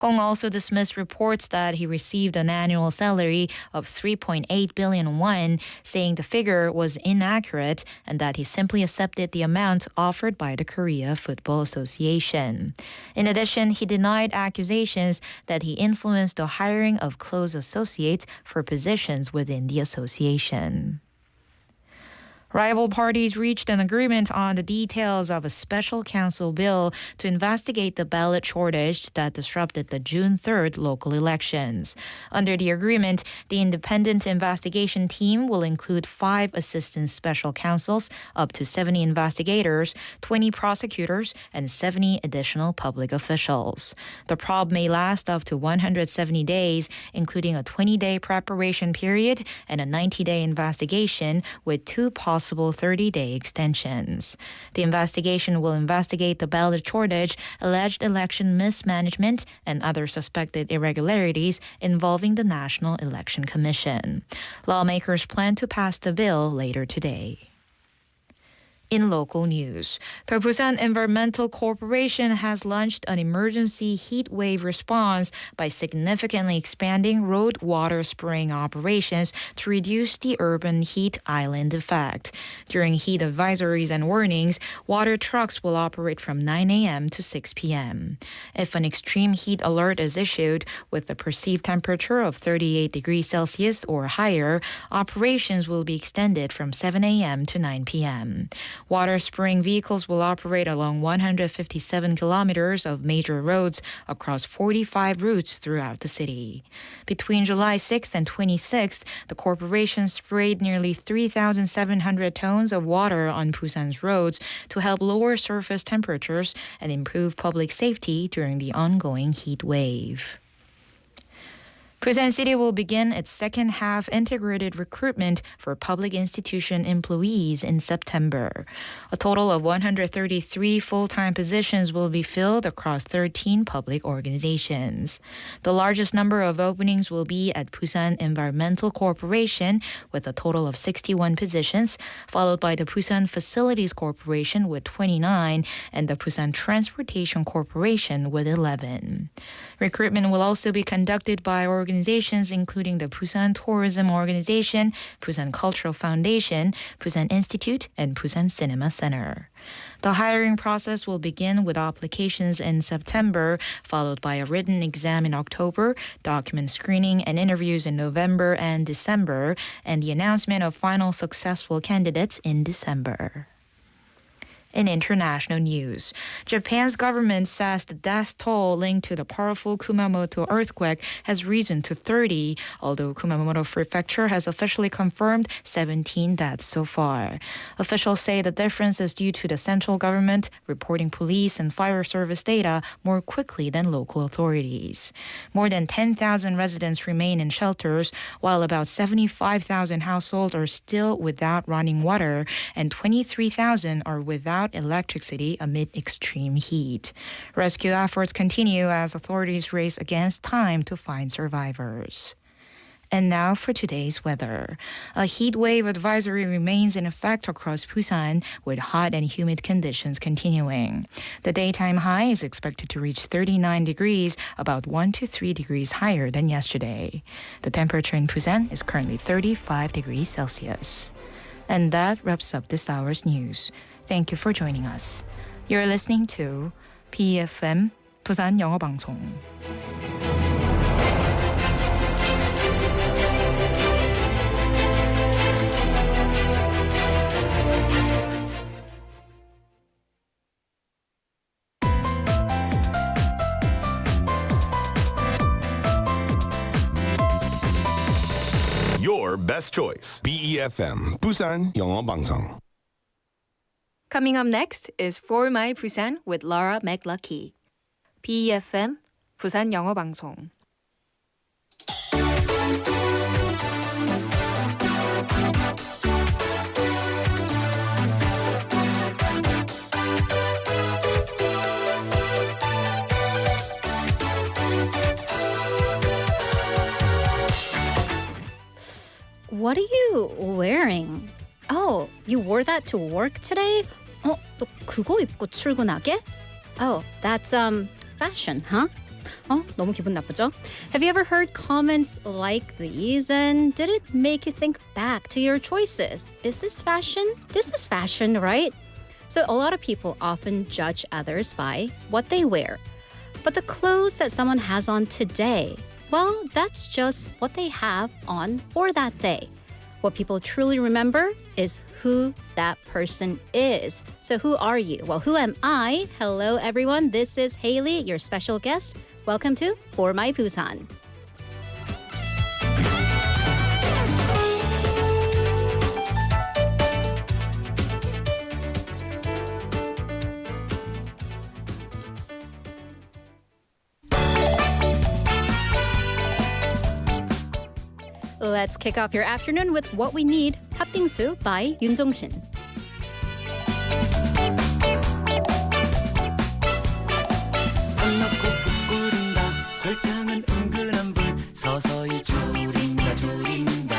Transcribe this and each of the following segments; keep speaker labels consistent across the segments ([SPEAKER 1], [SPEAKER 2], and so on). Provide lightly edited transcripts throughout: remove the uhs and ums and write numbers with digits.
[SPEAKER 1] Hong also dismissed reports that he received an annual salary of 3.8 billion won, saying the figure was inaccurate and that he simply accepted the amount offered by the Korea Football Association. In addition, he denied accusations that he influenced the hiring of close associates for positions within the association. Rival parties reached an agreement on the details of a special council bill to investigate the ballot shortage that disrupted the June 3rd local elections. Under the agreement, the independent investigation team will include 5 assistant special counsels, up to 70 investigators, 20 prosecutors, and 70 additional public officials. The probe may last up to 170 days, including a 20-day preparation period and a 90-day investigation with 2 possible 30-day extensions. The investigation will investigate the ballot shortage, alleged election mismanagement, and other suspected irregularities involving the National Election Commission. Lawmakers plan to pass the bill later today. In local news, the Busan Environmental Corporation has launched an emergency heat wave response by significantly expanding road water spraying operations to reduce the urban heat island effect. During heat advisories and warnings, water trucks will operate from 9 a.m. to 6 p.m. If an extreme heat alert is issued with a perceived temperature of 38 degrees Celsius or higher, operations will be extended from 7 a.m. to 9 p.m. Water spraying vehicles will operate along 157 kilometers of major roads across 45 routes throughout the city. Between July 6th and 26th, the corporation sprayed nearly 3,700 tons of water on Busan's roads to help lower surface temperatures and improve public safety during the ongoing heat wave. Busan City will begin its second-half integrated recruitment for public institution employees in September. A total of 133 full-time positions will be filled across 13 public organizations. The largest number of openings will be at Busan Environmental Corporation with a total of 61 positions, followed by the Busan Facilities Corporation with 29 and the Busan Transportation Corporation with 11. Recruitment will also be conducted by organizations including the Busan Tourism Organization, Busan Cultural Foundation, Busan Institute, and Busan Cinema Center. The hiring process will begin with applications in September, followed by a written exam in October, document screening and interviews in November and December, and the announcement of final successful candidates in December. In international news, Japan's government says the death toll linked to the powerful Kumamoto earthquake has risen to 30, although Kumamoto Prefecture has officially confirmed 17 deaths so far. Officials say the difference is due to the central government reporting police and fire service data more quickly than local authorities. More than 10,000 residents remain in shelters, while about 75,000 households are still without running water and 23,000 are without electricity amid extreme heat. Rescue efforts continue as authorities race against time to find survivors. And now for today's weather. A heat wave advisory remains in effect across Busan with hot and humid conditions continuing. The daytime high is expected to reach 39 degrees, about 1 to 3 degrees higher than yesterday. The temperature in Busan is currently 35 degrees Celsius. And that wraps up this hour's news. Thank you for joining us. You're listening to BeFM 부산영어방송.
[SPEAKER 2] Your best choice. BeFM Busan 영어방송.
[SPEAKER 1] Coming up next is For My Busan with Laura McLucky. BeFM 부산 영어방송.
[SPEAKER 3] What are you wearing? Oh, you wore that to work today? 너 그거 입고 출근하게? Oh, that's fashion, huh? 너무 기분 나쁘죠? Have you ever heard comments like these and did it make you think back to your choices? Is this fashion? This is fashion, right? So a lot of people often judge others by what they wear. But the clothes that someone has on today, well, that's just what they have on for that day. What people truly remember is who that person is. So who are you? Well, who am I? Hello, everyone. This is Hailey, your special guest. Welcome to For My Busan. Let's kick off your afternoon with What We Need, 팥빙수 by Yoon Jong-shin.
[SPEAKER 4] 밥 넣고 푹 끓인다 설탕은 은근한 불 서서히 졸인다 졸인다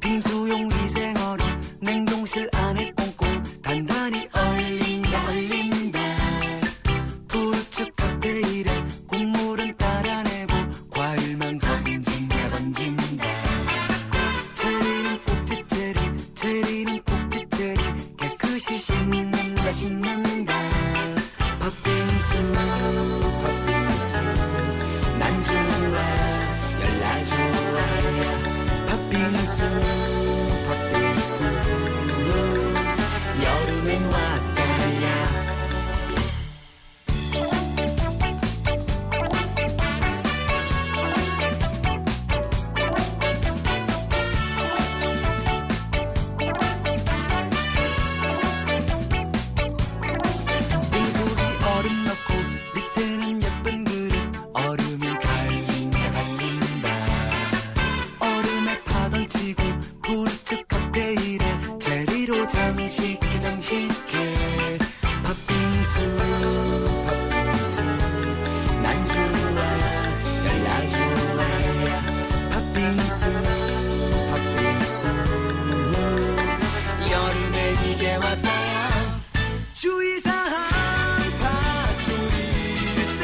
[SPEAKER 4] 빙수용 위생얼음 냉동실 안에 꽁꽁 단단히 얼린다 얼린다 부르츠 칵테일에 국물은 따라내고 과일만 던진다 던진다 체리는 꼭지체리 체리는 꼭지체리 깨끗이 씻는다 씻는다 팥빙수 팥빙수 난 좋아 열나 좋아 팥빙수 팥빙수 여름엔 왔다야 빙수기 얼음 넣고 밑에는 예쁜 그릇 얼음이 갈린다 갈린다 얼음에 파 던지고 부르츠 칵테일에 체리로 장식해 장식해 팥빙수 팥빙수 난 좋아 열나 좋아 팥빙수 팥빙수 여름엔 이게 왔다야 주의사항 팥 졸일 때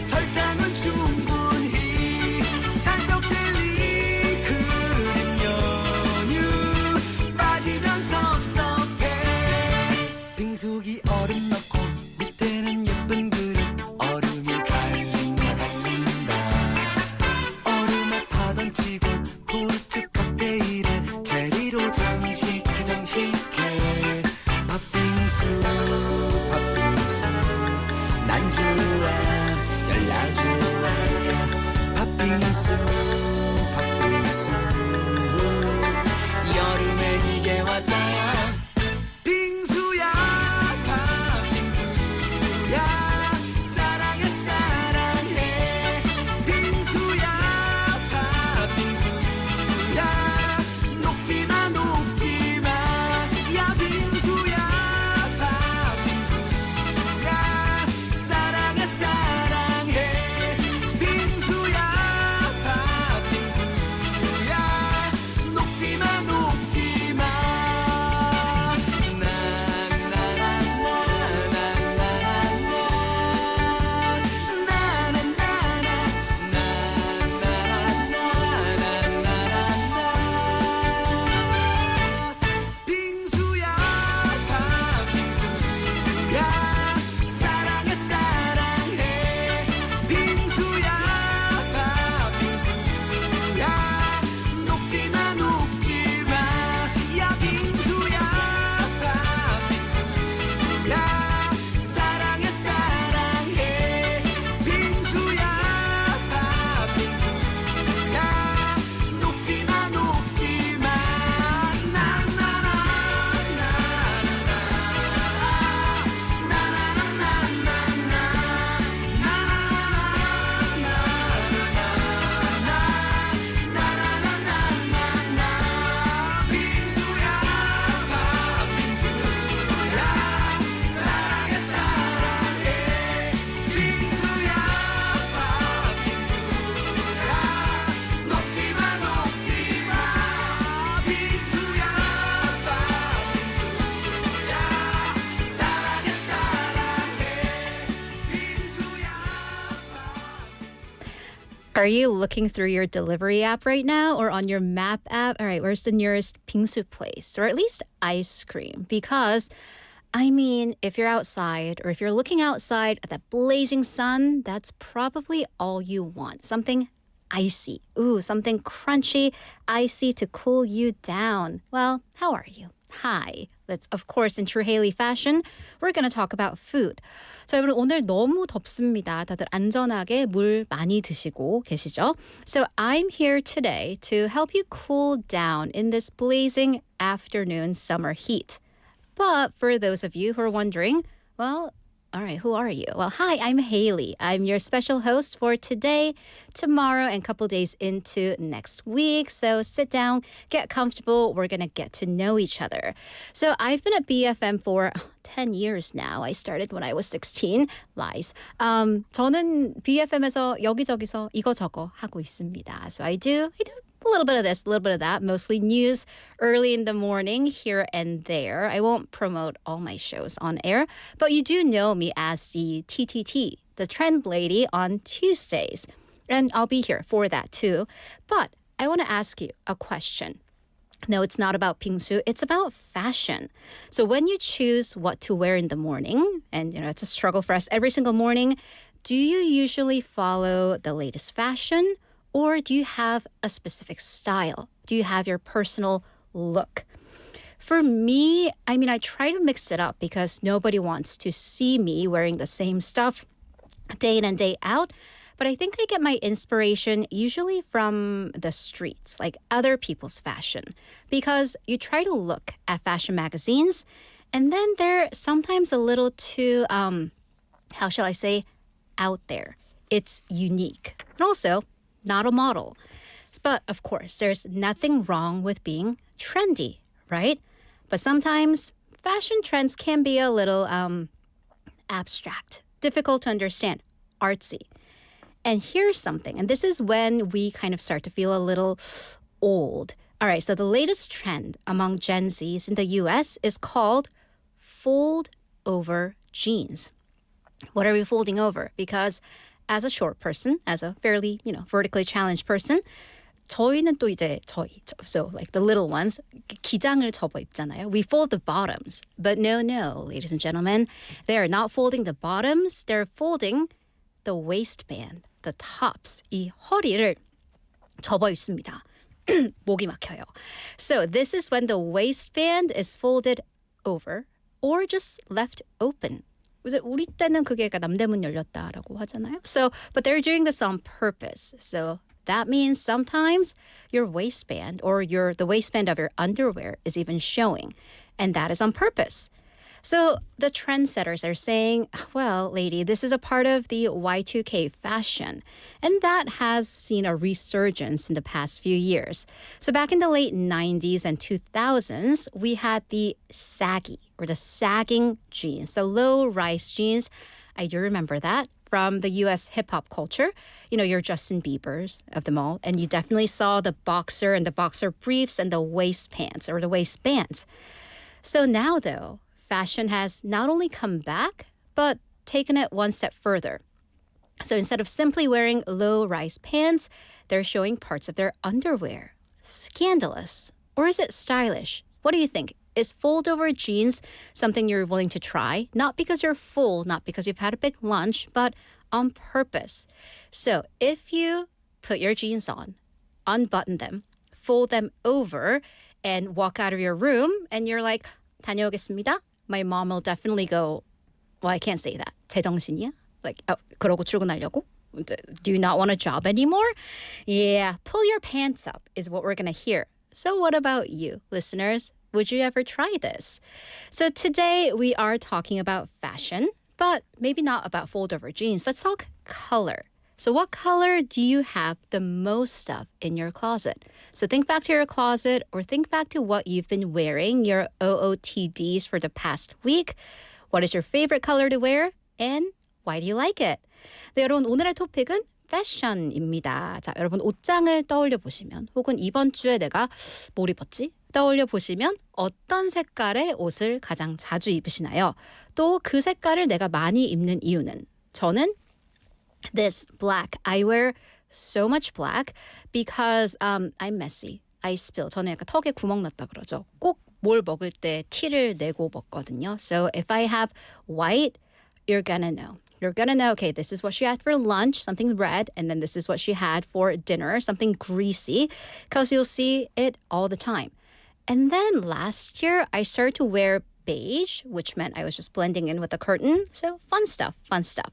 [SPEAKER 4] 설탕은 충분히 장독 젤리 크림 연유 빠지면 섭섭해 빙수기 얼음 넣고 밑에는 예쁜 그릇 얼음이 갈린다 갈린다 얼음에 파 던지고 부르츠 칵테일에 체리로 장식해 장식해 팥빙수 팥빙수 난 좋아 열나 좋아 팥빙수 팥빙수 여름엔 이게 왔다야 빙수야 팥빙수야 사랑해 사랑해 빙수야 팥빙수야 녹지마 녹지마 야 빙수야 팥빙수야 사랑해 사랑해 빙수야 팥빙수야
[SPEAKER 3] Are you looking through your delivery app right now or on your map app? All right, where's the nearest 빙수 place or at least ice cream? Because I mean, if you're outside or if you're looking outside at that blazing sun, that's probably all you want. Something icy. Ooh, something crunchy, icy to cool you down. Well, how are you? Hi. That's, of course, in true Hailey fashion, we're going to talk about food. 자, 여러분 오늘 너무 덥습니다. 다들 안전하게 물 많이 드시고 계시죠? So I'm here today to help you cool down in this blazing afternoon summer heat. But for those of you who are wondering, well, all right, who are you? Well, hi, I'm Hailey. I'm your special host for today, tomorrow, and a couple days into next week. So sit down, get comfortable. We're going to get to know each other. So I've been at BeFM for 10 years now. I started when I was 16. Lies. 저는 BeFM에서 여기저기서 이거저거 하고 있습니다. So I do a little bit of this, a little bit of that, mostly news early in the morning here and there. I won't promote all my shows on air, but you do know me as the TTT, the trend lady on Tuesdays. And I'll be here for that too. But I want to ask you a question. No, it's not about 빙수. It's about fashion. So when you choose what to wear in the morning, and it's a struggle for us every single morning, do you usually follow the latest fashion? Or do you have a specific style? Do you have your personal look? For me, I mean, I try to mix it up because nobody wants to see me wearing the same stuff day in and day out. But I think I get my inspiration usually from the streets, like other people's fashion. Because you try to look at fashion magazines, and then they're sometimes a little too, how shall I say, out there. It's unique. And also, not a model. But of course, there's nothing wrong with being trendy, right? But sometimes fashion trends can be a little abstract, difficult to understand, artsy. And here's something, and this is when we kind of start to feel a little old. All right, so the latest trend among Gen Zs in the US is called fold over jeans. What are we folding over? Because as a short person, as a fairly, vertically challenged person, 저희는 또 이제 so like the little ones, 기장을 접어 입잖아요. We fold the bottoms. But no, ladies and gentlemen, they are not folding the bottoms. They're folding the waistband, the tops. 이 허리를 접어 입습니다. 목이 막혀요. So this is when the waistband is folded over or just left open. 우리 때는 그게 남대문 열렸다라고 하잖아요. So, but they're doing this on purpose. So that means sometimes your waistband or the waistband of your underwear is even showing. And that is on purpose. So the trendsetters are saying, well, lady, this is a part of the Y2K fashion. And that has seen a resurgence in the past few years. So back in the late 90s and 2000s, we had the saggy or the sagging jeans, the low-rise jeans. I do remember that from the U.S. hip-hop culture. Your Justin Biebers of them all. And you definitely saw the boxer and the boxer briefs and the waist pants or the waistbands. So now, though, fashion has not only come back, but taken it one step further. So instead of simply wearing low-rise pants, they're showing parts of their underwear. Scandalous. Or is it stylish? What do you think? Is fold-over jeans something you're willing to try? Not because you're full, not because you've had a big lunch, but on purpose. So if you put your jeans on, unbutton them, fold them over, and walk out of your room, and you're like, 다녀오겠습니다. My mom will definitely go, well, I can't say that. 제정신이야? Like, 그러고 출근하려고? Do you not want a job anymore? Yeah, pull your pants up is what we're going to hear. So what about you, listeners? Would you ever try this? So today we are talking about fashion, but maybe not about fold-over jeans. Let's talk color. So what color do you have the most of in your closet? So think back to your closet or think back to what you've been wearing, your OOTDs for the past week. What is your favorite color to wear? And why do you like it? 네, 여러분 오늘의 토픽은 패션입니다. 자, 여러분 옷장을 떠올려 보시면 혹은 이번 주에 내가 뭘 입었지? 떠올려 보시면 어떤 색깔의 옷을 가장 자주 입으시나요? 또 그 색깔을 내가 많이 입는 이유는? 저는 this black. I wear so much black because I'm messy. I spill. 저는 약간 턱에 구멍 났다 그러죠. 꼭 뭘 먹을 때 티를 내고 먹거든요. So if I have white, you're gonna know. You're gonna know, okay, this is what she had for lunch, something red, and then this is what she had for dinner, something greasy, because you'll see it all the time. And then last year, I started to wear beige, which meant I was just blending in with the curtain. So fun stuff, fun stuff.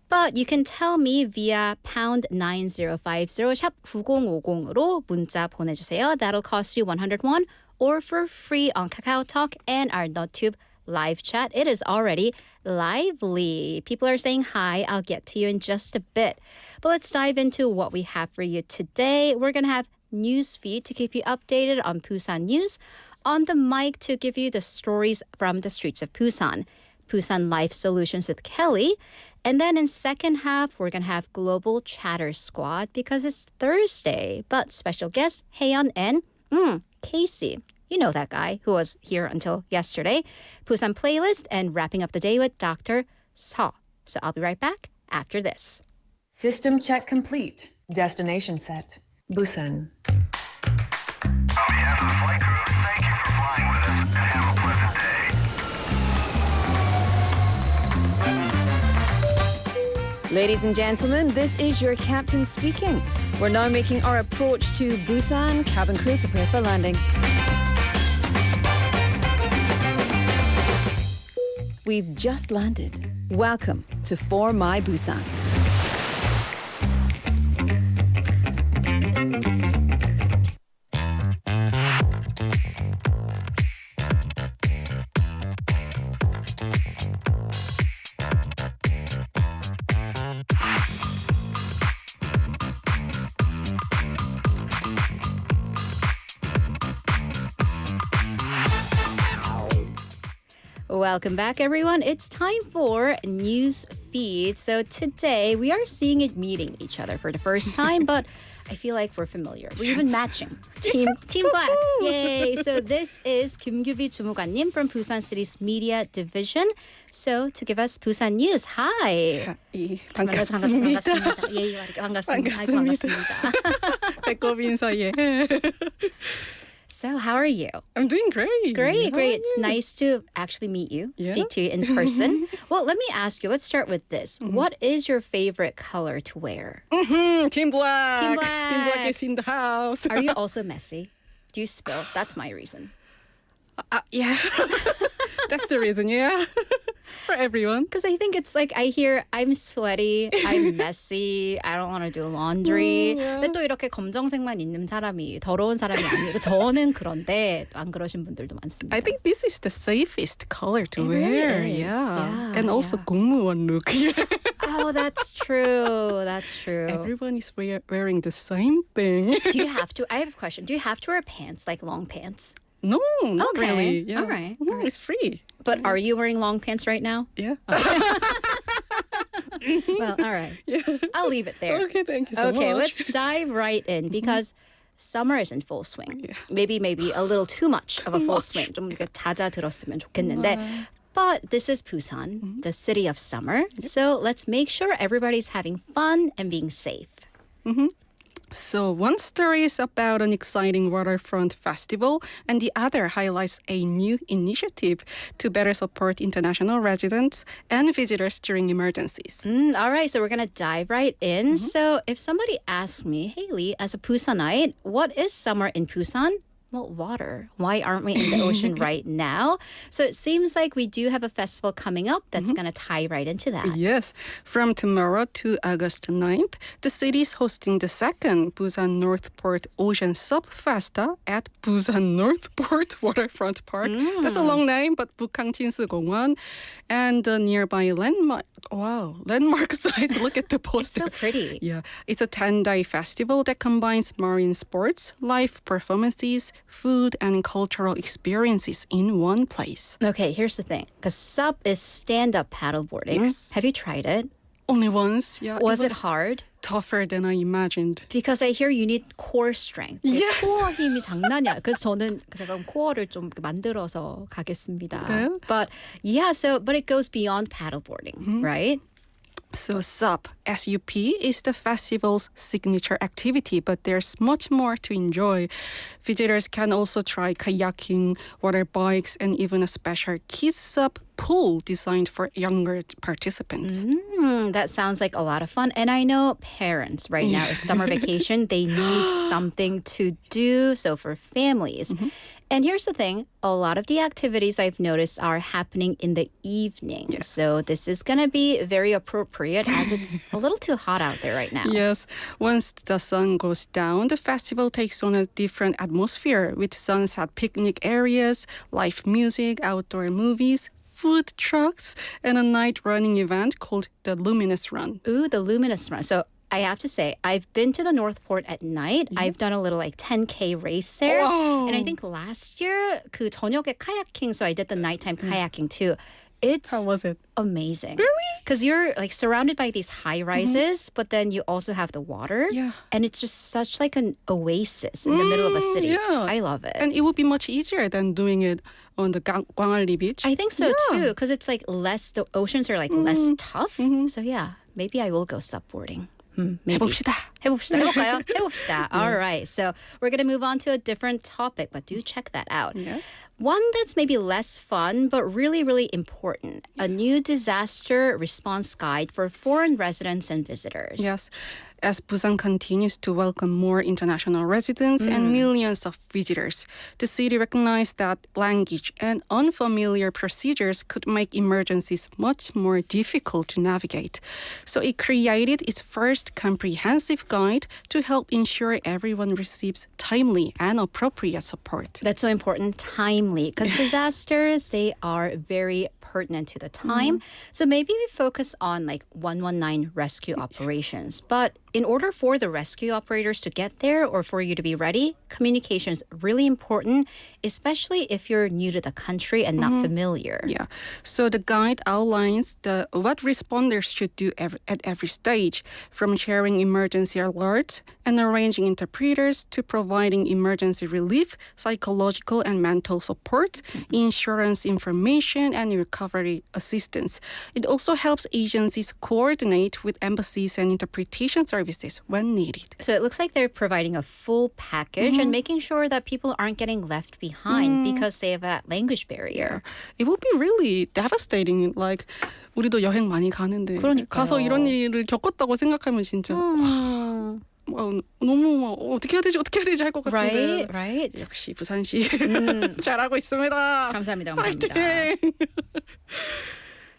[SPEAKER 3] But you can tell me via pound 9050 샵 9050으로 문자 보내주세요. That'll cost you 100 won or for free on KakaoTalk and our NotTube live chat. It is already lively. People are saying hi. I'll get to you in just a bit. But let's dive into what we have for you today. We're going to have news feed to keep you updated on Busan news. On the mic to give you the stories from the streets of Busan. Busan Life Solutions with Kelly. And then in second half, we're going to have Global Chatter Squad because it's Thursday. But special guest, Haeyeon and Casey. You know that guy who was here until yesterday. Busan playlist and wrapping up the day with Dr. Seo. So I'll be right back after this.
[SPEAKER 5] System check complete. Destination set. Busan.
[SPEAKER 6] On behalf of the flight crew, thank you for flying with us and have a pleasant day.
[SPEAKER 5] Ladies and gentlemen, this is your captain speaking. We're now making our approach to Busan. Cabin crew, prepare for landing. We've just landed. Welcome to For My Busan.
[SPEAKER 3] Welcome back, everyone. It's time for news feed. So today we are seeing it meeting each other for the first time, but I feel like we're familiar. We're even matching. Team Black. Yay. So this is 김규비 주무관님 from Busan City's media division. So to give us Busan news. Hi.
[SPEAKER 7] 반갑습니다.
[SPEAKER 3] 예, 반갑습니다. 아이고, 반갑습니다.
[SPEAKER 7] 배꼽 인사에.
[SPEAKER 3] So how are you?
[SPEAKER 7] I'm doing great.
[SPEAKER 3] Great.
[SPEAKER 7] How are
[SPEAKER 3] It's
[SPEAKER 7] you?
[SPEAKER 3] nice to actually meet you,
[SPEAKER 7] Yeah.
[SPEAKER 3] speak to you in person. Well, let me ask you. Let's start with this. What is your favorite color to wear?
[SPEAKER 7] Team Black.
[SPEAKER 3] Team Black.
[SPEAKER 7] Team Black is in the house.
[SPEAKER 3] Are you also messy? Do you spill? That's my reason.
[SPEAKER 7] Yeah. That's the reason, yeah. For everyone.
[SPEAKER 3] Because I think it's like I hear I'm sweaty, I'm messy, I don't want to do laundry.
[SPEAKER 7] Yeah.
[SPEAKER 3] 근데 또 이렇게 검정색만 있는 사람이 더러운 사람이 아니고 저는 그런데 또 안 그러신 분들도 많습니다.
[SPEAKER 7] I think this is the safest color to
[SPEAKER 3] It
[SPEAKER 7] wear.
[SPEAKER 3] really is.
[SPEAKER 7] Yeah.
[SPEAKER 3] Yeah,
[SPEAKER 7] And also
[SPEAKER 3] yeah.
[SPEAKER 7] 공무원 look.
[SPEAKER 3] Oh, that's true. That's true.
[SPEAKER 7] Everyone is wearing the same thing.
[SPEAKER 3] Do you have to? I have a question. Do you have to wear pants, like long pants?
[SPEAKER 7] No, not
[SPEAKER 3] Okay.
[SPEAKER 7] really. Yeah.
[SPEAKER 3] All right.
[SPEAKER 7] Mhm,
[SPEAKER 3] All right.
[SPEAKER 7] It's free.
[SPEAKER 3] But are you wearing long pants right now?
[SPEAKER 7] Yeah.
[SPEAKER 3] Well, all right. I'll leave it there.
[SPEAKER 7] Okay, thank you so
[SPEAKER 3] Okay,
[SPEAKER 7] much.
[SPEAKER 3] let's dive right in because summer is in full swing. Maybe a little too much of a full swing. 좀 이렇게 잦아들었으면 좋겠는데. But this is Busan, the city of summer. So let's make sure everybody's having fun and being safe.
[SPEAKER 7] So one story is about an exciting waterfront festival, and the other highlights a new initiative to better support international residents and visitors during emergencies.
[SPEAKER 3] All right, so we're going to dive right in. So if somebody asks me, Hailey, as a Busanite, what is summer in Busan? Well, water. Why aren't we in the ocean right now? So it seems like we do have a festival coming up that's going to tie right into that.
[SPEAKER 7] Yes, from tomorrow to August 9th, the city is hosting the second Busan Northport Ocean Sub Festa at Busan Northport Waterfront Park. That's a long name, but 북항친수공원 and the nearby landmark site. Look at the
[SPEAKER 3] It's
[SPEAKER 7] poster.
[SPEAKER 3] so pretty.
[SPEAKER 7] Yeah, it's a 10-day festival that combines marine sports, live performances, food, and cultural experiences in one place.
[SPEAKER 3] Okay, here's the thing. Because SUP is stand-up paddleboarding.
[SPEAKER 7] Yes.
[SPEAKER 3] Have you tried it?
[SPEAKER 7] Only once, yeah.
[SPEAKER 3] Was it hard?
[SPEAKER 7] Tougher than I imagined.
[SPEAKER 3] Because I hear you need core strength.
[SPEAKER 7] Yes.
[SPEAKER 3] 코어 힘이 장난이 아니야. 그래서 저는 제가 코어를 좀 만들어서 가겠습니다.
[SPEAKER 7] 네.
[SPEAKER 3] But yeah, but it goes beyond paddleboarding, right?
[SPEAKER 7] So SUP, S-U-P, is the festival's signature activity, but there's much more to enjoy. Visitors can also try kayaking, water bikes, and even a special kids SUP pool designed for younger participants.
[SPEAKER 3] That sounds like a lot of fun. And I know parents right now, it's summer vacation, they need something to do. So for families. And here's the thing, a lot of the activities I've noticed are happening in the evening.
[SPEAKER 7] Yes.
[SPEAKER 3] So this is going to be very appropriate as it's a little too hot out there right now.
[SPEAKER 7] Yes, once the sun goes down, the festival takes on a different atmosphere with sunset picnic areas, live music, outdoor movies, food trucks, and a night running event called the Luminous Run.
[SPEAKER 3] Ooh, the Luminous Run. So I have to say, I've been to the North Port at night. I've done a little like 10K race there.
[SPEAKER 7] Wow.
[SPEAKER 3] And I think last year, 그 저녁에 kayaking, so I did the nighttime kayaking too. It's
[SPEAKER 7] How was it?
[SPEAKER 3] amazing. Really? Because you're like surrounded by these high rises, but then you also have the water.
[SPEAKER 7] Yeah.
[SPEAKER 3] And it's just such like an oasis in the middle of a city.
[SPEAKER 7] Yeah.
[SPEAKER 3] I love it.
[SPEAKER 7] And it would be much easier than doing it on the Gwangalli beach.
[SPEAKER 3] I think so
[SPEAKER 7] Yeah.
[SPEAKER 3] too, because it's like less, the oceans are like less tough. So yeah, maybe I will go supboarding. Maybe.
[SPEAKER 7] 해봅시다.
[SPEAKER 3] 해볼까요? 해봅시다. All right. So we're going to move on to a different topic, but do check that out.
[SPEAKER 7] Yeah.
[SPEAKER 3] One that's maybe less fun, but really, really important. A new disaster response guide for foreign residents and visitors.
[SPEAKER 7] Yes. As Busan continues to welcome more international residents and millions of visitors, the city recognized that language and unfamiliar procedures could make emergencies much more difficult to navigate. So it created its first comprehensive guide to help ensure everyone receives timely and appropriate support.
[SPEAKER 3] That's so important, timely, because disasters, they are very pertinent to the time. So maybe we focus on like 119 rescue operations. But in order for the rescue operators to get there or for you to be ready, communication is really important, especially if you're new to the country and not familiar.
[SPEAKER 7] Yeah. So the guide outlines what responders should do at every stage, from sharing emergency alerts and arranging interpreters to providing emergency relief, psychological and mental support, insurance information, and recovery assistance. It also helps agencies coordinate with embassies and interpretation services when needed.
[SPEAKER 3] So it looks like they're providing a full package and making sure that people aren't getting left behind because they have that language barrier.
[SPEAKER 7] It would be really devastating. Like 우리도 여행 많이 가는데
[SPEAKER 3] 그러니까요.
[SPEAKER 7] 가서 이런 일을 겪었다고 생각하면 진짜 너무 어떻게 해야 되지 할 것 같은데.
[SPEAKER 3] Right.
[SPEAKER 7] 역시 부산시 잘하고 있습니다.
[SPEAKER 3] 감사합니다.
[SPEAKER 7] 파이팅!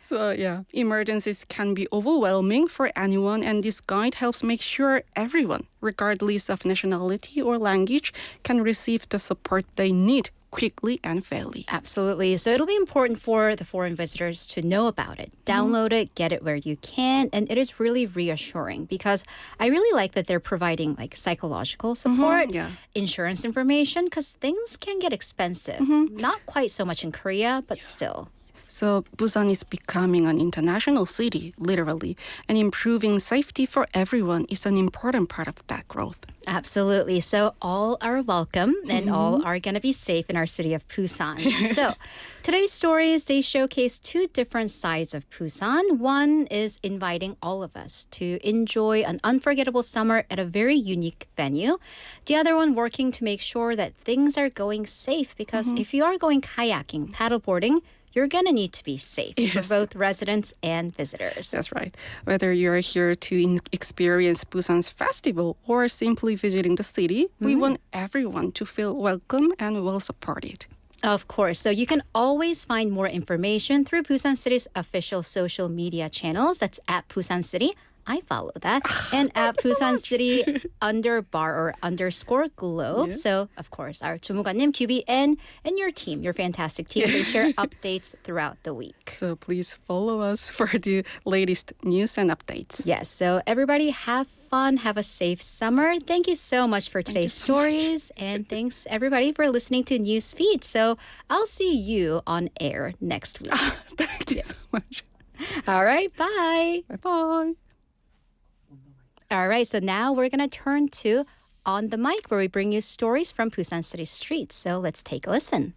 [SPEAKER 7] So yeah, emergencies can be overwhelming for anyone, and this guide helps make sure everyone, regardless of nationality or language, can receive the support they need quickly and fairly.
[SPEAKER 3] Absolutely. So it'll be important for the foreign visitors to know about it. Download it, get it where you can. And it is really reassuring because I really like that they're providing like psychological support,
[SPEAKER 7] yeah.
[SPEAKER 3] insurance information, because things can get expensive. Not quite so much in Korea, but still.
[SPEAKER 7] So Busan is becoming an international city, literally, and improving safety for everyone is an important part of that growth.
[SPEAKER 3] Absolutely. So all are welcome and all are going to be safe in our city of Busan. So today's stories, they showcase two different sides of Busan. One is inviting all of us to enjoy an unforgettable summer at a very unique venue. The other one working to make sure that things are going safe because if you are going kayaking, paddleboarding, you're going to need to be safe for both residents and visitors.
[SPEAKER 7] That's right. Whether you're here to experience Busan's festival or simply visiting the city, we want everyone to feel welcome and well supported.
[SPEAKER 3] Of course. So you can always find more information through Busan City's official social media channels. That's at Busan City. I follow that. And at Busan City _globe.
[SPEAKER 7] Yes.
[SPEAKER 3] So, of course, our 주무관님, QB, and your team, your fantastic team, they share updates throughout the week.
[SPEAKER 7] So please follow us for the latest news and updates.
[SPEAKER 3] Yes. So everybody have fun. Have a safe summer. Thank you so much for today's stories. And thanks, everybody, for listening to Newsfeed. So I'll see you on air next week.
[SPEAKER 7] Thank you so much.
[SPEAKER 3] All right. Bye.
[SPEAKER 7] Bye-bye.
[SPEAKER 3] All right, so now we're going to turn to On the Mic, where we bring you stories from Busan City streets. So let's take a listen.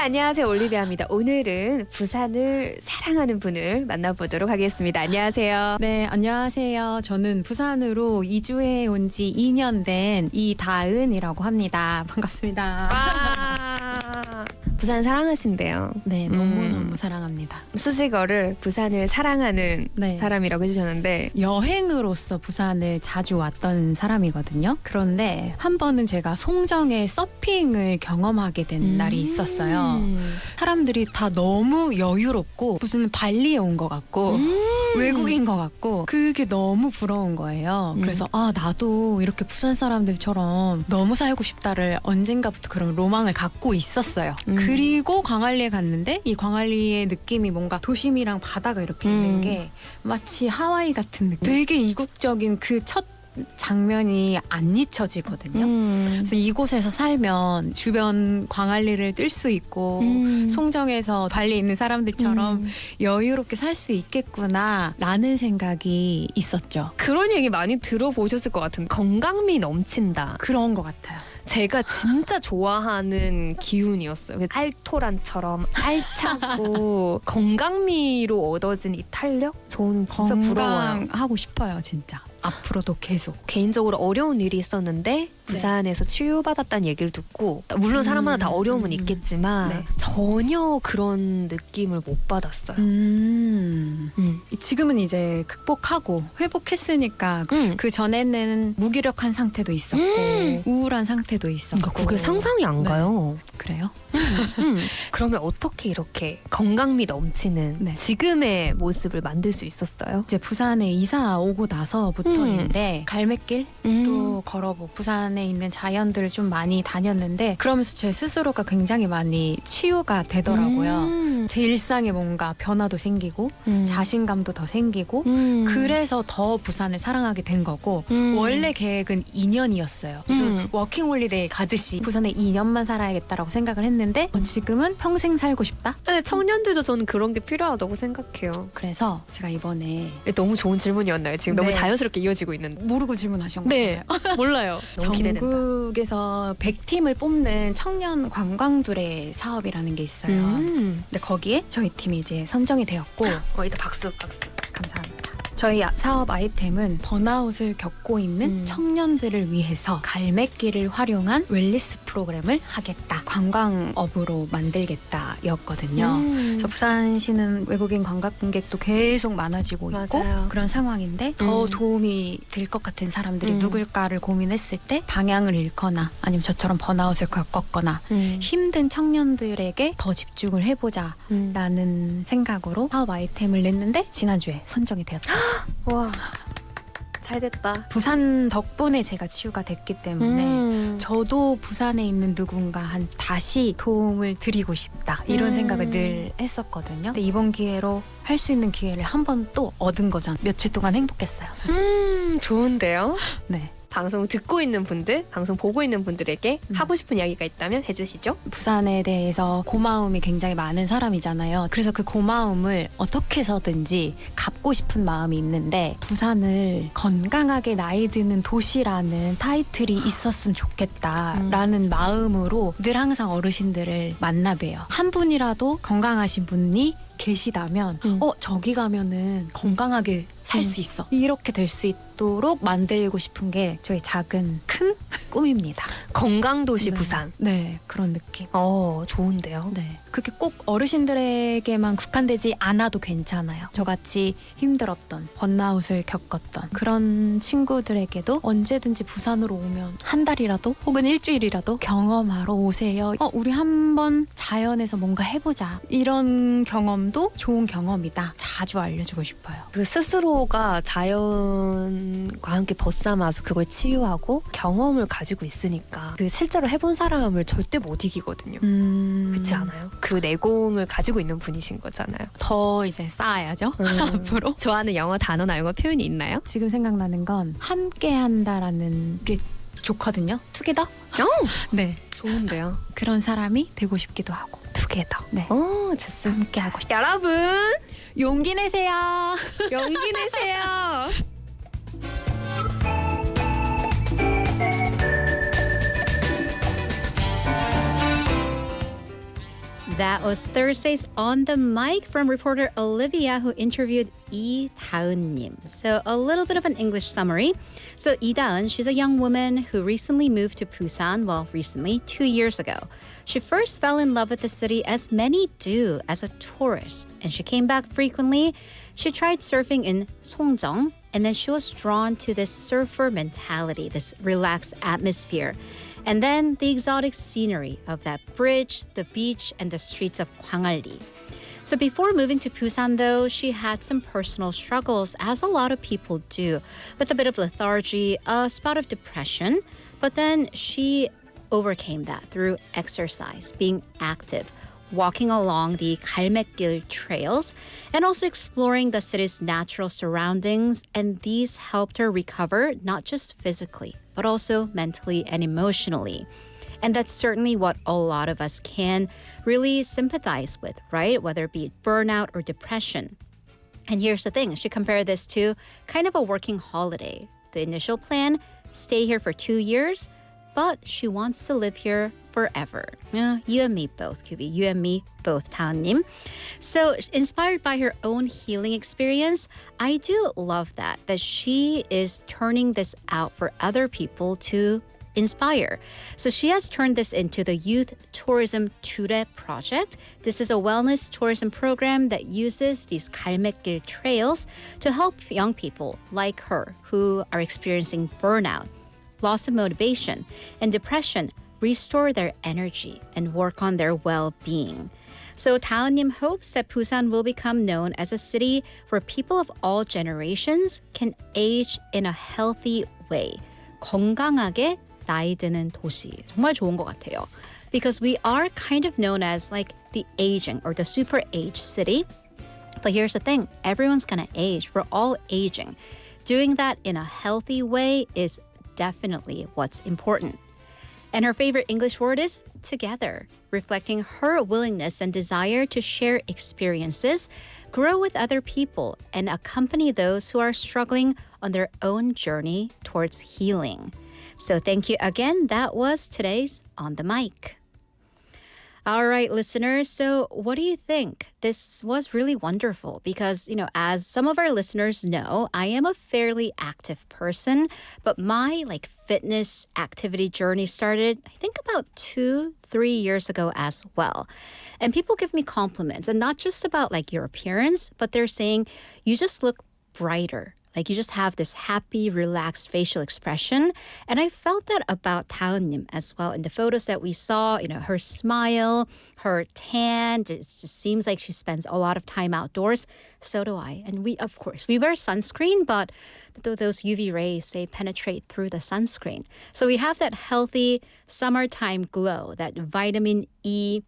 [SPEAKER 8] 안녕하세요. 올리비아입니다. 오늘은 부산을 사랑하는 분을 만나보도록 하겠습니다. 안녕하세요.
[SPEAKER 9] 네, 안녕하세요. 저는 부산으로 이주해 온 지 2년 된 이다은이라고 합니다. 반갑습니다.
[SPEAKER 8] 와, 부산 사랑하신대요.
[SPEAKER 9] 네, 너무너무 사랑합니다.
[SPEAKER 8] 수식어를 부산을 사랑하는
[SPEAKER 9] 네.
[SPEAKER 8] 사람이라고 해주셨는데
[SPEAKER 9] 여행으로서 부산을 자주 왔던 사람이거든요. 그런데 한 번은 제가 송정에 서핑을 경험하게 된 날이 있었어요. 사람들이 다 너무 여유롭고 무슨 발리에 온 것 같고 외국인 것 같고 그게 너무 부러운 거예요. 그래서 나도 이렇게 부산 사람들처럼 너무 살고 싶다를 언젠가부터 그런 로망을 갖고 있었어요. 그리고 광안리에 갔는데 이 광안리의 느낌이 뭔가 도심이랑 바다가 이렇게 있는 게 마치 하와이 같은 느낌. 되게 이국적인 그 첫 장면이 안 잊혀지거든요. 그래서 이곳에서 살면 주변 광안리를 뜰 수 있고 송정에서 발리에 있는 사람들처럼 여유롭게 살 수 있겠구나 라는 생각이 있었죠.
[SPEAKER 8] 그런 얘기 많이 들어보셨을 것 같은데 건강미 넘친다.
[SPEAKER 9] 그런 것 같아요.
[SPEAKER 8] 제가 진짜 좋아하는 기운이었어요. 알토란처럼 알차고 건강미로 얻어진 이 탄력? 저는 진짜 부러워요.
[SPEAKER 9] 건강하고 싶어요, 진짜. 앞으로도 계속.
[SPEAKER 8] 개인적으로 어려운 일이 있었는데 부산에서 치유받았다는 얘기를 듣고 물론 사람마다 다 어려움은 있겠지만
[SPEAKER 9] 네.
[SPEAKER 8] 전혀 그런 느낌을 못 받았어요.
[SPEAKER 9] 지금은 이제 극복하고 회복했으니까 그 전에는 무기력한 상태도 있었고 우울한 상태도 있었고
[SPEAKER 8] 그러니까 그게 상상이 안
[SPEAKER 9] 네.
[SPEAKER 8] 가요.
[SPEAKER 9] 그래요?
[SPEAKER 8] 그러면 어떻게 이렇게 건강미 넘치는
[SPEAKER 9] 네.
[SPEAKER 8] 지금의 모습을 만들 수 있었어요?
[SPEAKER 9] 이제 부산에 이사 오고 나서부터인데 갈매길도 걸어보고 부산에 있는 자연들을 좀 많이 다녔는데 그러면서 제 스스로가 굉장히 많이 치유가 되더라고요. 제 일상에 뭔가 변화도 생기고 자신감도 더 생기고 그래서 더 부산을 사랑하게 된 거고 원래 계획은 2년이었어요. 그래서 워킹홀리데이 가듯이 부산에 2년만 살아야겠다라고 생각을 했는데 지금은 평생 살고 싶다?
[SPEAKER 8] 근데 청년들도 저는 그런 게 필요하다고 생각해요.
[SPEAKER 9] 그래서 제가 이번에
[SPEAKER 8] 너무 좋은 질문이었나요? 지금 너무
[SPEAKER 9] 네.
[SPEAKER 8] 자연스럽게 이어지고 있는데.
[SPEAKER 9] 모르고 질문하신
[SPEAKER 8] 네,
[SPEAKER 9] 거예요.
[SPEAKER 8] 몰라요. 너무 기대된다.
[SPEAKER 9] 전국에서 100팀을 뽑는 청년 관광들의 사업이라는 게 있어요. 근데 거기에 저희 팀이 이제 선정이 되었고
[SPEAKER 8] 이따 박수.
[SPEAKER 9] 감사합니다. 저희 사업 아이템은 번아웃을 겪고 있는 청년들을 위해서 갈매길을 활용한 웰니스 프로그램을 하겠다. 관광업으로 만들겠다였거든요. 그래서 부산시는 외국인 관광객도 계속 많아지고 있고
[SPEAKER 8] 맞아요.
[SPEAKER 9] 그런 상황인데 더 도움이 될 것 같은 사람들이 누굴까를 고민했을 때 방향을 잃거나 아니면 저처럼 번아웃을 겪었거나 힘든 청년들에게 더 집중을 해보자라는 생각으로 사업 아이템을 냈는데 지난주에 선정이 되었다.
[SPEAKER 8] 와, 잘 됐다.
[SPEAKER 9] 부산 덕분에 제가 치유가 됐기 때문에 저도 부산에 있는 누군가한 다시 도움을 드리고 싶다 이런 생각을 늘 했었거든요. 근데 이번 기회로 할 수 있는 기회를 한 번 또 얻은 거죠. 며칠 동안 행복했어요.
[SPEAKER 8] 좋은데요?
[SPEAKER 9] 네.
[SPEAKER 8] 방송 듣고 있는 분들, 방송 보고 있는 분들에게 하고 싶은 이야기가 있다면 해주시죠.
[SPEAKER 9] 부산에 대해서 고마움이 굉장히 많은 사람이잖아요. 그래서 그 고마움을 어떻게 해서든지 갚고 싶은 마음이 있는데 부산을 건강하게 나이 드는 도시라는 타이틀이 있었으면 좋겠다라는 마음으로 늘 항상 어르신들을 만나 봬요. 한 분이라도 건강하신 분이 계시다면 저기 가면은 건강하게 살 수 있어. 이렇게 될 수 있도록 만들고 싶은 게 저희 작은 큰 꿈입니다.
[SPEAKER 8] 건강도시
[SPEAKER 9] 네.
[SPEAKER 8] 부산.
[SPEAKER 9] 네, 그런 느낌.
[SPEAKER 8] 좋은데요.
[SPEAKER 9] 네, 그게 꼭 어르신들에게만 국한되지 않아도 괜찮아요. 저같이 힘들었던 번아웃을 겪었던 그런 친구들에게도 언제든지 부산으로 오면 한 달이라도 혹은 일주일이라도 경험하러 오세요. 우리 한번 자연에서 뭔가 해보자. 이런 경험도 좋은 경험이다. 자주 알려주고 싶어요.
[SPEAKER 8] 그 스스로가 자연과 함께 벗삼아서 그걸 치유하고 경험을 가지고 있으니까 그 실제로 해본 사람을 절대 못 이기거든요. 그렇지 않아요? 그 내공을 가지고 있는 분이신 거잖아요.
[SPEAKER 9] 더 이제 쌓아야죠. 앞으로.
[SPEAKER 8] 좋아하는 영어 단어나 영어 표현이 있나요?
[SPEAKER 9] 지금 생각나는 건 함께한다라는 게 좋거든요. 투게더? 네.
[SPEAKER 8] 좋은데요.
[SPEAKER 9] 그런 사람이 되고 싶기도 하고.
[SPEAKER 8] 투게더.
[SPEAKER 9] 네.
[SPEAKER 8] 좋습니다.
[SPEAKER 9] 함께하고 싶다.
[SPEAKER 8] 여러분,
[SPEAKER 9] 용기 내세요.
[SPEAKER 8] 용기 내세요.
[SPEAKER 3] That was Thursday's On the Mic from reporter Olivia, who interviewed 이다은님. So a little bit of an English summary. So 이다은, she's a young woman who recently moved to Busan, well, recently, 2 years ago. She first fell in love with the city, as many do, as a tourist, and she came back frequently. She tried surfing in Songjeong, and then she was drawn to this surfer mentality, this relaxed atmosphere. And then the exotic scenery of that bridge, the beach, and the streets of Gwangalli. So before moving to Busan, though, she had some personal struggles, as a lot of people do, with a bit of lethargy, a spot of depression. But then she overcame that through exercise, being active, walking along the 갈매길 trails, and also exploring the city's natural surroundings. And these helped her recover, not just physically, but also mentally and emotionally. And that's certainly what a lot of us can really sympathize with, right? Whether it be burnout or depression. And here's the thing, she compared this to kind of a working holiday. The initial plan, stay here for 2 years, but she wants to live here forever. You and me both, QB. You and me both, 다은님. So inspired by her own healing experience, I do love that she is turning this out for other people to inspire. So she has turned this into the Youth Tourism Ture project. This is a wellness tourism program that uses these 갈매길 trails to help young people like her who are experiencing burnout, loss of motivation, and depression restore their energy and work on their well-being. So 다은님 hopes that Busan will become known as a city where people of all generations can age in a healthy way. 건강하게 나이 드는 도시. 정말 좋은 것 같아요. Because we are kind of known as like the aging or the super age city. But here's the thing, everyone's gonna age. We're all aging. Doing that in a healthy way is definitely what's important. And her favorite English word is together, reflecting her willingness and desire to share experiences, grow with other people, and accompany those who are struggling on their own journey towards healing. So thank you again. That was today's On the Mic. All right, listeners. So what do you think? This was really wonderful because, as some of our listeners know, I am a fairly active person, but my fitness activity journey started, I think about 2-3 years ago as well. And people give me compliments, and not just about your appearance, but they're saying you just look brighter. You just have this happy, relaxed facial expression. And I felt that about 다은님 as well. In the photos that we saw, her smile, her tan, it just seems like she spends a lot of time outdoors. So do I. And we wear sunscreen, but those UV rays, they penetrate through the sunscreen. So we have that healthy summertime glow, that vitamin E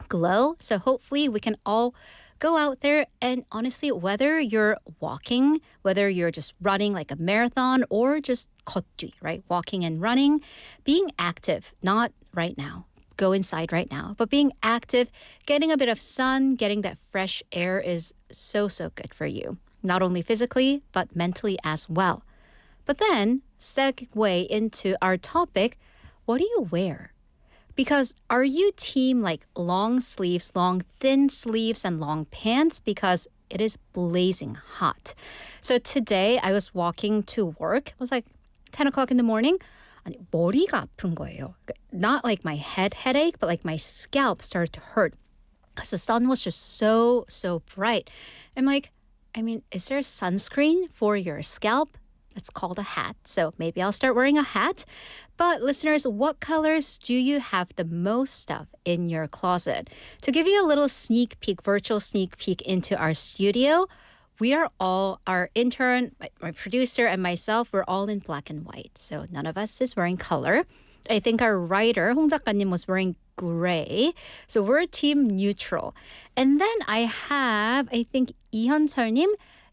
[SPEAKER 3] glow. So hopefully we can all go out there and honestly, whether you're walking, whether you're just running like a marathon or just 걷기, right? Walking and running, being active, not right now, go inside right now, but being active, getting a bit of sun, getting that fresh air is so, so good for you. Not only physically, but mentally as well. But then, segue into our topic, what do you wear? Because are you team long sleeves, long thin sleeves, and long pants? Because it is blazing hot. So today I was walking to work. It was 10 o'clock in the morning. 아니, 머리가 아픈 거예요. Not my head headache, but my scalp started to hurt. Because the sun was just so, so bright. I'm is there sunscreen for your scalp? It's called a hat. So maybe I'll start wearing a hat. But listeners, what colors do you have the most of in your closet? To give you a little sneak peek, virtual sneak peek into our studio, we are all, our intern, my producer, and myself, we're all in black and white. So none of us is wearing color. I think our writer, 홍 작가님, was wearing gray. So we're team neutral. And then I have, I think, 이현철님,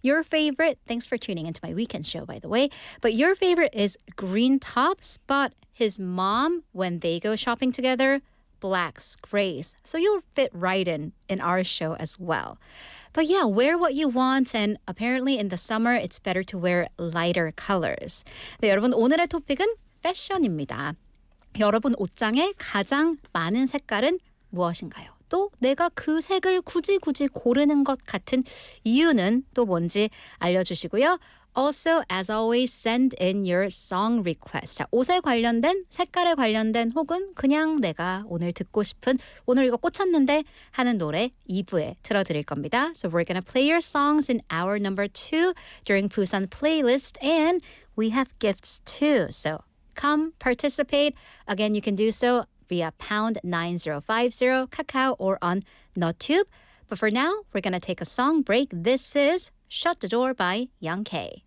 [SPEAKER 3] your favorite, thanks for tuning into my weekend show, by the way, but your favorite is green tops, but his mom, when they go shopping together, blacks, grays. So you'll fit right in our show as well. But yeah, wear what you want, and apparently in the summer, it's better to wear lighter colors. 네, 여러분, 오늘의 토픽은 패션입니다. 여러분 옷장에 가장 많은 색깔은 무엇인가요? 또 내가 그 색을 굳이 고르는 것 같은 이유는 또 뭔지 알려주시고요. Also, as always, send in your song request. 자, 옷에 관련된, 색깔에 관련된 혹은 그냥 내가 오늘 듣고 싶은 오늘 이거 꽂혔는데 하는 노래 2부에 틀어드릴 겁니다. So we're gonna play your songs in hour number 2 during Busan playlist and we have gifts too. So come participate. Again, you can do so via pound 9050 Kakao or on NotTube. But for now, we're gonna take a song break. This is Shut the Door by Young K.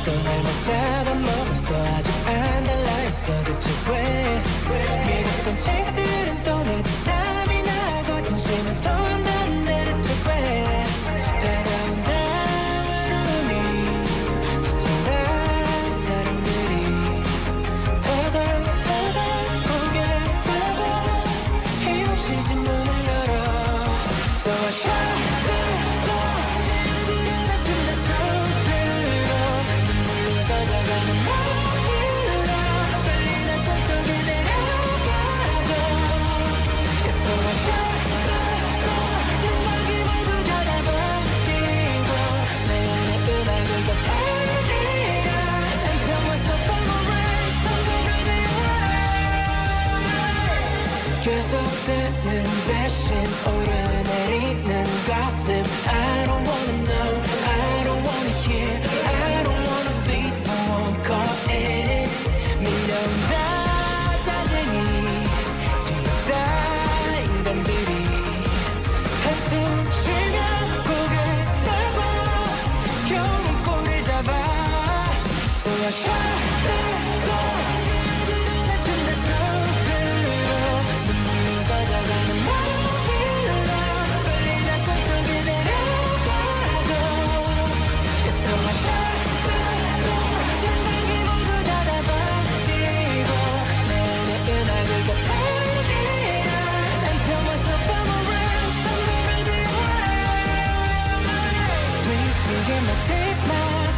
[SPEAKER 4] 동안 잡아먹었어 아주 안 달라있어 대체 왜 믿었던 친구들은 또 내 뒷담이 나고 진심은 또 한다는데 대체 왜 다가온 다음이 지쳐간 사람들이 더덕더덕 고개 들고 힘없이 질문을 열어 So I shut the door 그들은 나 침대 속으로 눈물로 젖어가는 마음으로 빨리 날 꿈속에 데려가줘 So I shut the door 눈밖에 모두 닫아버리고 내 안에 음악을 곁들이라 And tell myself I'm alright I'm gonna be alright 계속되는 배신 오르내리는 가슴 I don't wanna know I don't wanna hear I don't wanna be the one caught in it 밀려온다 짜증이 지겹다 인간들이 한숨 쉬며 고개 들고 겨우 꼬리 잡아 So I shut the door 그들은 내 침대 속으로 눈물로 젖어가는 마음으로 빨리 날 꿈속에 데려가줘 So I shut the door 눈밖에 모두 닫아버리고 내 안에 음악을 곁들이라 And tell myself I'm alright I'm gonna be alright Please 쓰게 먹지마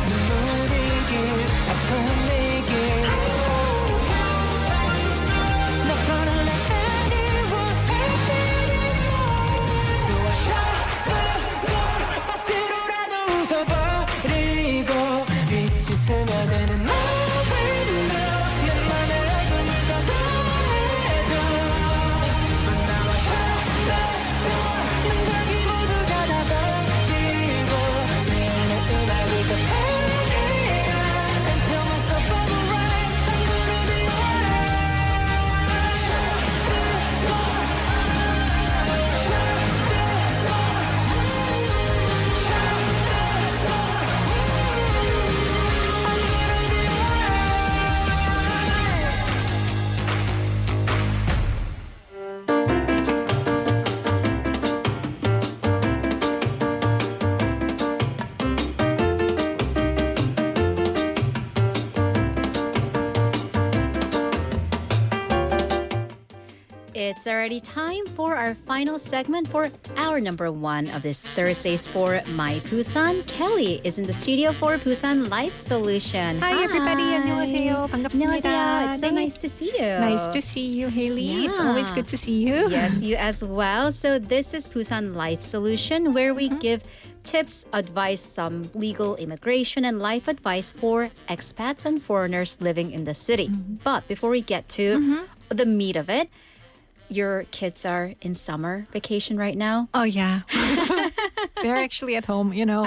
[SPEAKER 4] 눈물이길 아픔이길 Not gonna let anyone hurt me anymore So I shut the door 억지로라도 웃어버리고 빛이 스며드는 너울로 내 맘에 어둠을 걷어내줘 But now I shut the door 눈각이 모두 닫아버리고 내 안에 음악을 곁들이라 And tell myself I'm alright I'm gonna be alright Shut the door Shut the door Shut the door I'm gonna be alright
[SPEAKER 3] It's already time for our final segment for hour number 1 of this Thursdays for My Busan. Kelly is in the studio for Busan Life Solution.
[SPEAKER 10] Hi everybody. 안녕하세요. 반갑습니다.
[SPEAKER 3] 안녕하세요. It's so
[SPEAKER 10] 네.
[SPEAKER 3] nice to see you.
[SPEAKER 10] Nice to see you, Hailey. It's
[SPEAKER 3] Yeah.
[SPEAKER 10] always good to see you.
[SPEAKER 3] Yes, you as well. So this is Busan Life Solution, where we give tips, advice, some legal, immigration, and life advice for expats and foreigners living in the city. But before we get to the meat of it, your kids are in summer vacation right now.
[SPEAKER 10] Oh yeah. They're actually at home, you know.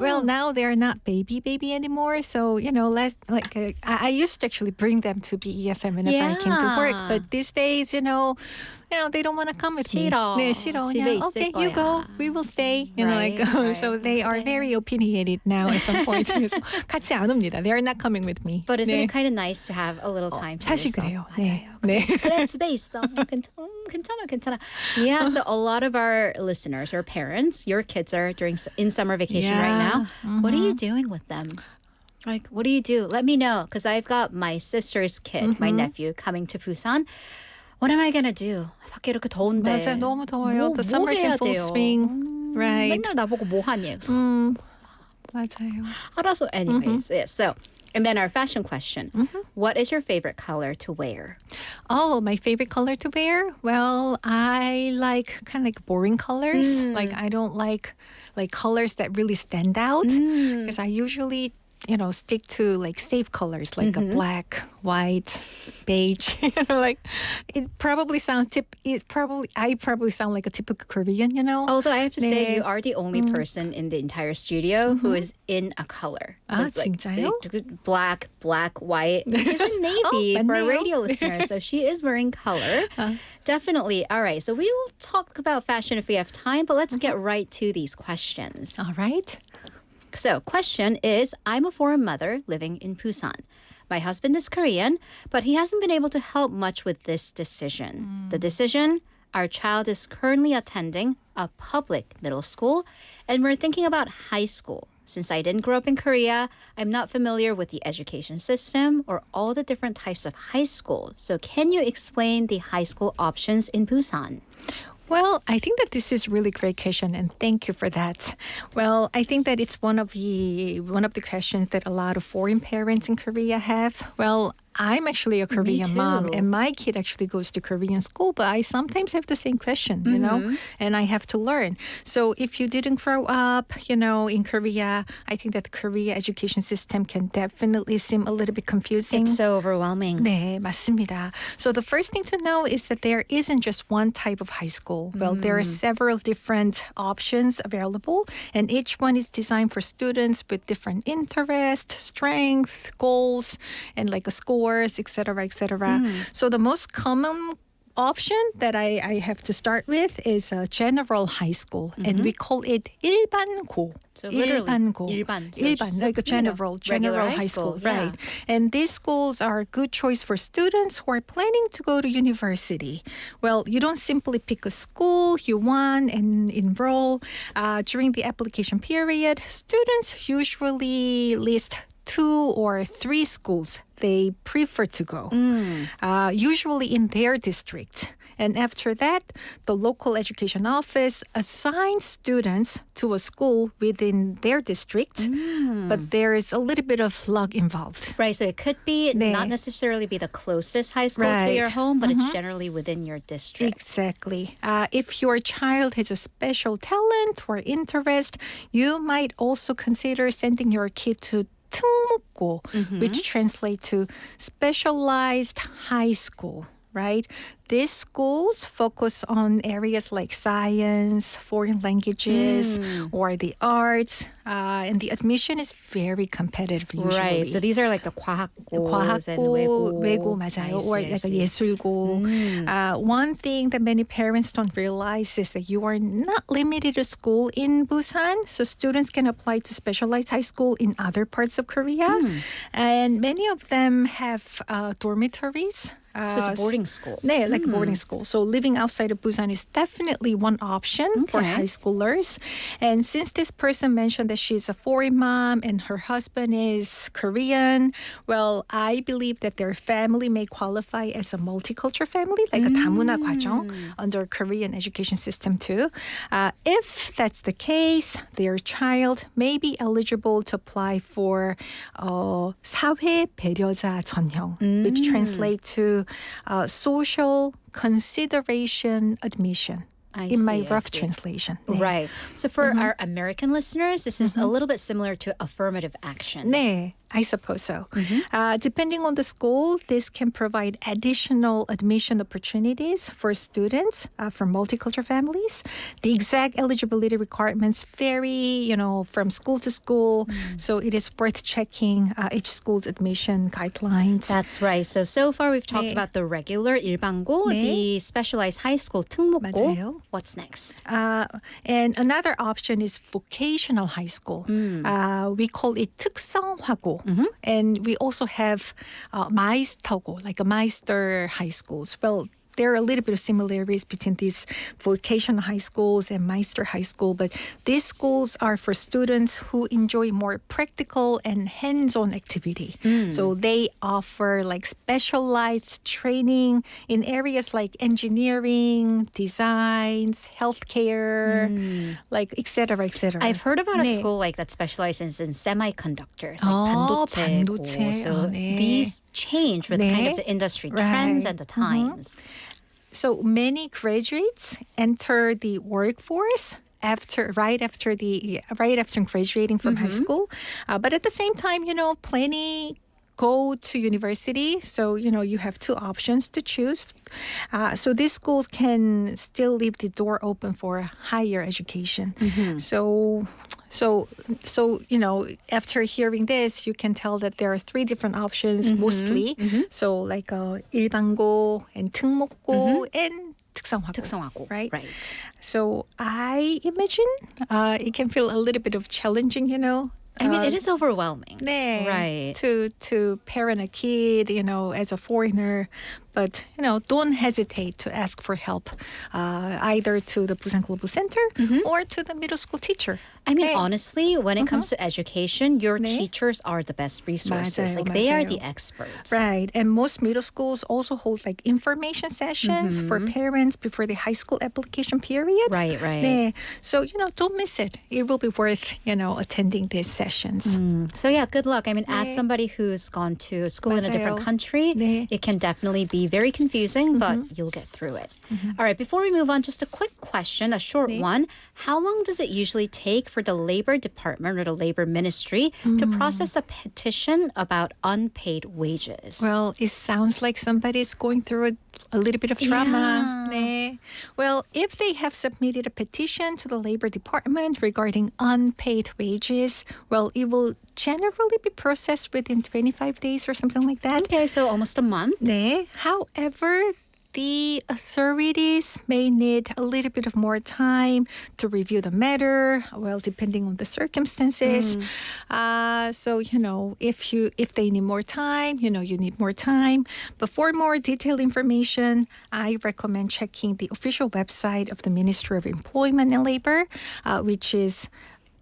[SPEAKER 10] Well, now they're not baby anymore. So, you know, I used to actually bring them to BeFM whenever I came to work. But these days, you know, they don't want to come with
[SPEAKER 3] 싫어.
[SPEAKER 10] me. 네, 싫어.
[SPEAKER 3] 집에
[SPEAKER 10] 그냥,
[SPEAKER 3] 있을
[SPEAKER 10] okay,
[SPEAKER 3] 거야.
[SPEAKER 10] you go. We will stay. You know,
[SPEAKER 3] Right,
[SPEAKER 10] like,
[SPEAKER 3] right.
[SPEAKER 10] so they are very opinionated now at some point. 그래서 같이 안 옵니다. They are not coming with me.
[SPEAKER 3] But isn't
[SPEAKER 10] 네.
[SPEAKER 3] it kind of nice to have a little time for
[SPEAKER 10] 사실
[SPEAKER 3] yourself?
[SPEAKER 10] 그래요. 네. 네.
[SPEAKER 3] 그래 집에 있어. 괜찮아. Yeah, so a lot of our listeners or parents, your kids are in summer vacation right now. What are you doing with them? Like, what do you do? Let me know, because I've got my sister's kid, my nephew, coming to Busan. What am I gonna do? 밖에 이렇게 더운데.
[SPEAKER 10] 맞아, 너무 더워요. The
[SPEAKER 3] 뭐
[SPEAKER 10] summer's in
[SPEAKER 3] 해야
[SPEAKER 10] full
[SPEAKER 3] 돼요?
[SPEAKER 10] swing.
[SPEAKER 9] Right.
[SPEAKER 3] 맨날 나보고 뭐 하니?
[SPEAKER 9] 맞아요.
[SPEAKER 3] 알아서 anyways. Yeah, so, and then our fashion question. What is your favorite color to wear?
[SPEAKER 9] Oh, my favorite color to wear? Well, I like kind of like boring colors. Like I don't like colors that really stand out because I usually stick to like safe colors like a black, white, beige. Like it probably sounds I probably sound like a typical Korean,
[SPEAKER 3] Although I have to say,
[SPEAKER 9] 네.
[SPEAKER 3] you are the only person in the entire studio who is in a color.
[SPEAKER 9] 아,
[SPEAKER 3] It's like
[SPEAKER 9] 진짜요?
[SPEAKER 3] black, white. She's in navy for
[SPEAKER 9] 맞네요.
[SPEAKER 3] radio listeners, so she is wearing color. Definitely. All right, so we will talk about fashion if we have time, but let's get right to these questions.
[SPEAKER 9] All right.
[SPEAKER 3] So, question is, I'm a foreign mother living in Busan. My husband is Korean, but he hasn't been able to help much with this decision. The decision, our child is currently attending a public middle school, and we're thinking about high school. Since I didn't grow up in Korea, I'm not familiar with the education system or all the different types of high school. So can you explain the high school options in Busan?
[SPEAKER 9] Well, I think that this is really great question, and thank you for that. Well, I think that it's one of the questions that a lot of foreign parents in Korea have. Well, I'm actually a Korean mom, and my kid actually goes to Korean school, but I sometimes have the same question, and I have to learn. So if you didn't grow up, in Korea, I think that the Korea education system can definitely seem a little bit confusing.
[SPEAKER 3] It's so overwhelming.
[SPEAKER 9] 네, 맞습니다. So the first thing to know is that there isn't just one type of high school. Well, there are several different options available, and each one is designed for students with different interests, strengths, goals, and like a scores, etc., etc. So the most common option that I have to start with is a general high school, and we call it 일반고.
[SPEAKER 3] So literally,
[SPEAKER 9] 일반고.
[SPEAKER 3] 일반. So
[SPEAKER 9] 일반,
[SPEAKER 3] just,
[SPEAKER 9] like a general
[SPEAKER 3] regular
[SPEAKER 9] high school,
[SPEAKER 3] yeah.
[SPEAKER 9] right? And these schools are a good choice for students who are planning to go to university. Well, you don't simply pick a school you want and enroll. During the application period, students usually list 2 or 3 schools they prefer to go, usually in their district. And after that, the local education office assigns students to a school within their district, but there is a little bit of luck involved.
[SPEAKER 3] Right, so it could be
[SPEAKER 9] 네.
[SPEAKER 3] not necessarily be the closest high school to
[SPEAKER 9] Right.
[SPEAKER 3] your home, but it's generally within your district.
[SPEAKER 9] Exactly. If your child has a special talent or interest, you might also consider sending your kid to 특목고, which translate to specialized high school, right? These schools focus on areas like science, foreign languages, or the arts, and the admission is very competitive usually.
[SPEAKER 3] Right, so these are like the 과학고s and
[SPEAKER 9] 외고 맞아요, or like a 예술고. One thing that many parents don't realize is that you are not limited to school in Busan, so students can apply to specialized high school in other parts of Korea, and many of them have dormitories.
[SPEAKER 3] So it's a boarding school.
[SPEAKER 9] 네, like a boarding school. So living outside of Busan is definitely one option for high schoolers. And since this person mentioned that she's a foreign mom and her husband is Korean, well, I believe that their family may qualify as a multicultural family, like a 다문화 과정 under Korean education system too. If that's the case, their child may be eligible to apply for 사회 배려자 전형, which translates to social consideration admission. In my rough translation. 네.
[SPEAKER 3] Right. So for our American listeners, this is a little bit similar to affirmative action.
[SPEAKER 9] 네, I suppose so. Depending on the school, this can provide additional admission opportunities for students from multicultural families. The exact eligibility requirements vary, from school to school. So it is worth checking each school's admission guidelines.
[SPEAKER 3] That's right. So far we've talked
[SPEAKER 9] 네.
[SPEAKER 3] about the regular 일반고,
[SPEAKER 9] 네.
[SPEAKER 3] the specialized high school 특목고.
[SPEAKER 9] 맞아요.
[SPEAKER 3] What's next?
[SPEAKER 9] And another option is vocational high school. We call it 특성화고. And we also have 마이스터고, like a Meister high schools. Well,
[SPEAKER 10] there are a little bit of similarities between these vocational high schools and Meister High School, but these schools are for students who enjoy more practical and hands-on activity. So they offer like specialized training in areas like engineering, designs, healthcare, like et cetera, et cetera.
[SPEAKER 3] I've heard about a
[SPEAKER 10] 네.
[SPEAKER 3] school like that specializes in semiconductors, like 반도체.
[SPEAKER 10] 반도체.
[SPEAKER 3] So
[SPEAKER 10] 네.
[SPEAKER 3] these change with
[SPEAKER 10] 네.
[SPEAKER 3] kind of the industry trends
[SPEAKER 10] Right.
[SPEAKER 3] and the times.
[SPEAKER 10] So many graduates enter the workforce right after graduating from high school, but at the same time, plenty go to university. So you have two options to choose. So these schools can still leave the door open for higher education. So after hearing this, you can tell that there are three different options mostly. So like 일반고 and 특목고 and 특성화고. Right?
[SPEAKER 3] Right.
[SPEAKER 10] So I imagine it can feel a little bit of challenging,
[SPEAKER 3] I mean, it is overwhelming.
[SPEAKER 10] 네,
[SPEAKER 3] Right.
[SPEAKER 10] To parent a kid, as a foreigner. But, don't hesitate to ask for help, either to the Busan Global Center or to the middle school teacher.
[SPEAKER 3] I mean,
[SPEAKER 10] 네.
[SPEAKER 3] honestly, when it comes to education, your
[SPEAKER 10] 네.
[SPEAKER 3] teachers are the best resources.
[SPEAKER 10] 맞아요,
[SPEAKER 3] Like they are
[SPEAKER 10] 맞아요.
[SPEAKER 3] the experts.
[SPEAKER 10] Right. And most middle schools also hold like information sessions for parents before the high school application period.
[SPEAKER 3] Right, right.
[SPEAKER 10] 네. So, don't miss it. It will be worth, attending these sessions.
[SPEAKER 3] So yeah, good luck. I mean, as
[SPEAKER 10] 네.
[SPEAKER 3] somebody who's gone to school in a different
[SPEAKER 10] 맞아요.
[SPEAKER 3] country,
[SPEAKER 10] 네.
[SPEAKER 3] it can definitely be very confusing, but you'll get through it. All right, before we move on, just a quick question, a short one. How long does it usually take for the Labor Department or the Labor Ministry to process a petition about unpaid wages?
[SPEAKER 10] Well, it sounds like somebody's going through a little bit of trauma. 네. Well, if they have submitted a petition to the Labor Department regarding unpaid wages, well, it will generally be processed within 25 days or something like that.
[SPEAKER 3] Okay, so almost a month.
[SPEAKER 10] 네. However, the authorities may need a little bit of more time to review the matter, well, depending on the circumstances. So, if they need more time, you need more time. But for more detailed information, I recommend checking the official website of the Ministry of Employment and Labor, which is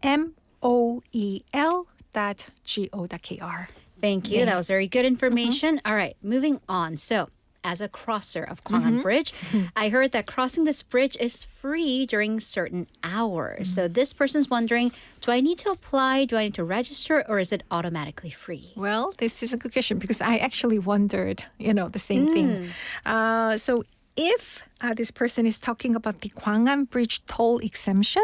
[SPEAKER 10] moel.go.kr.
[SPEAKER 3] Thank you. That was very good information. All right, moving on. So, as a crosser of Gwangan Bridge, I heard that crossing this bridge is free during certain hours. So this person's wondering, do I need to apply? Do I need to register? Or is it automatically free?
[SPEAKER 10] Well, this is a good question because I actually wondered, the same thing. So if this person is talking about the Gwangan Bridge toll exemption,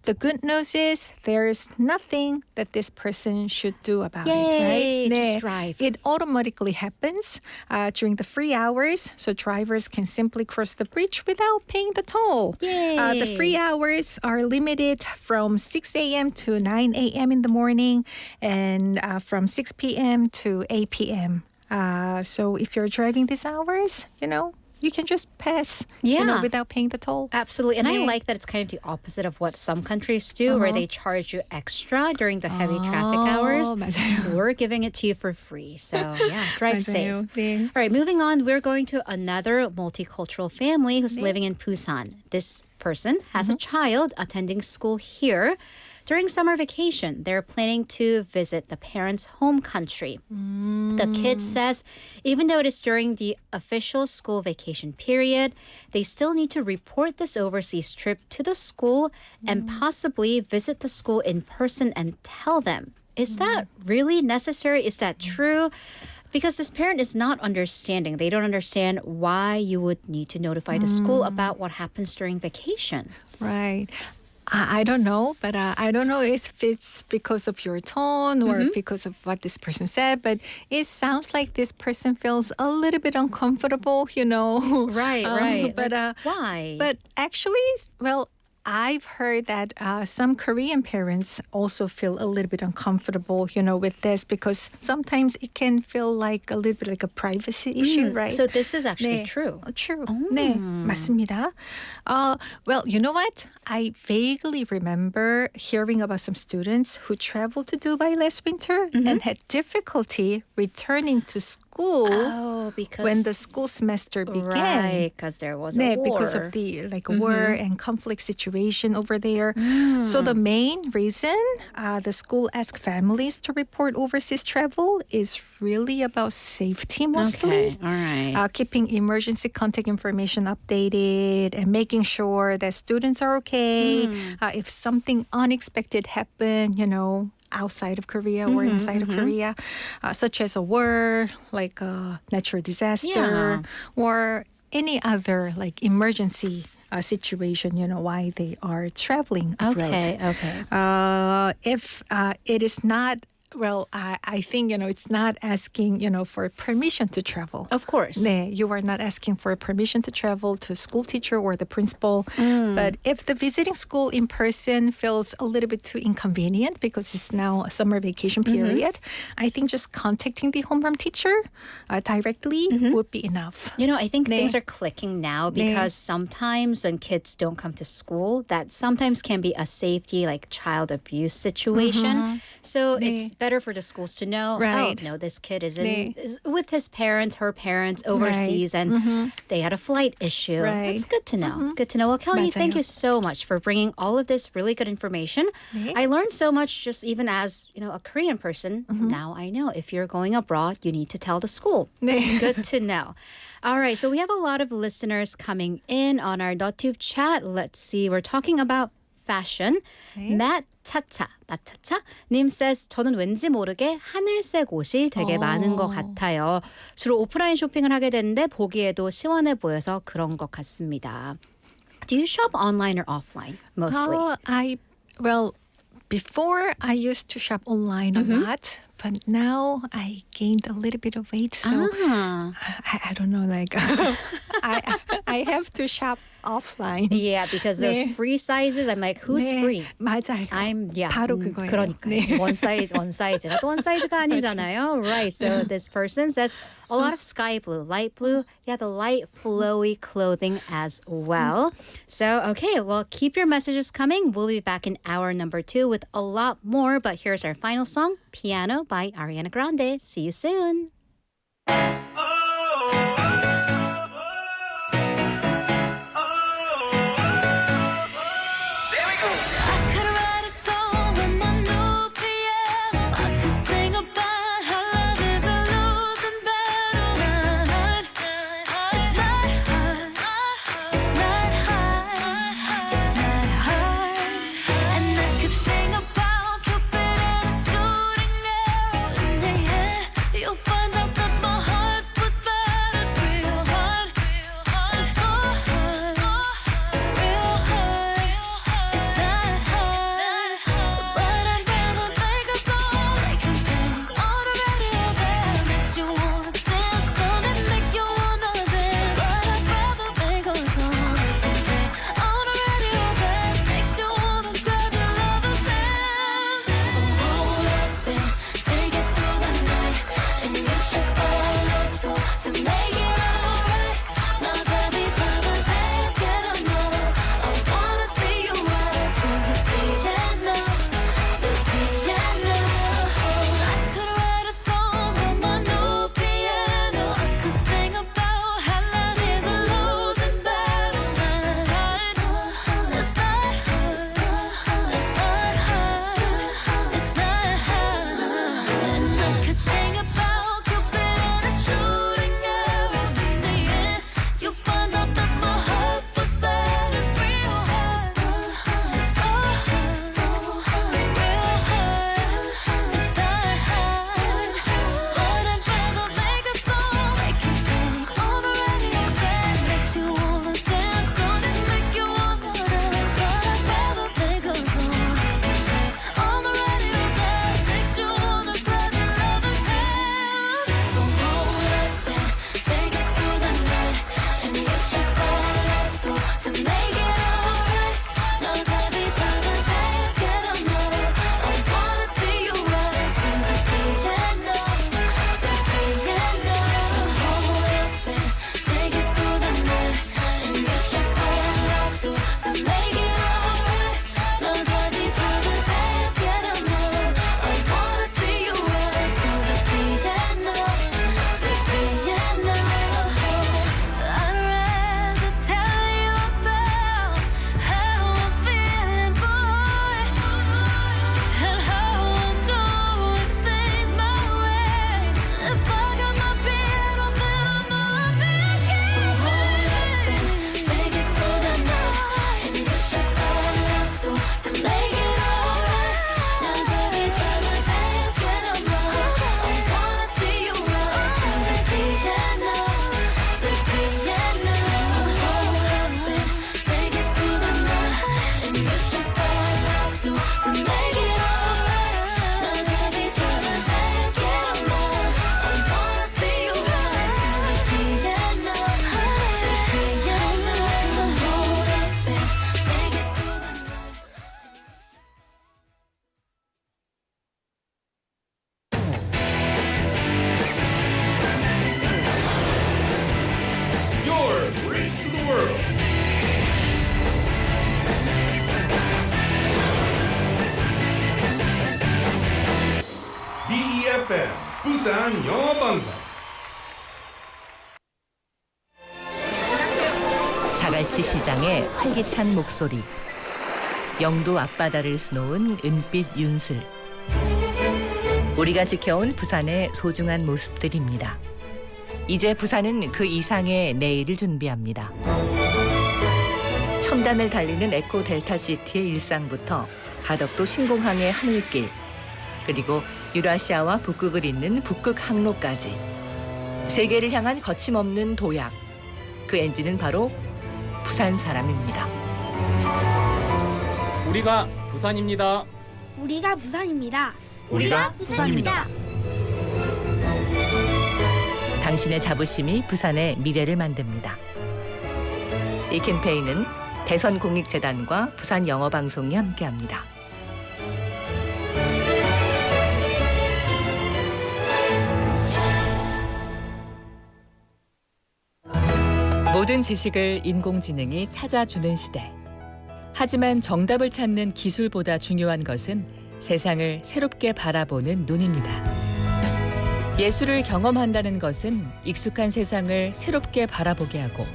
[SPEAKER 10] the good news is there is nothing that this person should do about it, right?
[SPEAKER 3] Just
[SPEAKER 10] 네.
[SPEAKER 3] drive.
[SPEAKER 10] It automatically happens during the free hours, so drivers can simply cross the bridge without paying the toll. The free hours are limited from 6 a.m. to 9 a.m. in the morning and from 6 p.m. to 8 p.m. So if you're driving these hours, you can just pass, without paying the toll.
[SPEAKER 3] Absolutely. And I
[SPEAKER 10] 네.
[SPEAKER 3] like that it's kind of the opposite of what some countries do, where they charge you extra during the heavy traffic hours.
[SPEAKER 10] 맞아요.
[SPEAKER 3] We're giving it to you for free. So, yeah, drive safe.
[SPEAKER 10] 맞아요. 네.
[SPEAKER 3] All right, moving on, we're going to another multicultural family who's living in Busan. This person has a child attending school here. During summer vacation, they're planning to visit the parents' home country. The kid says even though it is during the official school vacation period, they still need to report this overseas trip to the school and possibly visit the school in person and tell them. Is that really necessary? Is that true? Because this parent is not understanding. They don't understand why you would need to notify the school about what happens during vacation.
[SPEAKER 10] Right. I don't know, but I don't know if it's because of your tone or because of what this person said, but it sounds like this person feels a little bit uncomfortable,
[SPEAKER 3] Right.
[SPEAKER 10] But
[SPEAKER 3] Why?
[SPEAKER 10] But actually, well, I've heard that some Korean parents also feel a little bit uncomfortable, with this because sometimes it can feel like a little bit like a privacy issue, right?
[SPEAKER 3] So this is actually
[SPEAKER 10] 네.
[SPEAKER 3] true.
[SPEAKER 10] True. 네, 맞습니다. Well, you know what? I vaguely remember hearing about some students who traveled to Dubai last winter and had difficulty returning to school school
[SPEAKER 3] because
[SPEAKER 10] when the school semester began.
[SPEAKER 3] Right, because there was a
[SPEAKER 10] 네,
[SPEAKER 3] war.
[SPEAKER 10] because of the war and conflict situation over there. So the main reason the school asked families to report overseas travel is really about safety mostly.
[SPEAKER 3] Okay, all right.
[SPEAKER 10] Keeping emergency contact information updated and making sure that students are okay. If something unexpected happened, outside of Korea or inside of Korea, such as a war, like a natural disaster, or any other like emergency situation, why they are traveling abroad.
[SPEAKER 3] Okay.
[SPEAKER 10] If it is not, well, I think, it's not asking, for permission to travel.
[SPEAKER 3] Of course.
[SPEAKER 10] 네, you are not asking for permission to travel to a school teacher or the principal. But if the visiting school in person feels a little bit too inconvenient because it's now a summer vacation period, I think just contacting the homeroom teacher directly would be enough.
[SPEAKER 3] I think
[SPEAKER 10] 네.
[SPEAKER 3] things are clicking now because sometimes when kids don't come to school, that sometimes can be a safety, like child abuse situation. So it's better for the schools to know,
[SPEAKER 10] Right.
[SPEAKER 3] oh, no, this kid is
[SPEAKER 10] 네.
[SPEAKER 3] with his parents, her parents overseas, and they had a flight issue.
[SPEAKER 10] Right.
[SPEAKER 3] It's good to know. Good to know. Well, Kelly, thank
[SPEAKER 10] 맞아요.
[SPEAKER 3] you so much for bringing all of this really good information.
[SPEAKER 10] 네.
[SPEAKER 3] I learned so much just even as, a Korean person. Now I know if you're going abroad, you need to tell the school.
[SPEAKER 10] 네.
[SPEAKER 3] Good to know. All right, so we have a lot of listeners coming in on our .tube chat. Let's see, we're talking about fashion. Matt Chacha 님 says, 저는 왠지 모르게 하늘색 옷이 되게 많은 것 같아요. 주로 오프라인 쇼핑을 하게 되는데 보기에도 시원해 보여서 그런 것 같습니다. Do you shop online or offline mostly?
[SPEAKER 10] Before I used to shop online a lot, but now I gained a little bit of weight, so I don't know, like I have to shop offline.
[SPEAKER 3] Yeah, because those
[SPEAKER 10] 네.
[SPEAKER 3] free sizes, I'm like, who's
[SPEAKER 10] 네,
[SPEAKER 3] free?
[SPEAKER 10] 맞아요. 바로 그거예요.
[SPEAKER 3] 그러니까요.
[SPEAKER 10] 네.
[SPEAKER 3] One size가 또 one size가 아니잖아요. Right. So this person says a lot of sky blue, light blue. Yeah, the light flowy clothing as well. So, okay, well, keep your messages coming. We'll be back in hour number 2 with a lot more. But here's our final song, Piano by Ariana Grande. See you soon.
[SPEAKER 4] You'll find out that my heart was battered.
[SPEAKER 2] BeFM 부산 영어방송.
[SPEAKER 11] 자갈치 시장의 활기찬 목소리, 영도 앞바다를 수놓은 은빛 윤슬, 우리가 지켜온 부산의 소중한 모습들입니다. 이제 부산은 그 이상의 내일을 준비합니다. 첨단을 달리는 에코 델타시티의 일상부터 가덕도 신공항의 하늘길, 그리고 유라시아와 북극을 잇는 북극 항로까지 세계를 향한 거침없는 도약, 그 엔진은 바로 부산 사람입니다.
[SPEAKER 12] 우리가 부산입니다.
[SPEAKER 13] 우리가 부산입니다.
[SPEAKER 2] 우리가 부산입니다.
[SPEAKER 11] 당신의 자부심이 부산의 미래를 만듭니다. 이 캠페인은 대선공익재단과 부산영어방송이 함께합니다. 모든 지식을 인공지능이 찾아주는 시대. 하지만 정답을 찾는 기술보다 중요한 것은 세상을 새롭게 바라보는 눈입니다. 예술을 경험한다는 것은 익숙한 세상을 새롭게 바라보게 하고,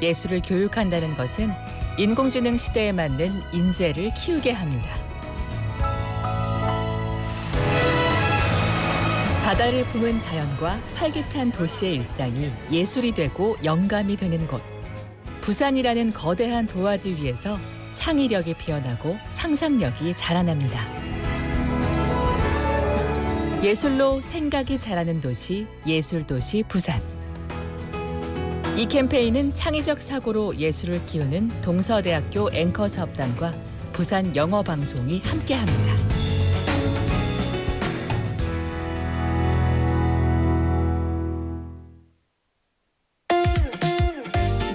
[SPEAKER 11] 예술을 교육한다는 것은 인공지능 시대에 맞는 인재를 키우게 합니다. 바다를 품은 자연과 활기찬 도시의 일상이 예술이 되고 영감이 되는 곳. 부산이라는 거대한 도화지 위에서 창의력이 피어나고 상상력이 자라납니다. 예술로 생각이 자라는 도시, 예술도시 부산. 이 캠페인은 창의적 사고로 예술을 키우는 동서대학교 앵커 사업단과 부산 영어방송이 함께합니다.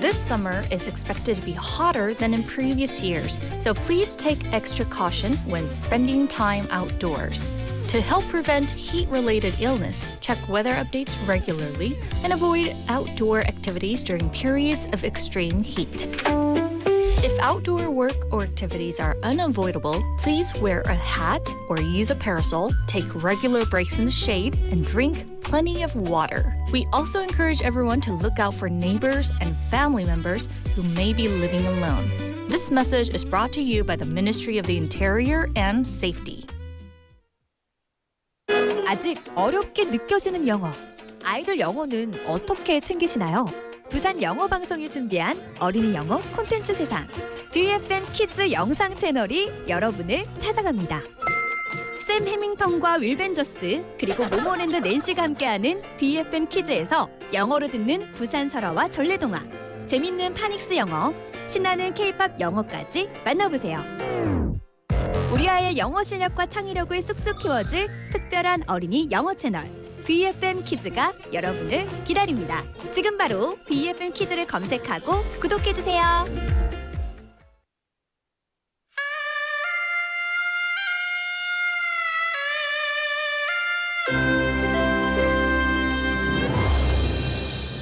[SPEAKER 14] This summer is expected to be hotter than in previous years, so please take extra caution when spending time outdoors. To help prevent heat-related illness, check weather updates regularly and avoid outdoor activities during periods of extreme heat. If outdoor work or activities are unavoidable, please wear a hat or use a parasol, take regular breaks in the shade, and drink plenty of water. We also encourage everyone to look out for neighbors and family members who may be living alone. This message is brought to you by the Ministry of the Interior and Safety.
[SPEAKER 15] 아직 어렵게 느껴지는 영어. 아이들 영어는 어떻게 챙기시나요? 부산 영어방송이 준비한 어린이 영어 콘텐츠 세상. BeFM 키즈 영상 채널이 여러분을 찾아갑니다. 샘 해밍턴과 윌 벤저스 그리고 모모랜드 낸시가 함께하는 BeFM 키즈에서 영어로 듣는 부산 설화와 전래동화, 재밌는 파닉스 영어, 신나는 K-팝 영어까지 만나보세요. 우리 아이의 영어 실력과 창의력을 쑥쑥 키워줄 특별한 어린이 영어 채널 BeFM 키즈가 여러분을 기다립니다. 지금 바로 BeFM 키즈를 검색하고 구독해주세요.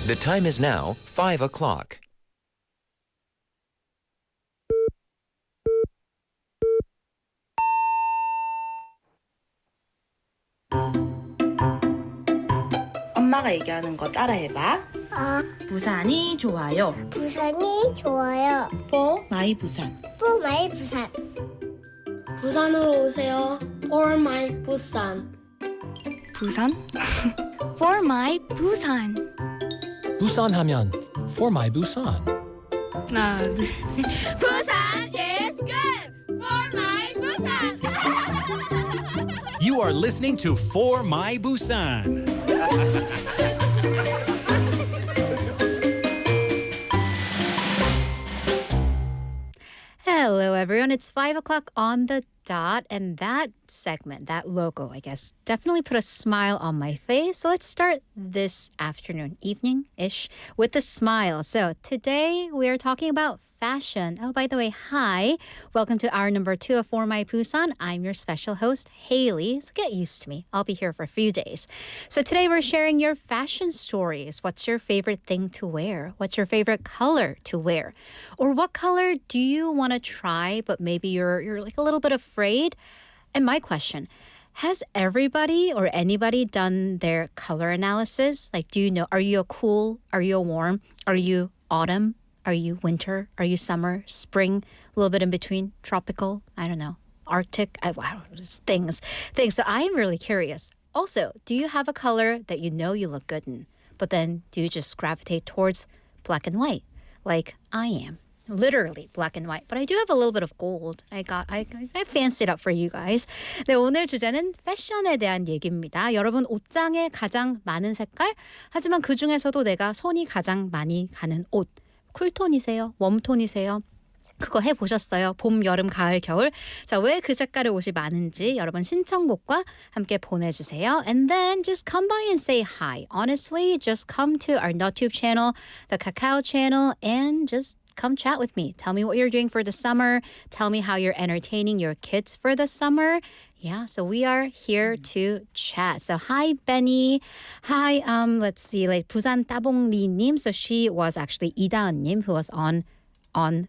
[SPEAKER 16] The time is now 5 o'clock.
[SPEAKER 17] 엄마가 얘기하는 거 따라해봐. 부산이 좋아요.
[SPEAKER 13] 부산이 좋아요.
[SPEAKER 17] For my 부산.
[SPEAKER 13] For my 부산. 부산으로 오세요. For my 부산.
[SPEAKER 14] 부산? For my 부산.
[SPEAKER 12] 부산 하면 For my Busan.
[SPEAKER 17] 하나, 둘, 셋.
[SPEAKER 13] 부산 is good. For my 부산.
[SPEAKER 18] You are listening to For My Busan.
[SPEAKER 3] Hello, everyone. It's 5 o'clock on the dot, and that segment, that logo, I guess, definitely put a smile on my face. So let's start this afternoon, evening-ish, with a smile. So today we are talking about fashion. Oh, by the way, hi. Welcome to hour number 2 of For My Busan. I'm your special host, Hailey. So get used to me. I'll be here for a few days. So today we're sharing your fashion stories. What's your favorite thing to wear? What's your favorite color to wear? Or what color do you want to try, but maybe you're like a little bit afraid? And my question, Has everybody or anybody done their color analysis? Like, do you know, are you a cool? Are you a warm? Are you autumn? Are you winter? Are you summer? Spring? A little bit in between? Tropical? I don't know. Arctic? Wow, things. So I am really curious. Also, do you have a color that you know you look good in, but then do you just gravitate towards black and white, like I am? Literally black and white. But I do have a little bit of gold. I fancied it up for you guys. 네, 오늘 주제는 패션에 대한 얘기입니다. 여러분 옷장에 가장 많은 색깔, 하지만 그중에서도 내가 손이 가장 많이 가는 옷. 쿨톤이세요? 웜톤이세요? 그거 해보셨어요? 봄, 여름, 가을, 겨울. 자, 왜 그 색깔의 옷이 많은지 여러분 신청곡과 함께 보내주세요. And then just come by and say hi. Honestly, just come to our NotTube channel, the Kakao channel, and just come chat with me. Tell me what you're doing for the summer. Tell me how you're entertaining your kids for the summer. Yeah, so we are here to chat. So hi, Benny. Hi, let's see, like Busan 따봉리님. So she was actually 이다은님 who was on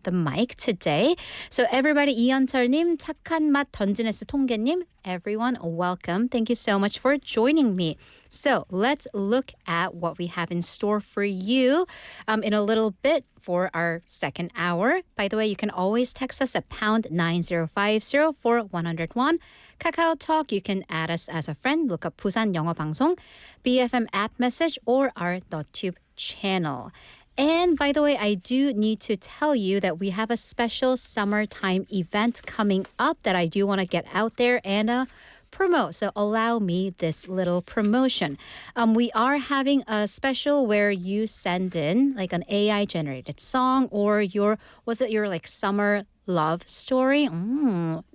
[SPEAKER 3] the mic today. So everybody, 이현철님, 착한 맛 던지네스 통계님, everyone, welcome. Thank you so much for joining me. So let's look at what we have in store for you in a little bit for our second hour. By the way, you can always text us at pound 9050 for 101. Kakao Talk, you can add us as a friend. Look up 부산영어방송, BeFM app message, or our NotTube channel. And by the way, I do need to tell you that we have a special summertime event coming up that I do want to get out there and promote. So allow me this little promotion. We are having a special where you send in like an AI generated song or your like summer love story.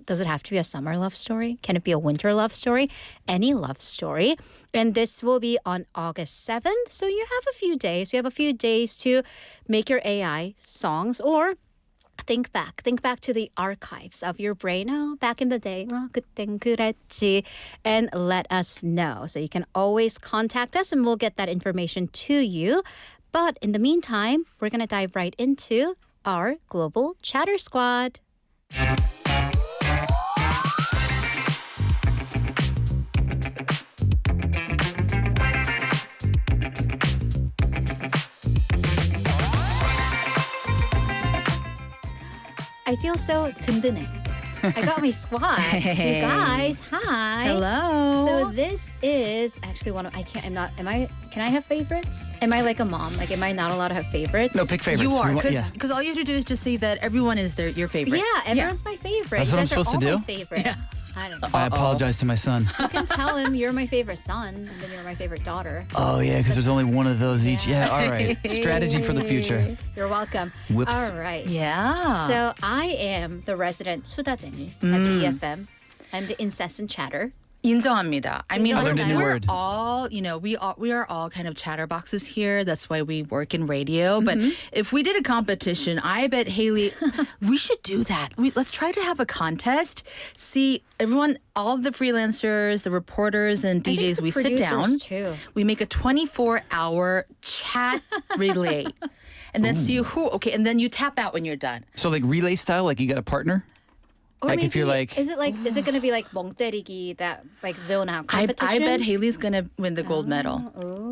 [SPEAKER 3] Does it have to be a summer love story? Can it be a winter love story? Any love story. And this will be on August 7th. So you have a few days. You have a few days to make your AI songs or think back to the archives of your brain. Oh, back in the day, 그땐 그랬지, and let us know. So you can always contact us and we'll get that information to you. But in the meantime, we're going to dive right into our Global Chatter Squad. I feel so 든든해. I got my squad. You guys, hi.
[SPEAKER 19] Hello.
[SPEAKER 3] So this is actually one of can I have favorites? Am I like a mom? Like am I not allowed to have favorites?
[SPEAKER 19] No, pick favorites.
[SPEAKER 17] You are, because all you have to do is just see that everyone is your favorite.
[SPEAKER 3] Yeah, everyone's my favorite.
[SPEAKER 19] That's
[SPEAKER 3] you
[SPEAKER 19] what I'm
[SPEAKER 3] guys
[SPEAKER 19] supposed
[SPEAKER 3] are all
[SPEAKER 19] to do?
[SPEAKER 3] my favorite.
[SPEAKER 17] Yeah.
[SPEAKER 3] I don't know.
[SPEAKER 19] I apologize to my son.
[SPEAKER 3] You can tell him you're my favorite son, and then you're my favorite daughter.
[SPEAKER 19] Oh, yeah, because there's only one of those each. Yeah, all right. Strategy for the future.
[SPEAKER 3] You're welcome.
[SPEAKER 19] Whoops.
[SPEAKER 3] All right.
[SPEAKER 17] Yeah.
[SPEAKER 3] So I am the resident 수다쟁이 at BeFM. I'm the incessant chatter.
[SPEAKER 17] 인정합니다. I mean,
[SPEAKER 19] I learned a new
[SPEAKER 17] we're
[SPEAKER 19] word.
[SPEAKER 17] all, we are all kind of chatterboxes here. That's why we work in radio. But if we did a competition, I bet Hailey, we should do that. Let's try to have a contest. See, everyone, all of the freelancers, the reporters and DJs, we sit down.
[SPEAKER 3] Too.
[SPEAKER 17] We make a 24-hour chat relay. And then see who, and then you tap out when you're done.
[SPEAKER 19] So like relay style, like you got a partner?
[SPEAKER 3] Or
[SPEAKER 19] like
[SPEAKER 3] maybe,
[SPEAKER 19] if you're like...
[SPEAKER 3] is it going to be like 멍 때리기, that like zone out competition?
[SPEAKER 17] I bet Hailey's going to win the gold medal.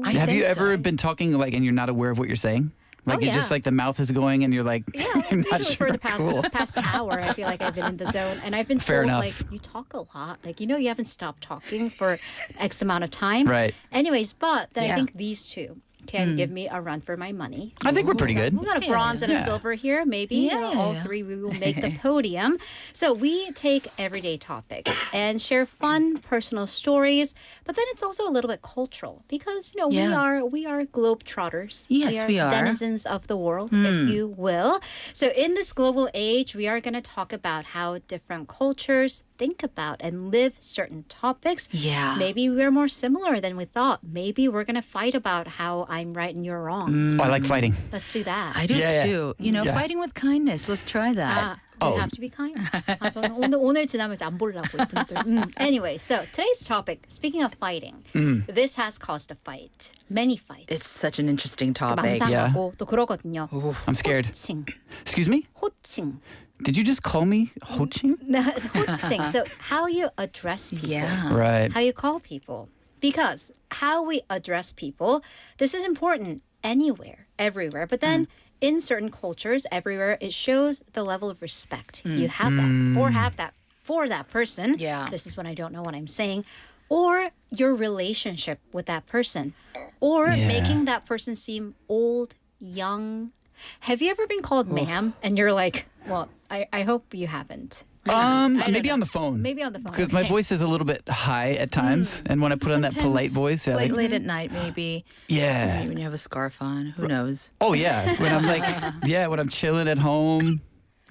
[SPEAKER 19] Have you ever been talking like and you're not aware of what you're saying? Like you just like the mouth is going and you're like,
[SPEAKER 3] yeah,
[SPEAKER 19] you're not
[SPEAKER 3] usually
[SPEAKER 19] sure.
[SPEAKER 3] for the past hour, I feel like I've been in the zone. And I've been
[SPEAKER 19] Fair
[SPEAKER 3] told,
[SPEAKER 19] enough.
[SPEAKER 3] like, you talk a lot. Like, you haven't stopped talking for X amount of time.
[SPEAKER 19] Right.
[SPEAKER 3] Anyways, but then I think these two can give me a run for my money.
[SPEAKER 19] I think we're pretty good.
[SPEAKER 3] We got a bronze and a silver here. Maybe all three we will make the podium. So we take everyday topics and share fun personal stories, but then it's also a little bit cultural because we are globetrotters.
[SPEAKER 17] Yes, we are
[SPEAKER 3] denizens of the world, if you will. So in this global age, we are going to talk about how different cultures think about and live certain topics.
[SPEAKER 17] Yeah.
[SPEAKER 3] Maybe we're more similar than we thought. Maybe we're going to fight about how I'm right and you're wrong.
[SPEAKER 19] I like fighting.
[SPEAKER 3] Let's do that.
[SPEAKER 17] I do too. Fighting with kindness. Let's try that.
[SPEAKER 3] Do you have to be kind? 저는 오늘 지나면 안 보려고 이분들. Anyway, so today's topic, speaking of fighting, this has caused a fight. Many fights.
[SPEAKER 17] It's such an interesting topic.
[SPEAKER 3] 망상하고 또 그러거든요.
[SPEAKER 19] I'm scared.
[SPEAKER 3] 호칭.
[SPEAKER 19] Excuse me?
[SPEAKER 3] 호칭.
[SPEAKER 19] Did you just call me 호칭?
[SPEAKER 3] 호칭. So how you address people.
[SPEAKER 17] Yeah.
[SPEAKER 19] Right.
[SPEAKER 3] How you call people. Because how we address people, this is important anywhere, everywhere. But then in certain cultures, everywhere, it shows the level of respect you have for that person.
[SPEAKER 17] Yeah.
[SPEAKER 3] This is when I don't know what I'm saying. Or your relationship with that person. Or making that person seem old, young. Have you ever been called ma'am and you're like, well, I hope you haven't.
[SPEAKER 19] Maybe on the phone.
[SPEAKER 3] Maybe on the phone.
[SPEAKER 19] Because my voice is a little bit high at times, and when I put on that polite voice, yeah,
[SPEAKER 17] Late at night, maybe.
[SPEAKER 19] Yeah.
[SPEAKER 17] Maybe when you have a scarf on. Who knows?
[SPEAKER 19] Oh yeah, when I'm like, when I'm chilling at home,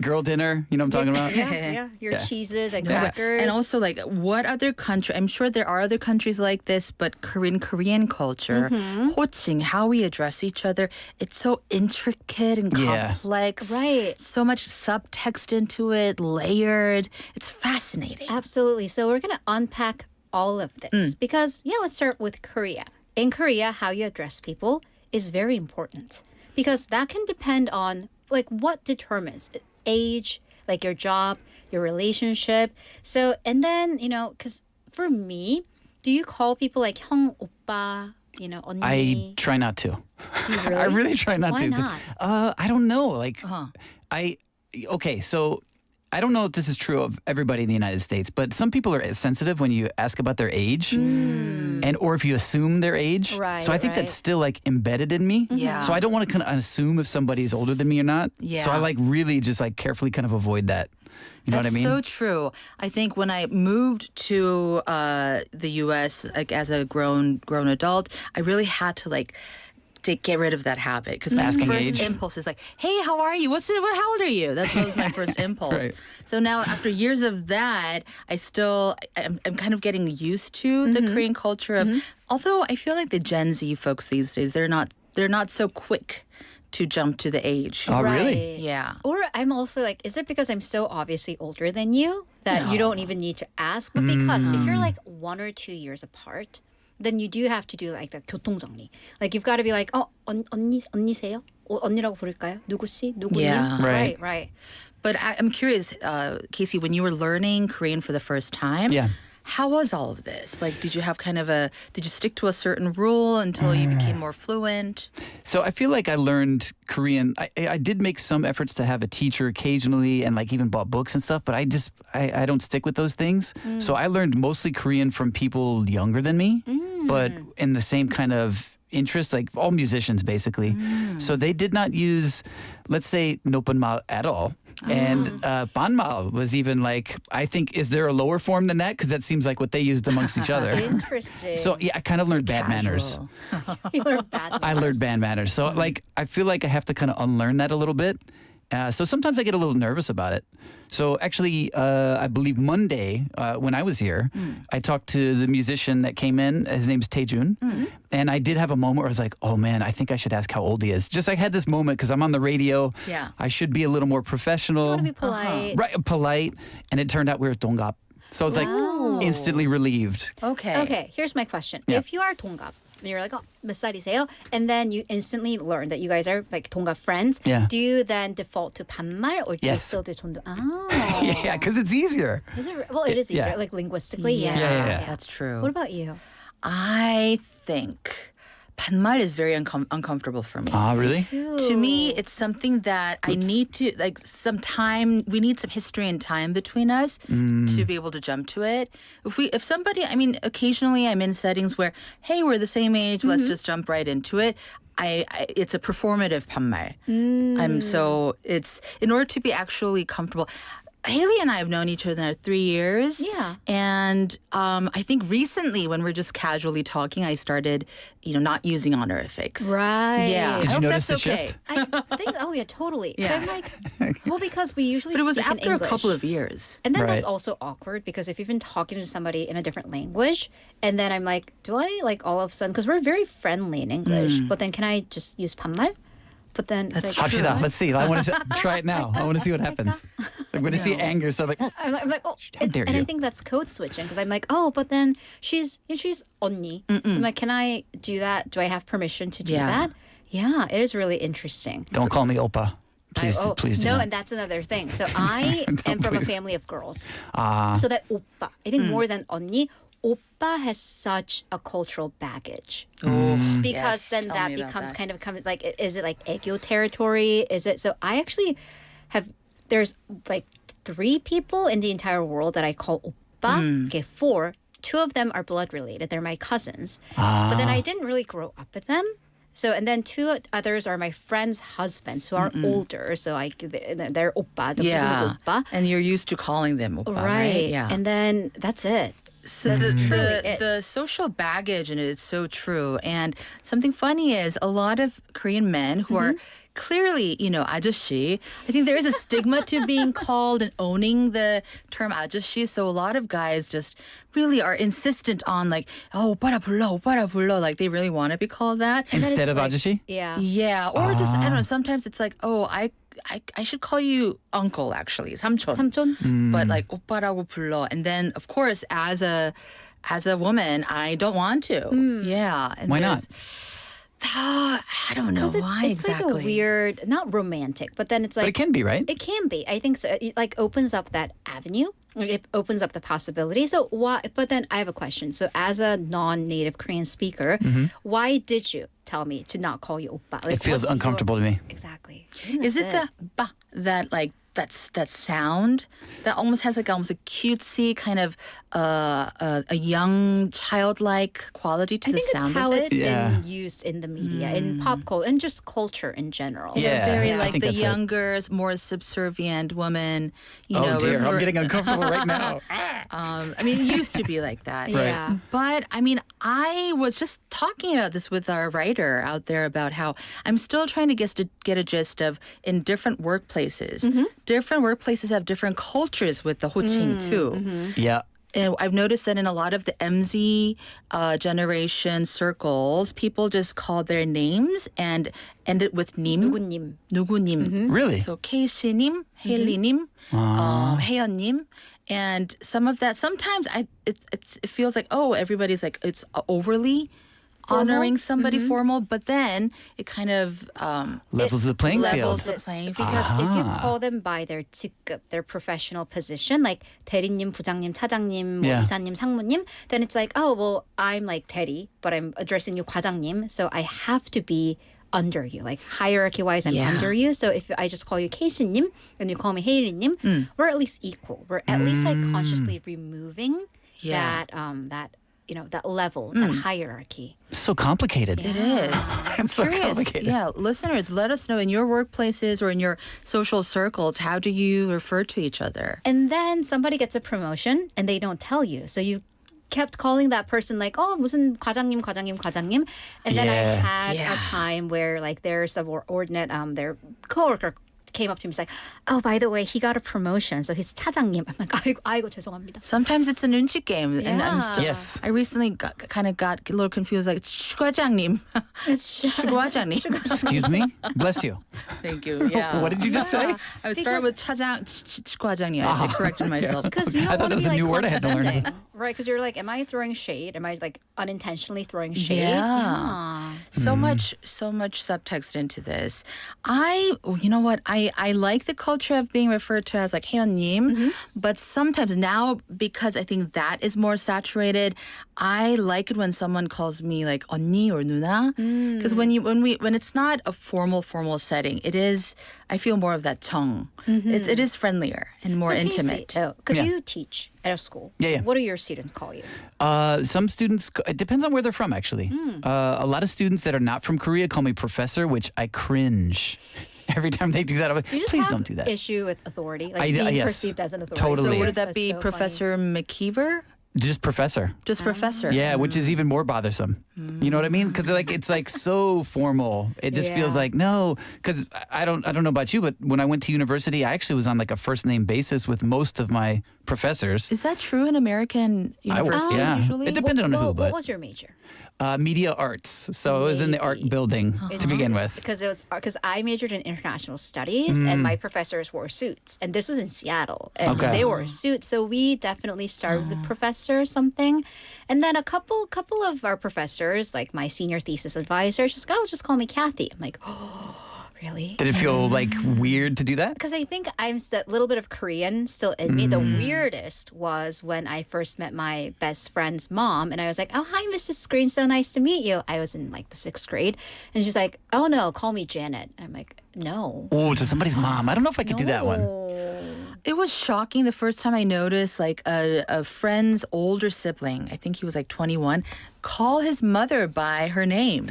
[SPEAKER 19] girl dinner. You know what I'm talking about?
[SPEAKER 3] Yeah. Your cheeses and crackers.
[SPEAKER 17] And also, like, what other country? I'm sure there are other countries like this, but Korean culture, 호칭, how we address each other, it's so intricate and complex.
[SPEAKER 3] Right.
[SPEAKER 17] So much subtext into it, layered. It's fascinating.
[SPEAKER 3] Absolutely. So we're going to unpack all of this because, let's start with Korea. In Korea, how you address people is very important because that can depend on, like, what determines it. Age, like your job, your relationship. So, and then, because for me, do you call people like 형, 오빠, 언니?
[SPEAKER 19] I try not to.
[SPEAKER 3] Do you really?
[SPEAKER 19] I really try not
[SPEAKER 3] Why
[SPEAKER 19] to.
[SPEAKER 3] not?
[SPEAKER 19] I don't know. Like, so I don't know if this is true of everybody in the United States, but some people are sensitive when you ask about their age or if you assume their age.
[SPEAKER 3] Right,
[SPEAKER 19] so I think that's still like embedded in me.
[SPEAKER 17] Yeah.
[SPEAKER 19] So I don't want to kind of assume if somebody's older than me or not.
[SPEAKER 17] Yeah.
[SPEAKER 19] So I like really just like carefully kind of avoid that. You know what I mean?
[SPEAKER 17] That's so true. I think when I moved to the U.S. like as a grown adult, I really had to to get rid of that habit because my
[SPEAKER 19] Asking
[SPEAKER 17] first
[SPEAKER 19] age.
[SPEAKER 17] impulse is like, "Hey, how are you? How old are you?" That was my first impulse.
[SPEAKER 19] Right.
[SPEAKER 17] So now, after years of that, I'm kind of getting used to the Korean culture of. Although I feel like the Gen Z folks these days, they're not so quick to jump to the age.
[SPEAKER 19] Oh, really?
[SPEAKER 3] Right.
[SPEAKER 17] Yeah.
[SPEAKER 3] Or I'm also like, is it because I'm so obviously older than you that you don't even need to ask? But because if you're like 1 or 2 years apart, then you do have to do like the 교통정리. Like you've got to be like, 언니세요? 언니라고 부를까요? 누구씨? 누구님?
[SPEAKER 17] Yeah.
[SPEAKER 3] Right.
[SPEAKER 17] But I'm curious, Casey, when you were learning Korean for the first time, how was all of this? Like, did you have did you stick to a certain rule until you became more fluent?
[SPEAKER 19] So I feel like I learned Korean. I did make some efforts to have a teacher occasionally and like even bought books and stuff, but I don't stick with those things. So I learned mostly Korean from people younger than me, but in the same kind of interest, like all musicians basically. So they did not use, let's say, 노쁜말 at all. And 반말 was even like, I think, is there a lower form than that? Because that seems like what they used amongst each other.
[SPEAKER 3] Interesting.
[SPEAKER 19] So I kind of learned bad manners.
[SPEAKER 3] You learned bad manners.
[SPEAKER 19] I learned bad manners. So I feel like I have to kind of unlearn that a little bit. So sometimes I get a little nervous about it. So actually, I believe Monday, when I was here, I talked to the musician that came in. His name's THU. And I did have a moment where I was like, oh man, I think I should ask how old he is. Just I had this moment because I'm on the radio.
[SPEAKER 17] Yeah.
[SPEAKER 19] I should be a little more professional.
[SPEAKER 3] You want to be polite.
[SPEAKER 19] Right, polite. And it turned out we were 동갑. So I was like instantly relieved.
[SPEAKER 3] Okay, here's my question.
[SPEAKER 19] Yeah.
[SPEAKER 3] If you are 동갑, you're like, 몇 살이세요? And then you instantly learn that you guys are like 동갑 friends.
[SPEAKER 19] Yeah.
[SPEAKER 3] Do you then default to 반말 or do you
[SPEAKER 19] Yes.
[SPEAKER 3] still do 존댓?
[SPEAKER 19] Yeah, because it's easier.
[SPEAKER 3] Is it? Well, it is easier,
[SPEAKER 19] Yeah.
[SPEAKER 3] like linguistically.
[SPEAKER 19] Yeah.
[SPEAKER 17] That's true.
[SPEAKER 3] What about you?
[SPEAKER 17] I think 반말 is very uncomfortable for me.
[SPEAKER 19] Ah, really?
[SPEAKER 17] To me, it's something that I need to, some time, we need some history and time between us to be able to jump to it. If somebody, occasionally I'm in settings where, hey, we're the same age, let's just jump right into it. It's a performative 반말. So it's, in order to be actually comfortable, Hailey and I have known each other now 3 years.
[SPEAKER 3] Yeah.
[SPEAKER 17] And I think recently when we're just casually talking, I started, not using honorifics.
[SPEAKER 3] Right.
[SPEAKER 17] Yeah.
[SPEAKER 19] Did
[SPEAKER 17] I
[SPEAKER 19] you
[SPEAKER 17] hope
[SPEAKER 19] notice
[SPEAKER 17] that's
[SPEAKER 19] the
[SPEAKER 17] okay.
[SPEAKER 19] shift?
[SPEAKER 3] I think, totally.
[SPEAKER 17] Yeah.
[SPEAKER 3] So I'm like, well, because we usually
[SPEAKER 17] But it was
[SPEAKER 3] speak in
[SPEAKER 17] after a
[SPEAKER 3] English.
[SPEAKER 17] couple of years.
[SPEAKER 3] And then
[SPEAKER 19] Right.
[SPEAKER 3] that's also awkward because if you've been talking to somebody in a different language, and then I'm like, do I all of a sudden, because we're very friendly in English, but then can I just use 반말? But then
[SPEAKER 17] That's
[SPEAKER 3] it's like,
[SPEAKER 17] true.
[SPEAKER 19] 합시다. Let's see. I want to try it now. I want to see what happens. Like when I see anger, so I'm like,
[SPEAKER 3] I'm like, oh,
[SPEAKER 19] How dare
[SPEAKER 3] and I
[SPEAKER 19] you.
[SPEAKER 3] think that's code switching because I'm like, oh, but then she's 언니. So I'm like, can I do that? Do I have permission to do
[SPEAKER 17] Yeah.
[SPEAKER 3] that? Yeah, it is really interesting.
[SPEAKER 19] don't call me Opa. Please, please do
[SPEAKER 3] no,
[SPEAKER 19] not.
[SPEAKER 3] and that's another thing. So I am from a
[SPEAKER 19] please.
[SPEAKER 3] family of girls.
[SPEAKER 19] Ah.
[SPEAKER 3] So that 오빠, I think more than 언니, 오빠 has such a cultural baggage. Because
[SPEAKER 17] yes,
[SPEAKER 3] then
[SPEAKER 17] tell
[SPEAKER 3] that
[SPEAKER 17] me about
[SPEAKER 3] becomes
[SPEAKER 17] that.
[SPEAKER 3] kind of like, is it like 애교 territory? Is it? So I actually there's like 3 people in the entire world that I call 오빠. Okay, 4. 2 of them are blood related. They're my cousins. But then I didn't really grow up with them. So, and then 2 others are my friends' husbands who are older. So they're 오빠, the 오빠.
[SPEAKER 17] And you're used to calling them 오빠, right?
[SPEAKER 3] Yeah. And then that's it.
[SPEAKER 17] So the social baggage in it is so true. And something funny is a lot of Korean men who are clearly, 아저씨. I think there is a stigma to being called and owning the term 아저씨. So a lot of guys just really are insistent on like, 오빠라 불러. Like they really want to be called that.
[SPEAKER 19] Instead of 아저씨?
[SPEAKER 3] Yeah.
[SPEAKER 17] Yeah. Or just, I don't know, sometimes it's like, I should call you uncle actually. 삼촌. But like 오빠라고 불러. And then of course as a woman, I don't want to. Yeah. And
[SPEAKER 19] Why not?
[SPEAKER 17] I don't know why
[SPEAKER 3] it's
[SPEAKER 17] exactly.
[SPEAKER 3] like a weird, not romantic, but then it's like.
[SPEAKER 19] But it can be, right?
[SPEAKER 3] It can be. I think so. It like opens up that avenue. It opens up the possibility. So why? But then I have a question. So as a non-native Korean speaker, why did you tell me to not call you oppa? Like,
[SPEAKER 19] It feels
[SPEAKER 3] what's
[SPEAKER 19] uncomfortable to me.
[SPEAKER 3] Exactly.
[SPEAKER 17] Is it the ba that like that sound that almost has like almost a cutesy kind of a young childlike quality to
[SPEAKER 3] I
[SPEAKER 17] the
[SPEAKER 3] think
[SPEAKER 17] sound
[SPEAKER 3] it's how
[SPEAKER 17] of
[SPEAKER 3] it's
[SPEAKER 17] it?
[SPEAKER 3] been used in the media, in pop culture, and just culture in general.
[SPEAKER 17] Very
[SPEAKER 19] I
[SPEAKER 17] like
[SPEAKER 19] think
[SPEAKER 17] the
[SPEAKER 19] that's it.
[SPEAKER 17] younger, more subservient woman.
[SPEAKER 19] Oh dear, I'm getting uncomfortable right now.
[SPEAKER 17] I mean, it used to be like that.
[SPEAKER 19] Right.
[SPEAKER 3] Yeah.
[SPEAKER 17] But I mean, I was just talking about this with our writer out there about how I'm still trying to get a gist of in different workplaces. Different workplaces have different cultures with the 호칭 too.
[SPEAKER 19] Yeah.
[SPEAKER 17] And I've noticed that in a lot of the MZ generation circles, people just call their names and end it with 님. 누구님.
[SPEAKER 19] Really?
[SPEAKER 17] So K씨님, 헤일리님, 혜연님. And some of that, sometimes it feels like, everybody's like, it's overly honoring somebody formal, but then it kind of
[SPEAKER 19] Levels the playing field.
[SPEAKER 17] levels the playing field.
[SPEAKER 3] Because if you call them by their 직급, their professional position, like 대리님, 부장님, 차장님,
[SPEAKER 19] Yeah.
[SPEAKER 3] 이사님, 상무님, then it's like, I'm like 대리, but I'm addressing you 과장님, so I have to be under you. Like hierarchy-wise, I'm under you. So if I just call you 케이씨님 and you call me 헤일리님, we're at least equal. We're at least like consciously removing that that level, that hierarchy.
[SPEAKER 19] So complicated.
[SPEAKER 17] It is. I'm
[SPEAKER 19] so
[SPEAKER 17] curious.
[SPEAKER 19] complicated.
[SPEAKER 17] Yeah, listeners, let us know in your workplaces or in your social circles, how do you refer to each other?
[SPEAKER 3] And then somebody gets a promotion and they don't tell you. So you kept calling that person like, 무슨 과장님. And then I had a time where like their subordinate, their coworker came up to me and was like, by the way, he got a promotion, so he's 차장님. I'm like, 아이고 죄송합니다.
[SPEAKER 17] Sometimes it's a 눈치 game. And I'm still,
[SPEAKER 19] Yes.
[SPEAKER 17] I recently got a little confused, like, 추과장님. 추과장님.
[SPEAKER 19] Excuse me? Bless you.
[SPEAKER 17] Thank you. Yeah.
[SPEAKER 19] What did you just say?
[SPEAKER 17] I would start with 추과장님. I corrected myself.
[SPEAKER 3] Because you don't
[SPEAKER 19] I thought
[SPEAKER 3] want
[SPEAKER 19] that was
[SPEAKER 3] to
[SPEAKER 19] a
[SPEAKER 3] be
[SPEAKER 19] new
[SPEAKER 3] like
[SPEAKER 19] word I had to learn.
[SPEAKER 3] condescending, right? Because you're like, am I throwing shade? Am I like unintentionally throwing shade?
[SPEAKER 17] Yeah. So much subtext into this. You know what? I like the culture of being referred to as like 혜연님, but sometimes now, because I think that is more saturated, I like it when someone calls me like 언니 or 누나, because when it's not a formal setting, it is. I feel more of that tongue. It is friendlier and more intimate.
[SPEAKER 3] Because you teach at a school.
[SPEAKER 19] Yeah.
[SPEAKER 3] What do your students call you?
[SPEAKER 19] Some students, it depends on where they're from, actually. A lot of students that are not from Korea call me professor, which I cringe. Every time they do that, I'm like, please don't do that.
[SPEAKER 3] Issue with authority, like being
[SPEAKER 19] yes,
[SPEAKER 3] perceived as an authority.
[SPEAKER 19] totally.
[SPEAKER 17] So would that
[SPEAKER 3] That's
[SPEAKER 17] be
[SPEAKER 3] so
[SPEAKER 17] Professor McKeever?
[SPEAKER 19] Just professor.
[SPEAKER 17] Just professor.
[SPEAKER 19] Yeah, which is even more bothersome. You know what I mean? Because it's like so formal. It just feels like no. Because I don't know about you, but when I went to university, I actually was on like a first name basis with most of my professors.
[SPEAKER 17] Is that true in American universities usually?
[SPEAKER 19] It depended on who,
[SPEAKER 3] What
[SPEAKER 19] but
[SPEAKER 3] was your major?
[SPEAKER 19] media arts. So it was in the art building to begin with.
[SPEAKER 3] Because I majored in international studies and my professors wore suits, and this was in Seattle, and they wore suits. So we definitely started with the professor or something, and then a couple of our professors, like my senior thesis advisors, just call me Kathy. I'm like, Really?
[SPEAKER 19] Did it feel like weird to do that?
[SPEAKER 3] Because I think I'm a little bit of Korean still in me. The weirdest was when I first met my best friend's mom, and I was like, "Oh, hi, Mrs. Green, so nice to meet you." I was in like the 6th grade, and she's like, "Oh no, call me Janet." And I'm like, "No."
[SPEAKER 19] Oh, to somebody's mom. I don't know if I could do that one.
[SPEAKER 17] It was shocking the first time I noticed like a friend's older sibling, I think he was like 21, call his mother by her name.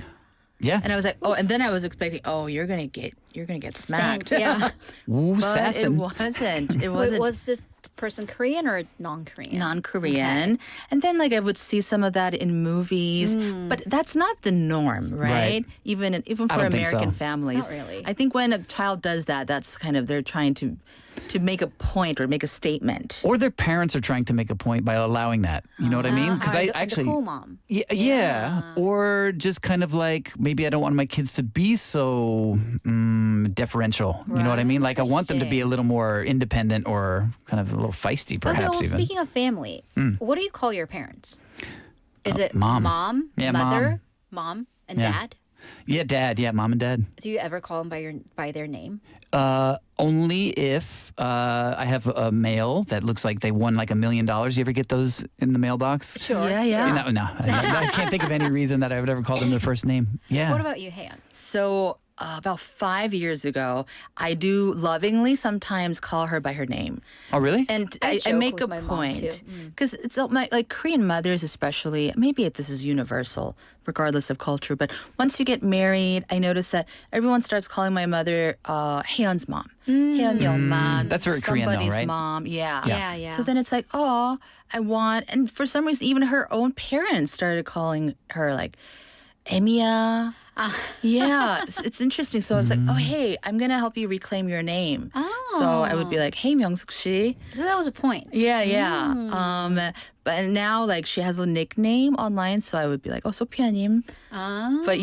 [SPEAKER 19] Yeah.
[SPEAKER 17] And I was like, oh, and then I was expecting, oh, you're gonna get smacked.
[SPEAKER 3] Yeah.
[SPEAKER 19] Ooh,
[SPEAKER 17] But
[SPEAKER 19] sassing.
[SPEAKER 17] it wasn't.
[SPEAKER 3] Was this person Korean or non-Korean?
[SPEAKER 17] Non-Korean. And then like I would see some of that in movies, but that's not the norm, right?
[SPEAKER 19] Right.
[SPEAKER 17] Even
[SPEAKER 19] I
[SPEAKER 17] for
[SPEAKER 19] don't think so.
[SPEAKER 17] American families.
[SPEAKER 3] Not really.
[SPEAKER 17] I think when a child does that, that's kind of they're trying to make a point or make a statement.
[SPEAKER 19] Or their parents are trying to make a point by allowing that. You know what I mean? Because I
[SPEAKER 3] the
[SPEAKER 19] actually,
[SPEAKER 3] cool mom.
[SPEAKER 19] yeah. Or just kind of like maybe I don't want my kids to be so deferential. You know what I mean? Like I want them to be a little more independent or kind of a little feisty,
[SPEAKER 3] Okay,
[SPEAKER 19] perhaps
[SPEAKER 3] well,
[SPEAKER 19] even.
[SPEAKER 3] speaking of family, what do you call your parents? Is it
[SPEAKER 19] mom. Yeah,
[SPEAKER 3] mother, mom, and
[SPEAKER 19] Yeah.
[SPEAKER 3] dad?
[SPEAKER 19] Yeah, dad. Yeah, mom and dad.
[SPEAKER 3] Do you ever call them by their name?
[SPEAKER 19] Only if I have a mail that looks like they won like $1 million. You ever get those in the mailbox?
[SPEAKER 3] Sure.
[SPEAKER 17] Yeah.
[SPEAKER 19] No. I can't think of any reason that I would ever call them their first name. Yeah.
[SPEAKER 3] What about you, Haeyeon?
[SPEAKER 17] So about 5 years ago, I do lovingly sometimes call her by her name.
[SPEAKER 19] Oh, really?
[SPEAKER 17] And
[SPEAKER 3] I
[SPEAKER 17] I
[SPEAKER 3] joke
[SPEAKER 17] make a
[SPEAKER 3] with my mom,
[SPEAKER 17] point
[SPEAKER 3] too.
[SPEAKER 17] because it's like Korean mothers, especially. Maybe this is universal, regardless of culture. But once you get married, I notice that everyone starts calling my mother Haeyeon's mom. Haeyeon이 엄마.
[SPEAKER 19] That's very Korean, though,
[SPEAKER 17] somebody's
[SPEAKER 19] right?
[SPEAKER 17] mom. Yeah.
[SPEAKER 3] Yeah.
[SPEAKER 17] So then it's like, oh, and for some reason, even her own parents started calling her like Emiya. Yeah, it's interesting. So I was like, oh, hey, I'm going to help you reclaim your name. So I would be like, hey, Myeong-suk 씨.
[SPEAKER 3] So that was a point.
[SPEAKER 17] Yeah. But now, like, she has a nickname online, so I would be like, oh, Sophia님. But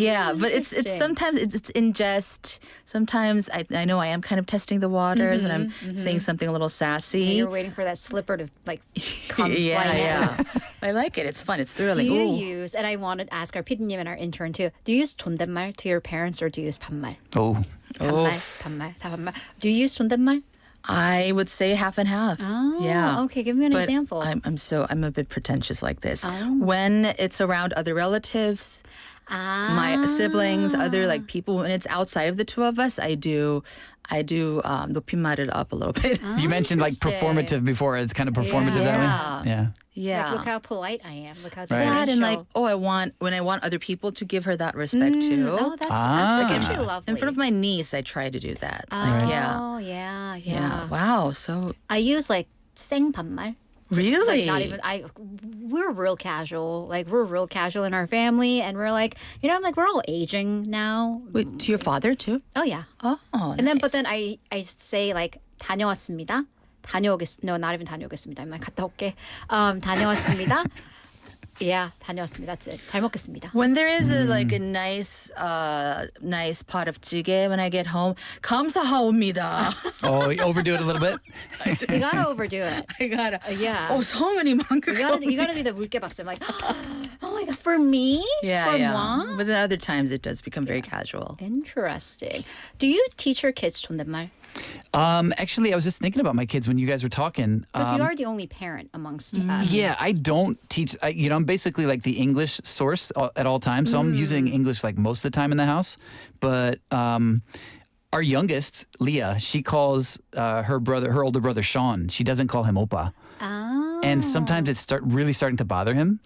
[SPEAKER 17] it's sometimes it's in jest. Sometimes I know I am kind of testing the waters and I'm saying something a little sassy.
[SPEAKER 3] And you're waiting for that slipper to like come flying
[SPEAKER 17] Yeah.
[SPEAKER 3] out.
[SPEAKER 17] I like it. It's fun. It's
[SPEAKER 3] Do
[SPEAKER 17] thrilling.
[SPEAKER 3] you
[SPEAKER 17] Ooh.
[SPEAKER 3] use, and I wanted to ask our PD님 and our intern too, do you use 존댓말 to your parents or do you use 반말?
[SPEAKER 19] Oh.
[SPEAKER 3] 반말, 다 반말. Do you use 존댓말?
[SPEAKER 17] I would say half and half.
[SPEAKER 3] Oh,
[SPEAKER 17] yeah.
[SPEAKER 3] okay. Give me an
[SPEAKER 17] But
[SPEAKER 3] example.
[SPEAKER 17] I'm a bit pretentious like this. When it's around other relatives, my siblings, other like people, when it's outside of the two of us, I do 높임말을 up a little bit.
[SPEAKER 19] You mentioned like performative before. It's kind of performative that way. Yeah.
[SPEAKER 17] Yeah.
[SPEAKER 3] Like, look how polite I am. Look how
[SPEAKER 17] That and like,
[SPEAKER 3] deferential.
[SPEAKER 17] when I want other people to give her that respect too.
[SPEAKER 3] Oh, that's actually lovely.
[SPEAKER 17] In front of my niece, I try to do that.
[SPEAKER 3] Oh, yeah.
[SPEAKER 17] Wow. So
[SPEAKER 3] I use like 생반말.
[SPEAKER 17] Really?
[SPEAKER 3] Like not even we're real casual. Like we're real casual in our family, and we're like, I'm like we're all aging now.
[SPEAKER 17] Wait, to your father too?
[SPEAKER 3] Oh yeah.
[SPEAKER 17] Oh.
[SPEAKER 3] And then but then I say like 다녀왔습니다. No, not even 다녀오겠습니다. I'm like 갔다 올게. 다녀왔습니다. Yeah, 다녀왔습니다. That's it. 잘 먹겠습니다.
[SPEAKER 17] When there is a nice pot of jjigae when I get home, 감사합니다.
[SPEAKER 19] Oh, you overdo it a little bit?
[SPEAKER 3] You gotta overdo it.
[SPEAKER 17] I gotta.
[SPEAKER 3] Yeah.
[SPEAKER 17] 성은이만큼.
[SPEAKER 3] You gotta do the 물개 박수. I'm like, oh my god, for me? For moi?
[SPEAKER 17] But then other times it does become very casual.
[SPEAKER 3] Interesting. Do you teach your kids 존댓말?
[SPEAKER 19] Actually, I was just thinking about my kids when you guys were talking.
[SPEAKER 3] Because you are the only parent amongst us.
[SPEAKER 19] Yeah, I don't teach. I'm basically like the English source at all times, so I'm using English like most of the time in the house. But our youngest, Leah, she calls her older brother Sean. She doesn't call him Oppa.
[SPEAKER 3] Oh.
[SPEAKER 19] And sometimes it's really starting to bother him.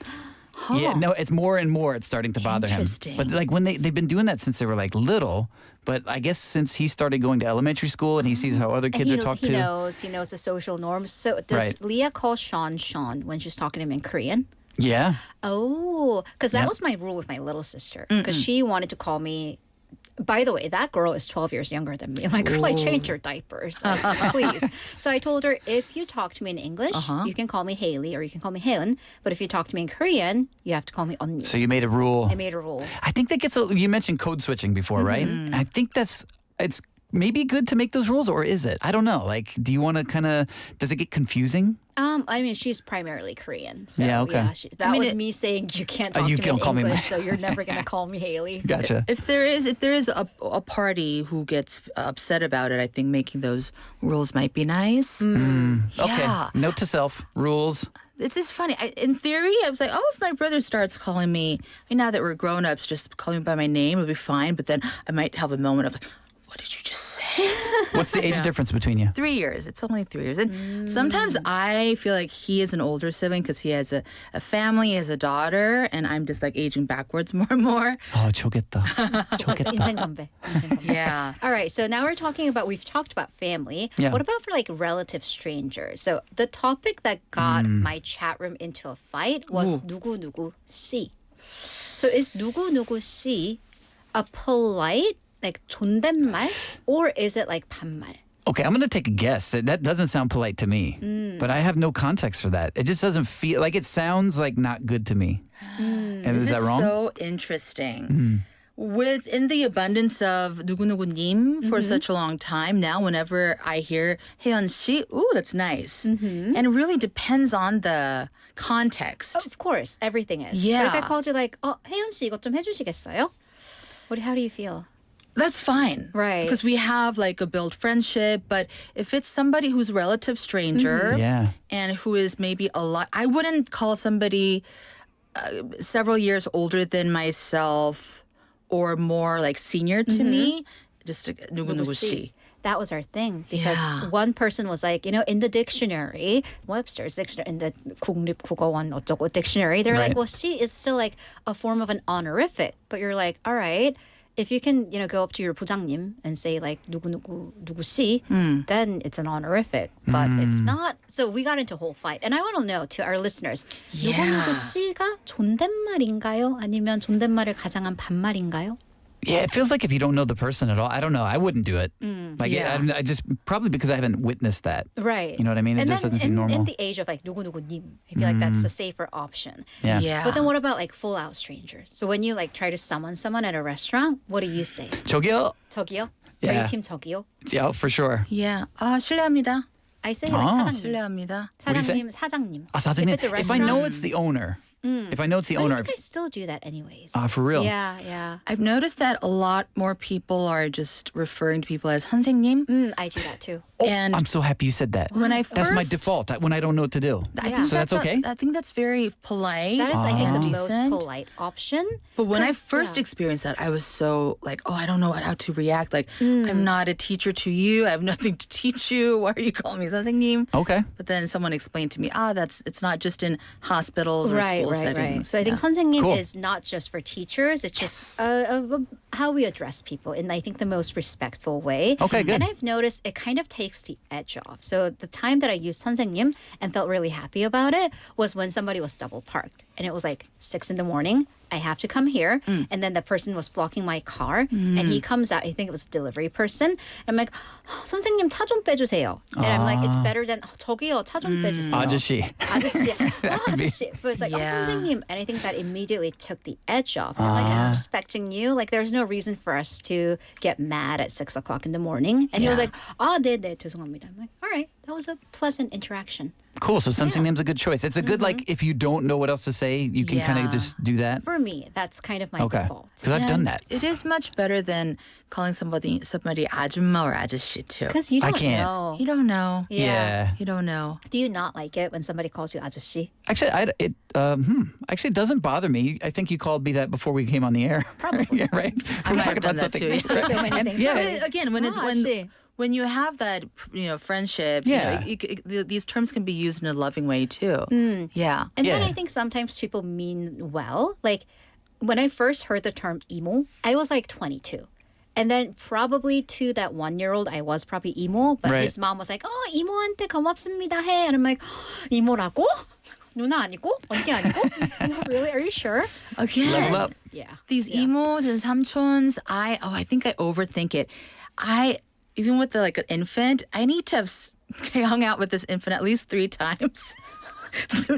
[SPEAKER 3] Huh.
[SPEAKER 19] Yeah, no, it's more and more it's starting to bother him.
[SPEAKER 17] Interesting.
[SPEAKER 19] But like when they've been doing that since they were like little. But I guess since he started going to elementary school and he sees how other kids are talked to.
[SPEAKER 3] He knows the social norms. So does Leah call Sean when she's talking to him in Korean?
[SPEAKER 19] Yeah.
[SPEAKER 3] Oh, because that was my rule with my little sister. Because she wanted to call me. By the way, that girl is 12 years younger than me. I'm like, girl, I changed your diapers. Like, please. So I told her, if you talk to me in English, you can call me Hailey or you can call me Haeun. But if you talk to me in Korean, you have to call me 언니.
[SPEAKER 19] So you made a rule.
[SPEAKER 3] I made a rule.
[SPEAKER 19] I think that you mentioned code switching before, right? I think it's maybe good to make those rules, or is it? I don't know. Like, do you want to kind of? Does it get confusing?
[SPEAKER 3] I mean, she's primarily Korean. So
[SPEAKER 19] Yeah, okay.
[SPEAKER 3] that was me saying you can't talk
[SPEAKER 19] you
[SPEAKER 3] to me
[SPEAKER 19] can't
[SPEAKER 3] in
[SPEAKER 19] call me
[SPEAKER 3] English,
[SPEAKER 19] my-
[SPEAKER 3] so you're never going to call me Hailey.
[SPEAKER 19] Gotcha.
[SPEAKER 17] If there is a party who gets upset about it, I think making those rules might be nice.
[SPEAKER 19] Okay.
[SPEAKER 17] Yeah.
[SPEAKER 19] Note to self: rules.
[SPEAKER 17] It's just funny. In theory, I was like, oh, if my brother starts calling me, now that we're grown-ups, just calling me by my name would be fine. But then I might have a moment of like, what did you just say?
[SPEAKER 19] What's the age difference between you?
[SPEAKER 17] 3 years. It's only 3 years. And sometimes I feel like he is an older sibling because he has a family, he has a daughter, and I'm just like aging backwards more and more.
[SPEAKER 19] Oh, 좋겠다. 좋겠다.
[SPEAKER 3] 인생 선배.
[SPEAKER 17] Yeah.
[SPEAKER 3] All right, so now we've talked about family.
[SPEAKER 19] Yeah.
[SPEAKER 3] What about for like relative strangers? So the topic that got my chat room into a fight was 누구누구 씨. So is 누구누구 씨 a polite like 존댓말 or is it like 반말?
[SPEAKER 19] Okay, I'm going to take a guess. That doesn't sound polite to me, but I have no context for that. It just doesn't feel like it sounds like not good to me. And is that wrong?
[SPEAKER 17] So interesting. Within the abundance of 누구누구님 for such a long time now, whenever I hear 혜연 씨, ooh, that's nice. And it really depends on the context.
[SPEAKER 3] Of course, everything is.
[SPEAKER 17] Yeah.
[SPEAKER 3] But if I called you like, 혜연 씨 이것 좀 해주시겠어요? How do you feel?
[SPEAKER 17] That's fine.
[SPEAKER 3] Right.
[SPEAKER 17] Because we have like a built friendship. But if it's somebody who's a relative stranger
[SPEAKER 19] Yeah.
[SPEAKER 17] and who is maybe a lot, I wouldn't call somebody several years older than myself or more like senior to me. Just 누구누구 씨.
[SPEAKER 3] That was our thing because
[SPEAKER 17] Yeah.
[SPEAKER 3] one person was like, in the dictionary, Webster's dictionary, in the 국립국어원 어쩌고 dictionary, they're like,
[SPEAKER 19] Right.
[SPEAKER 3] well, she is still like a form of an honorific. But you're like, all right, if you can, go up to your 부장님 and say like 누구 씨, then it's an honorific. But if not, so we got into a whole fight. And I want to know to our listeners, 누구 씨가 존댓말인가요? 아니면 존댓말을 가장한 반말인가요?
[SPEAKER 19] Yeah, it feels like if you don't know the person at all, I don't know. I wouldn't do it.
[SPEAKER 17] Yeah.
[SPEAKER 19] I just probably because I haven't witnessed that.
[SPEAKER 3] Right.
[SPEAKER 19] You know what I mean? It
[SPEAKER 3] And
[SPEAKER 19] just
[SPEAKER 3] then
[SPEAKER 19] doesn't seem normal.
[SPEAKER 3] in the age of like 누구누구님, I feel like that's the safer option.
[SPEAKER 19] Yeah.
[SPEAKER 3] But then what about like full out strangers? So when you like try to summon someone at a restaurant, what do you say?
[SPEAKER 19] 저기요.
[SPEAKER 3] 저기요? Are
[SPEAKER 19] Yeah.
[SPEAKER 3] you team 저기요?
[SPEAKER 19] Yeah, for sure.
[SPEAKER 17] Yeah. 실례합니다.
[SPEAKER 3] I say like 사장님.
[SPEAKER 17] 실례합니다.
[SPEAKER 19] What do you say?
[SPEAKER 3] 사장님.
[SPEAKER 19] 사장님.
[SPEAKER 3] If it's a
[SPEAKER 19] If I
[SPEAKER 3] restaurant.
[SPEAKER 19] know it's the owner. If I know it's the
[SPEAKER 3] But
[SPEAKER 19] owner.
[SPEAKER 3] I think I still do that anyways.
[SPEAKER 19] For real?
[SPEAKER 3] Yeah.
[SPEAKER 17] I've noticed that a lot more people are just referring to people as 선생님.
[SPEAKER 3] I do that too.
[SPEAKER 17] And
[SPEAKER 19] I'm so happy you said that.
[SPEAKER 17] when I
[SPEAKER 19] That's my
[SPEAKER 17] first-
[SPEAKER 19] default when I don't know what to do.
[SPEAKER 17] I think
[SPEAKER 19] So that's okay?
[SPEAKER 17] I think that's very polite.
[SPEAKER 3] That is, I think,
[SPEAKER 17] and
[SPEAKER 3] the most
[SPEAKER 17] decent.
[SPEAKER 3] polite option.
[SPEAKER 17] But when I
[SPEAKER 3] 'Cause,
[SPEAKER 17] first
[SPEAKER 3] yeah.
[SPEAKER 17] experienced that, I was so like, I don't know how to react. Like, I'm not a teacher to you. I have nothing to teach you. Why are you calling me 선생님?
[SPEAKER 19] Okay.
[SPEAKER 17] But then someone explained to me, it's not just in hospitals or school settings.
[SPEAKER 3] So I think
[SPEAKER 17] Yeah.
[SPEAKER 3] 선생님
[SPEAKER 19] Cool.
[SPEAKER 3] is not just for teachers. It's just how we address people in, I think, the most respectful way.
[SPEAKER 19] Okay, good.
[SPEAKER 3] And I've noticed it kind of takes the edge off. So the time that I used 선생님 and felt really happy about it was when somebody was double parked. And it was like 6 a.m. I have to come here. And then the person was blocking my car. And he comes out. I think it was a delivery person. And I'm like, 선생님 차 좀 빼주세요. And I'm like, it's better than 저기요 차 좀 빼주세요.
[SPEAKER 19] 아저씨.
[SPEAKER 3] 아저씨. 아저씨. But it's like,
[SPEAKER 17] Yeah.
[SPEAKER 3] 선생님. And I think that immediately took the edge off. And I'm like, I'm respecting you. Like, there's no reason for us to get mad at 6 o'clock in the morning. And he was like, 네, 죄송합니다. I'm like, all right. That was a pleasant interaction.
[SPEAKER 19] Cool. So 선생님's a good choice. It's a good, like, if you don't know what else to say, you can kind
[SPEAKER 17] Yeah.
[SPEAKER 19] of just do that.
[SPEAKER 3] For me, that's kind of my
[SPEAKER 19] Okay.
[SPEAKER 3] default.
[SPEAKER 19] Because I've done that.
[SPEAKER 17] It is much better than calling somebody 아줌마 or 아저씨 too.
[SPEAKER 3] Because you
[SPEAKER 19] I
[SPEAKER 3] don't
[SPEAKER 19] can't.
[SPEAKER 3] know.
[SPEAKER 17] You don't know.
[SPEAKER 3] Yeah.
[SPEAKER 17] You don't know.
[SPEAKER 3] Do you not like it when somebody calls you 아저씨?
[SPEAKER 19] Actually, actually, it doesn't bother me. I think you called me that before we came on the air.
[SPEAKER 3] Probably.
[SPEAKER 19] Yeah, right?
[SPEAKER 17] I
[SPEAKER 19] We're
[SPEAKER 17] might
[SPEAKER 19] talking
[SPEAKER 17] have done
[SPEAKER 19] about
[SPEAKER 17] that
[SPEAKER 19] something.
[SPEAKER 17] too.
[SPEAKER 3] So many things.
[SPEAKER 19] Yeah.
[SPEAKER 17] But again, when it's when you have that friendship,
[SPEAKER 19] Yeah.
[SPEAKER 17] these terms can be used in a loving way too. Yeah.
[SPEAKER 3] And then
[SPEAKER 19] Yeah.
[SPEAKER 3] I think sometimes people mean well. Like when I first heard the term emo, I was like 22. And then probably to that 1-year-old, I was probably emo. But
[SPEAKER 19] Right.
[SPEAKER 3] his mom was like, 이모한테 고맙습니다 해. And I'm like, 이모라고? 누나 아니고? 언니 아니고? Really? Are you sure?
[SPEAKER 17] Again,
[SPEAKER 19] Level up.
[SPEAKER 3] Yeah.
[SPEAKER 17] these emos and 삼촌s, I think I overthink it. Even with an infant, I need to have hung out with this infant at least 3 times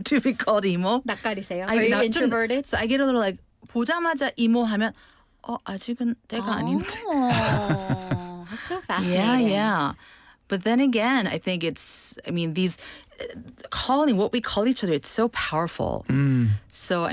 [SPEAKER 17] to be called emo.
[SPEAKER 3] 낯가리세요? Are you introverted?
[SPEAKER 17] So I get a little like 보자마자 emo 하면 아직은 때가 아닌데.
[SPEAKER 3] That's so fascinating.
[SPEAKER 17] Yeah. But then again, I think these calling, what we call each other, it's so powerful. So,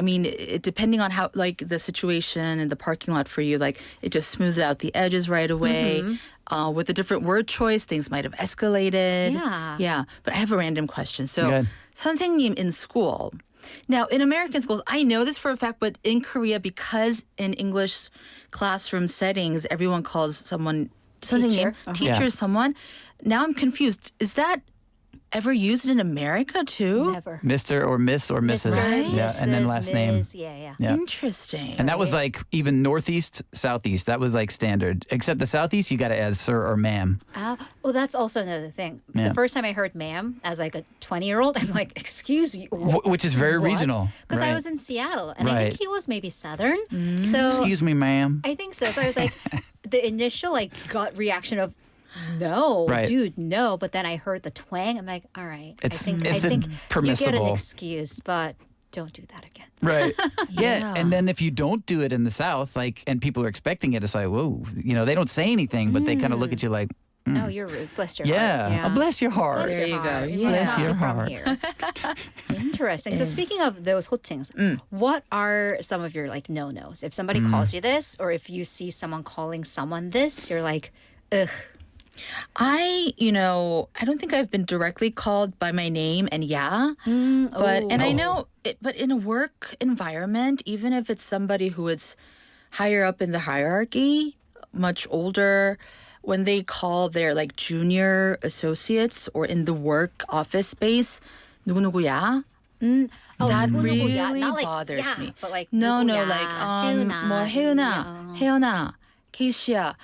[SPEAKER 17] depending on how, like, the situation and the parking lot for you, like, it just smooths out the edges right away. With a different word choice, things might have escalated. Yeah. But I have a random question. So, 선생님 in school. Now, in American schools, I know this for a fact, but in Korea, because in English classroom settings, everyone calls someone 선생님, teacher, someone. Now I'm confused. Is that ever used in America too?
[SPEAKER 3] Never.
[SPEAKER 19] Mr. or Miss or Mrs.
[SPEAKER 3] Right?
[SPEAKER 19] Yeah, and then last name.
[SPEAKER 3] Yeah.
[SPEAKER 17] Interesting.
[SPEAKER 19] And that was like even Northeast, Southeast. That was like standard. Except the Southeast, you got to add sir or ma'am.
[SPEAKER 3] Well, that's also another thing.
[SPEAKER 19] Yeah.
[SPEAKER 3] The first time I heard ma'am as like a 20-year-old, I'm like, excuse you.
[SPEAKER 19] Which is very regional.
[SPEAKER 3] Because
[SPEAKER 19] right.
[SPEAKER 3] I was in Seattle, and I think he was maybe Southern. So
[SPEAKER 19] Excuse me, ma'am.
[SPEAKER 3] I think so. So I was like, the initial like gut reaction of, no,
[SPEAKER 19] Right.
[SPEAKER 3] dude, no. But then I heard the twang. I'm like, all right. I think you get an
[SPEAKER 19] permissible.
[SPEAKER 3] excuse, but don't do that again.
[SPEAKER 19] Right. Yeah. And then if you don't do it in the South, like, and people are expecting it, it's like, whoa, they don't say anything, but they kind of look at you like,
[SPEAKER 3] Oh, you're rude. Bless your
[SPEAKER 19] yeah.
[SPEAKER 3] heart.
[SPEAKER 19] Oh, bless your heart.
[SPEAKER 3] Bless
[SPEAKER 17] There
[SPEAKER 3] your
[SPEAKER 17] you go.
[SPEAKER 3] heart.
[SPEAKER 17] Yeah.
[SPEAKER 19] Bless your
[SPEAKER 3] From
[SPEAKER 19] heart.
[SPEAKER 3] here. Interesting. So speaking of those hottings, what are some of your like no-nos? If somebody calls you this, or if you see someone calling someone this, you're like, ugh.
[SPEAKER 17] I don't think I've been directly called by my name and I know it, but in a work environment, even if it's somebody who is higher up in the hierarchy, much older, when they call their like junior associates or in the work office space, 누구누구야? That really
[SPEAKER 3] Not like,
[SPEAKER 17] bothers
[SPEAKER 3] yeah,
[SPEAKER 17] me.
[SPEAKER 3] But like,
[SPEAKER 17] No,
[SPEAKER 3] 누구야,
[SPEAKER 17] like
[SPEAKER 3] 혜은아,
[SPEAKER 17] 혜연아, 케이시야.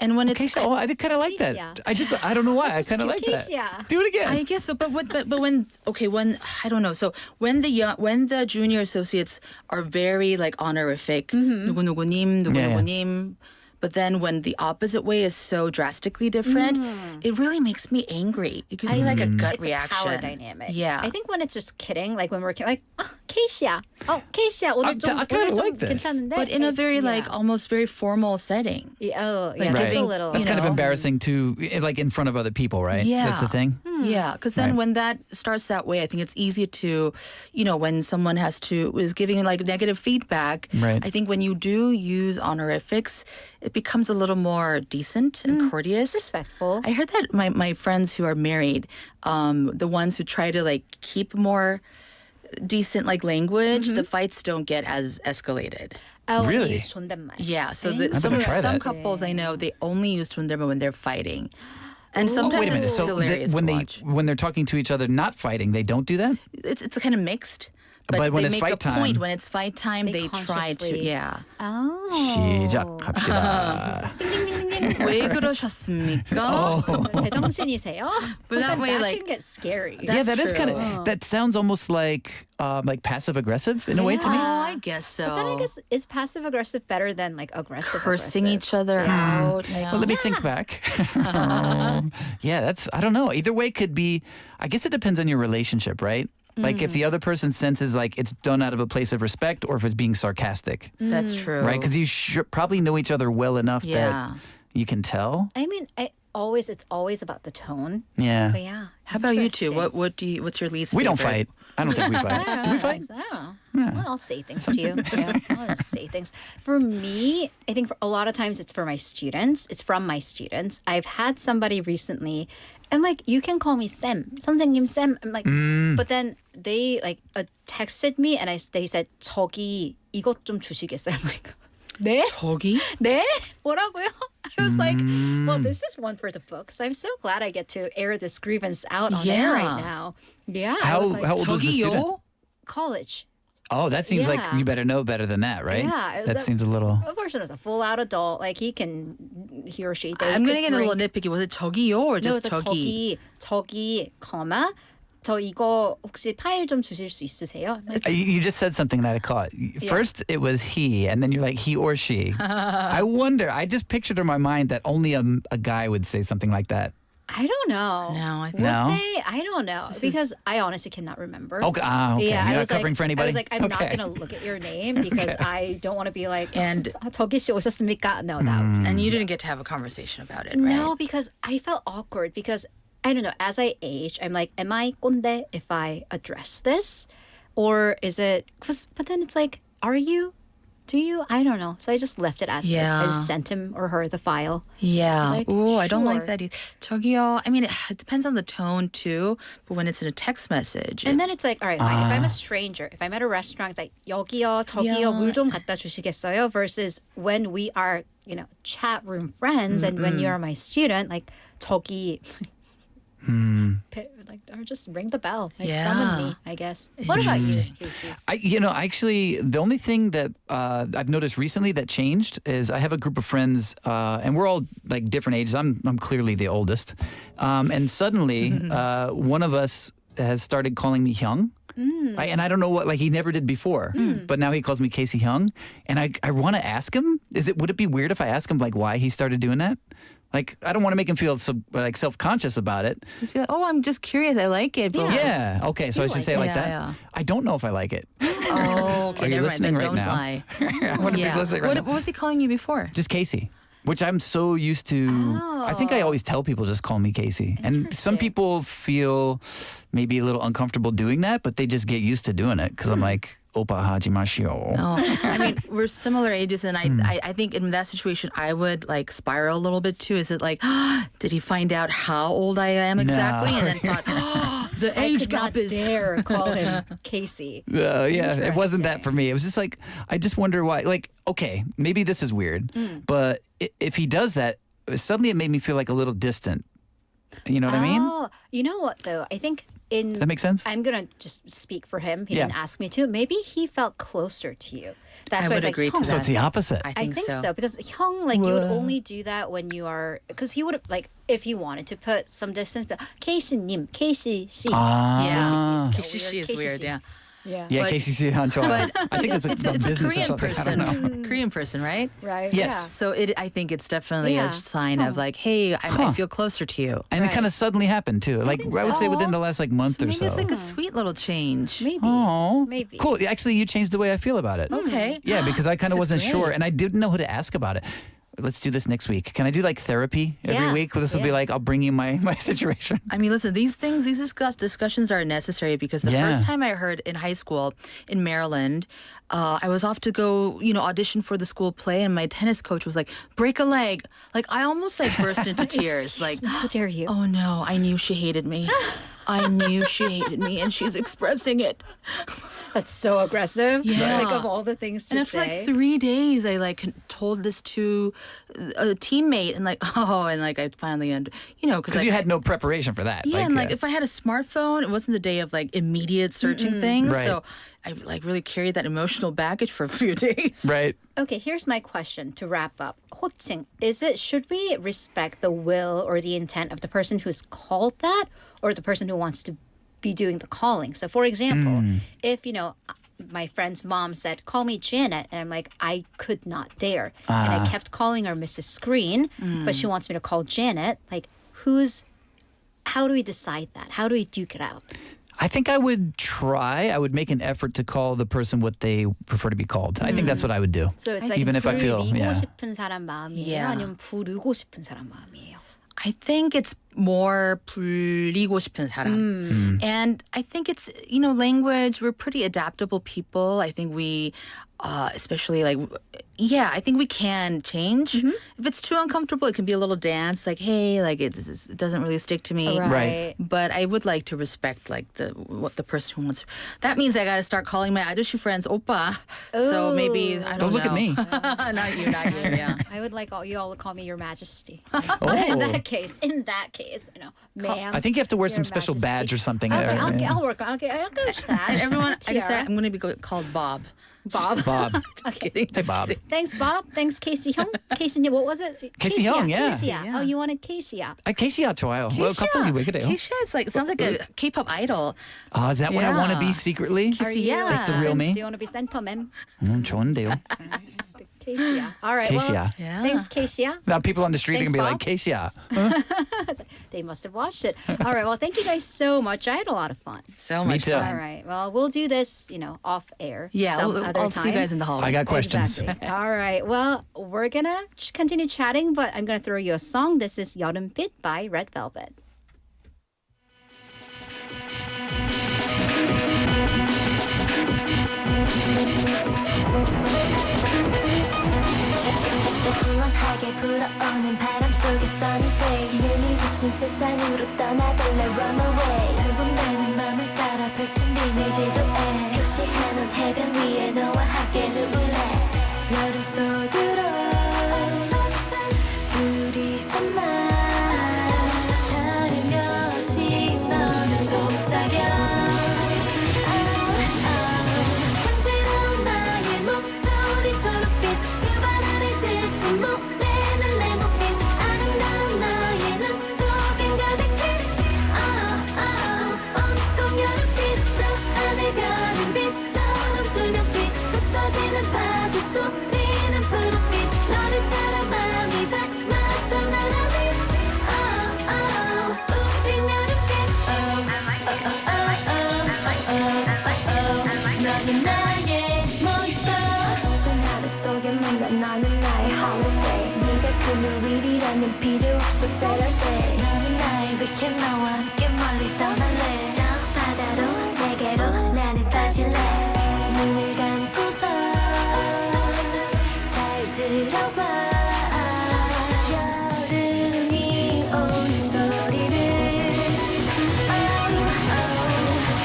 [SPEAKER 17] And when it's
[SPEAKER 19] I did kind of like that. I don't know why. I kind of like that. Do it again.
[SPEAKER 17] I guess so, but when I don't know. So when the junior associates are very like honorific, 누구누구님, 누구누구님. But then when the opposite way is so drastically different, it really makes me angry. It gives me like a gut reaction.
[SPEAKER 3] It's a power dynamic.
[SPEAKER 17] Yeah.
[SPEAKER 3] I think when it's just kidding, like when we're like, 케이시야. 케이시야. 오늘 좀
[SPEAKER 19] I kind of like this.
[SPEAKER 3] 괜찮은데?
[SPEAKER 17] But in a very like almost very formal setting.
[SPEAKER 3] Yeah,
[SPEAKER 17] Like,
[SPEAKER 3] it's
[SPEAKER 17] right.
[SPEAKER 3] a little.
[SPEAKER 19] That's kind of embarrassing too, like in front of other people, right?
[SPEAKER 17] Yeah.
[SPEAKER 19] That's the thing.
[SPEAKER 17] Yeah, because then
[SPEAKER 19] Right.
[SPEAKER 17] when that starts that way, I think it's easy to, when someone is giving like negative feedback.
[SPEAKER 19] Right.
[SPEAKER 17] I think when you do use honorifics, it becomes a little more decent and courteous.
[SPEAKER 3] Respectful.
[SPEAKER 17] I heard that my friends who are married, the ones who try to like keep more decent like language, the fights don't get as escalated.
[SPEAKER 19] Really?
[SPEAKER 3] 이 존댓말.
[SPEAKER 17] Yeah, so
[SPEAKER 19] better try
[SPEAKER 17] some
[SPEAKER 19] that.
[SPEAKER 17] couples I know, they only use 존댓말 when they're fighting. And sometimes
[SPEAKER 19] Wait a minute.
[SPEAKER 17] it's
[SPEAKER 19] So
[SPEAKER 17] hilarious
[SPEAKER 19] when
[SPEAKER 17] to
[SPEAKER 19] they
[SPEAKER 17] watch.
[SPEAKER 19] when they're talking to each other, not fighting, they don't do that.
[SPEAKER 17] It's kind of mixed.
[SPEAKER 19] But when
[SPEAKER 17] they
[SPEAKER 19] it's
[SPEAKER 17] make
[SPEAKER 19] fight
[SPEAKER 17] a
[SPEAKER 19] time-
[SPEAKER 17] point. When it's fight time,
[SPEAKER 3] They
[SPEAKER 17] they try to.
[SPEAKER 3] consciously-
[SPEAKER 17] Yeah.
[SPEAKER 3] Oh.
[SPEAKER 19] 시작합시다.
[SPEAKER 17] 왜 그러셨습니까?
[SPEAKER 3] 제정신이세요?
[SPEAKER 17] But that way,
[SPEAKER 3] that
[SPEAKER 17] like,
[SPEAKER 3] can get scary.
[SPEAKER 19] Yeah, that is kind
[SPEAKER 17] true.
[SPEAKER 19] of. That sounds almost like passive aggressive in a way to
[SPEAKER 17] Oh,
[SPEAKER 19] me.
[SPEAKER 17] I guess so.
[SPEAKER 3] But then I guess is passive aggressive better than like aggressive?
[SPEAKER 17] Cursing each other out. Yeah.
[SPEAKER 19] Well, let me think back. Yeah, I don't know. Either way could be. I guess it depends on your relationship, right? Like if the other person senses like it's done out of a place of respect, or if it's being sarcastic,
[SPEAKER 17] That's true.
[SPEAKER 19] right? Because you probably know each other well enough
[SPEAKER 17] Yeah.
[SPEAKER 19] that you can tell.
[SPEAKER 3] I mean, it's always about the tone.
[SPEAKER 19] Yeah.
[SPEAKER 3] But yeah.
[SPEAKER 17] How about you two?
[SPEAKER 3] interesting.
[SPEAKER 17] What's your least
[SPEAKER 19] We don't
[SPEAKER 17] favorite?
[SPEAKER 19] fight. I don't think we
[SPEAKER 3] I
[SPEAKER 19] fight.
[SPEAKER 3] don't
[SPEAKER 19] Do we
[SPEAKER 3] know.
[SPEAKER 19] fight?
[SPEAKER 3] I don't know. Well, I'll say things to you. Yeah, I'll just say things. For me, I think for a lot of times it's for my students. It's from my students. I've had somebody recently, I'm like, you can call me Sam, 선생님 Sam. I'm like, but then they like texted me and they said, 저기 이것 좀 주시겠어요? I'm like, 네?
[SPEAKER 17] 저기?
[SPEAKER 3] 네? 뭐라고요? I was like, well, this is one for the books. I'm so glad I get to air this grievance out on air right now. Yeah. I
[SPEAKER 19] How
[SPEAKER 3] was like,
[SPEAKER 19] old was the student?
[SPEAKER 17] 저기요?
[SPEAKER 3] college.
[SPEAKER 19] Oh, that seems like
[SPEAKER 3] Yeah.
[SPEAKER 19] you better know better than that, right?
[SPEAKER 3] Yeah,
[SPEAKER 19] That seems a little.
[SPEAKER 3] Of course, it was a full-out adult. Like he or she.
[SPEAKER 17] I'm gonna get a little nitpicky. Was it 저기요 or
[SPEAKER 3] No,
[SPEAKER 17] just
[SPEAKER 3] it's a
[SPEAKER 17] 저기?
[SPEAKER 3] 저기, comma. 저 이거 혹시 파일 좀 주실 수 있으세요? Like,
[SPEAKER 19] You just said something that I caught. First, it was he, and then you're like he or she. I wonder. I just pictured in my mind that only a guy would say something like that.
[SPEAKER 3] I don't know.
[SPEAKER 17] No, I think
[SPEAKER 3] Would
[SPEAKER 19] No?
[SPEAKER 3] they? I don't know because I honestly cannot remember.
[SPEAKER 19] Okay, okay.
[SPEAKER 3] Yeah,
[SPEAKER 19] You're
[SPEAKER 3] I
[SPEAKER 19] not
[SPEAKER 3] was
[SPEAKER 19] covering
[SPEAKER 3] like,
[SPEAKER 19] for anybody?
[SPEAKER 3] I was like, I'm not
[SPEAKER 19] Okay.
[SPEAKER 3] gonna look at your name because I don't want to be like.
[SPEAKER 17] And
[SPEAKER 3] 저기 씨 오셨습니까? No, that.
[SPEAKER 17] and you didn't get to have a conversation about it, right?
[SPEAKER 3] No, because I felt awkward because I don't know. As I age, I'm like, am I 꼰대 if I address this, or is it? But then it's like, are you? Do you? I don't know. So I just left it as is. I just sent him or her the file.
[SPEAKER 17] Yeah.
[SPEAKER 3] Like,
[SPEAKER 17] Ooh, I don't like
[SPEAKER 3] sure.
[SPEAKER 17] that either. 저기요. I mean, it depends on the tone too. But when it's in a text message,
[SPEAKER 3] And then it's like, all right, fine. If I'm a stranger, if I'm at a restaurant, it's like 여기요, 저기요, 물 좀 갖다 주시겠어요? Versus when we are, chat room friends, and when you're my student, like 저기. Like, or just ring the bell, like summon me, I guess. What about you, Casey?
[SPEAKER 19] Actually, the only thing that I've noticed recently that changed is I have a group of friends, and we're all like different ages. I'm clearly the oldest, and suddenly one of us has started calling me Hyung. And I don't know what, like he never did before, but now he calls me Casey Hyung, and I want to ask him, would it be weird if I ask him like why he started doing that? Like, I don't want to make him feel self-conscious about it.
[SPEAKER 17] just be like, oh, I'm just curious. I like it. But
[SPEAKER 19] Yeah. Okay. So I should say it like that.
[SPEAKER 17] Yeah.
[SPEAKER 19] I don't know if I like it.
[SPEAKER 17] Oh, okay.
[SPEAKER 19] Are you
[SPEAKER 17] Never mind.
[SPEAKER 19] listening
[SPEAKER 17] Then
[SPEAKER 19] right
[SPEAKER 17] don't
[SPEAKER 19] now?
[SPEAKER 17] lie.
[SPEAKER 19] I wonder if he's listening right
[SPEAKER 17] What was he calling you before?
[SPEAKER 19] Just Casey, which I'm so used to. I think I always tell people just call me Casey. And some people feel maybe a little uncomfortable doing that, but they just get used to doing it because I'm like, Opa haji mashio.
[SPEAKER 17] Oh, I mean, we're similar ages, and I think in that situation, I would like spiral a little bit too. Is it like, did he find out how old I am exactly, and then thought, the
[SPEAKER 3] I
[SPEAKER 17] age
[SPEAKER 3] could
[SPEAKER 17] gap
[SPEAKER 3] not
[SPEAKER 17] is
[SPEAKER 3] dare call him Casey.
[SPEAKER 19] Yeah, it wasn't that for me. It was just like, I just wonder why. Like, okay, maybe this is weird, but if he does that, suddenly it made me feel like a little distant. You know what I mean?
[SPEAKER 3] Oh, you know what though? I think
[SPEAKER 19] Does that make sense?
[SPEAKER 3] I'm gonna just speak for him. He
[SPEAKER 19] Yeah.
[SPEAKER 3] didn't ask me to. Maybe he felt closer to you. That's
[SPEAKER 17] I
[SPEAKER 3] why
[SPEAKER 17] would
[SPEAKER 3] it's
[SPEAKER 17] agree
[SPEAKER 3] like,
[SPEAKER 17] to
[SPEAKER 3] "Hyung."
[SPEAKER 19] So it's the opposite.
[SPEAKER 17] I
[SPEAKER 3] I
[SPEAKER 17] think,
[SPEAKER 3] think
[SPEAKER 17] so.
[SPEAKER 3] so because Hyung, like you would only do that when you are, because he would have like if he wanted to put some distance, but Casey님, Casey 씨.
[SPEAKER 19] Ah.
[SPEAKER 3] Casey
[SPEAKER 17] She is
[SPEAKER 3] Casey
[SPEAKER 17] weird,
[SPEAKER 3] 씨.
[SPEAKER 17] yeah.
[SPEAKER 3] Yeah.
[SPEAKER 19] Yeah,
[SPEAKER 17] But-
[SPEAKER 19] Casey Sihan Choi.
[SPEAKER 17] But
[SPEAKER 19] I think it's a business or
[SPEAKER 17] Korean
[SPEAKER 19] something.
[SPEAKER 17] person.
[SPEAKER 19] I don't know.
[SPEAKER 17] Korean person, right?
[SPEAKER 3] Right.
[SPEAKER 19] Yes.
[SPEAKER 3] Yeah.
[SPEAKER 17] So I think it's definitely
[SPEAKER 3] Yeah.
[SPEAKER 17] a sign of like, hey, I feel closer to you.
[SPEAKER 19] And it kind of suddenly happened too. Like I would say within the last like month
[SPEAKER 17] So
[SPEAKER 19] or
[SPEAKER 17] maybe
[SPEAKER 19] so.
[SPEAKER 17] it's like a sweet little change.
[SPEAKER 3] Maybe.
[SPEAKER 19] Oh,
[SPEAKER 3] Maybe.
[SPEAKER 19] cool. Actually, you changed the way I feel about it.
[SPEAKER 17] Okay.
[SPEAKER 19] Yeah, because I kind of
[SPEAKER 17] This is
[SPEAKER 19] wasn't sure,
[SPEAKER 17] great.
[SPEAKER 19] and I didn't know who to ask about it. Let's do this next week. Can I do like therapy every
[SPEAKER 3] Yeah.
[SPEAKER 19] week? This will be
[SPEAKER 3] Yeah.
[SPEAKER 19] like, I'll bring you my situation.
[SPEAKER 17] I mean, listen, these discussions are necessary because the first time I heard in high school in Maryland, I was off to go, audition for the school play, and my tennis coach was like, break a leg. Like, I almost like burst into tears. Like,
[SPEAKER 3] How dare you?
[SPEAKER 17] oh no, I knew she hated me. I knew she hated me, and she's expressing it.
[SPEAKER 3] That's so aggressive.
[SPEAKER 17] Yeah.
[SPEAKER 3] Like of all the things to
[SPEAKER 17] And
[SPEAKER 3] say.
[SPEAKER 17] after like 3 days, I like told this to a teammate, and like, I finally
[SPEAKER 19] Because you had no preparation for that.
[SPEAKER 17] yeah, and like if I had a smartphone, it wasn't the day of like immediate searching things.
[SPEAKER 19] Right.
[SPEAKER 17] So I like really carried that emotional baggage for a few days.
[SPEAKER 19] Right.
[SPEAKER 3] Okay, here's my question to wrap up. 호칭, should we respect the will or the intent of the person who's called that, or the person who wants to be doing the calling? So for example, if, my friend's mom said, call me Janet, and I'm like, I could not dare. And I kept calling her Mrs. Screen, but she wants me to call Janet. Like, how do we decide that? How do we duke it out?
[SPEAKER 19] I think I would make an effort to call the person what they prefer to be called. I think that's what I would do.
[SPEAKER 3] So it's like
[SPEAKER 19] Even if I feel,
[SPEAKER 3] 부리고 싶은 사람 마음이에요?
[SPEAKER 17] Yeah.
[SPEAKER 3] 아니면 부르고 싶은 사람 마음이에요?
[SPEAKER 17] I think it's more 불리고 싶은 사람. And I think it's, language, we're pretty adaptable people. I think we, especially like, I think we can change. If it's too uncomfortable, it can be a little dance, like, hey, like it doesn't really stick to me.
[SPEAKER 19] Right.
[SPEAKER 17] But I would like to respect like what the person who wants. That means I got to start calling my 아저씨 friends 오빠. So maybe I don't
[SPEAKER 19] Don't look
[SPEAKER 17] know.
[SPEAKER 19] at me.
[SPEAKER 17] Not you. Yeah.
[SPEAKER 3] I would like you all to call me Your Majesty.
[SPEAKER 19] Oh.
[SPEAKER 3] In that case, ma'am.
[SPEAKER 19] I think you have to wear
[SPEAKER 3] Your
[SPEAKER 19] some special
[SPEAKER 3] Majesty.
[SPEAKER 19] badge or something.
[SPEAKER 3] Okay,
[SPEAKER 19] there.
[SPEAKER 3] I'll work on. Okay, I'll go with that.
[SPEAKER 17] And everyone, I guess
[SPEAKER 3] Tiara.
[SPEAKER 17] I'm going to be called Bob.
[SPEAKER 3] Bob.
[SPEAKER 19] Bob.
[SPEAKER 17] Just kidding.
[SPEAKER 19] Hey, Bob.
[SPEAKER 3] Thanks, Bob. Thanks, Casey Hyung. Casey, what was it?
[SPEAKER 19] Casey Hyung, yeah.
[SPEAKER 3] Casey.
[SPEAKER 17] Yeah.
[SPEAKER 3] Oh, you wanted Casey.
[SPEAKER 19] Casey야 좋아요. Well, 갑자기 왜 그래요?
[SPEAKER 17] Keisha sounds like a K-pop idol.
[SPEAKER 19] Oh, is that what I want to be
[SPEAKER 17] Yeah.
[SPEAKER 19] secretly?
[SPEAKER 3] Are you,
[SPEAKER 17] yeah.
[SPEAKER 19] That's the real me?
[SPEAKER 3] Do you want to be Center Mem?
[SPEAKER 19] 좋은데요.
[SPEAKER 3] Keisha. All right.
[SPEAKER 19] Keisha.
[SPEAKER 3] Well,
[SPEAKER 19] Yeah.
[SPEAKER 3] thanks, Keisha.
[SPEAKER 19] Now people on the street
[SPEAKER 3] Thanks,
[SPEAKER 19] are going
[SPEAKER 3] Bob.
[SPEAKER 19] to be like, Keisha. Huh?
[SPEAKER 3] They must have watched it. All right. Well, thank you guys so much. I had a lot of fun.
[SPEAKER 17] So
[SPEAKER 19] Me
[SPEAKER 17] much
[SPEAKER 19] too.
[SPEAKER 17] fun.
[SPEAKER 3] All right. Well, we'll do this, off air.
[SPEAKER 17] Yeah,
[SPEAKER 3] some
[SPEAKER 17] I'll
[SPEAKER 3] other
[SPEAKER 17] see you
[SPEAKER 3] time.
[SPEAKER 17] guys in the hallway.
[SPEAKER 19] I got questions.
[SPEAKER 3] Exactly. All right. Well, we're going to continue chatting, but I'm going to throw you a song. This is 여름빛 by Red Velvet.
[SPEAKER 20] 시원하게 불어오는 바람 속에 sunny day 눈이 부신 세상으로 떠나볼래 run away 두근대는 맘을 따라 펼친 비밀 지도에 표시해놓은 해변 위에 너와 함께 누울래 여름 속으로 둘이서만 살며시 너는 속삭여 간지러운 나의 목소리 초록빛 그 발 아래 스친 목대는 레몬빛 아름다운 너의 눈 속엔 가득해 온통 여름빛 저 하늘 별은 빛처럼 투명빛 부서지는 파도 소리는 푸른빛 너를 따라 마음이 다 맞춰 나란히 우린 여름빛 너는 나의 모습 지친 하루 속에 만난 너는 나의 holiday 네가 금요일이라는 필요 없어 Saturday 너는 나의 weekend 너와 함께 멀리 떠날래 저 바다로 내게로 나는 빠질래 눈을 감고서 잘 들어봐 여름이 오는 소리를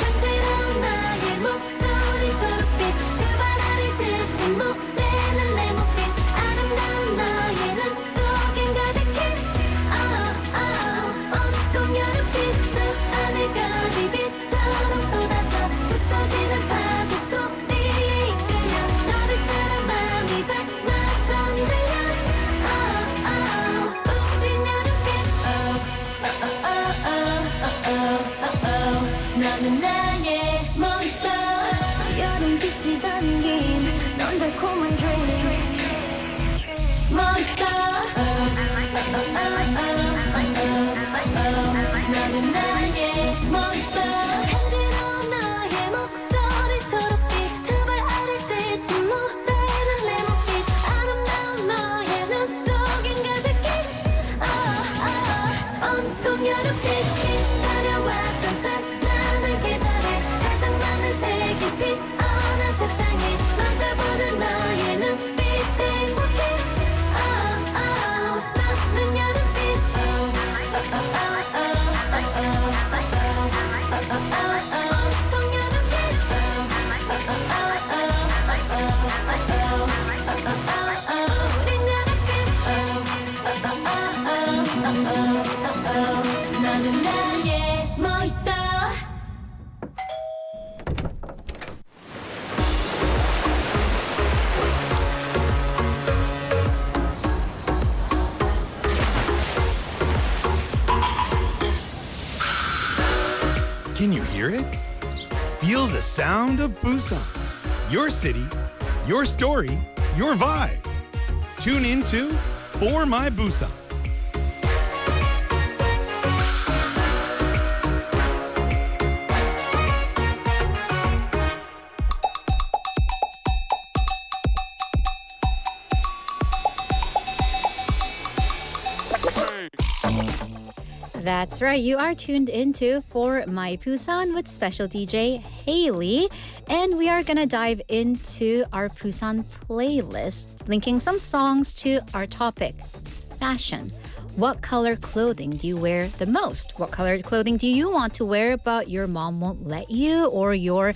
[SPEAKER 20] 간지러운 나의 목소리 초록빛 그 발 아래 스친 목대는 레몬빛 아름다운 너의 눈 속엔 가득해 온통 여름빛 저 하늘 별이 빛처럼 쏟아져 부서지는 파도 소리에 이끌려 너를 따라 마음이 다 맞춰 달려 우린 여름빛 너는 나의 모습 여름빛이 담긴 넌 달콤한 dream 모습 너는 나의 모습 간지러운 너의 목소리 초록빛 두 발 아래 스친 목대는 레몬빛 아름다운 너의 눈 속엔 가득해 온통 여름빛 기다려왔던 찬란한 계절에 가장 많은 색이 피어난 세상에 맞아보는 너의 눈빛이 행복해 나는 여름빛 온통 여름빛 우린 여름빛 너는 나의 모습
[SPEAKER 21] Can you hear it? Feel the sound of Busan. Your city, your story, your vibe. Tune into For My Busan.
[SPEAKER 3] That's right. You are tuned into For My Busan with special DJ Hailey. And we are going to dive into our Busan playlist, linking some songs to our topic, fashion. What color clothing do you wear the most? What color clothing do you want to wear but your mom won't let you, or your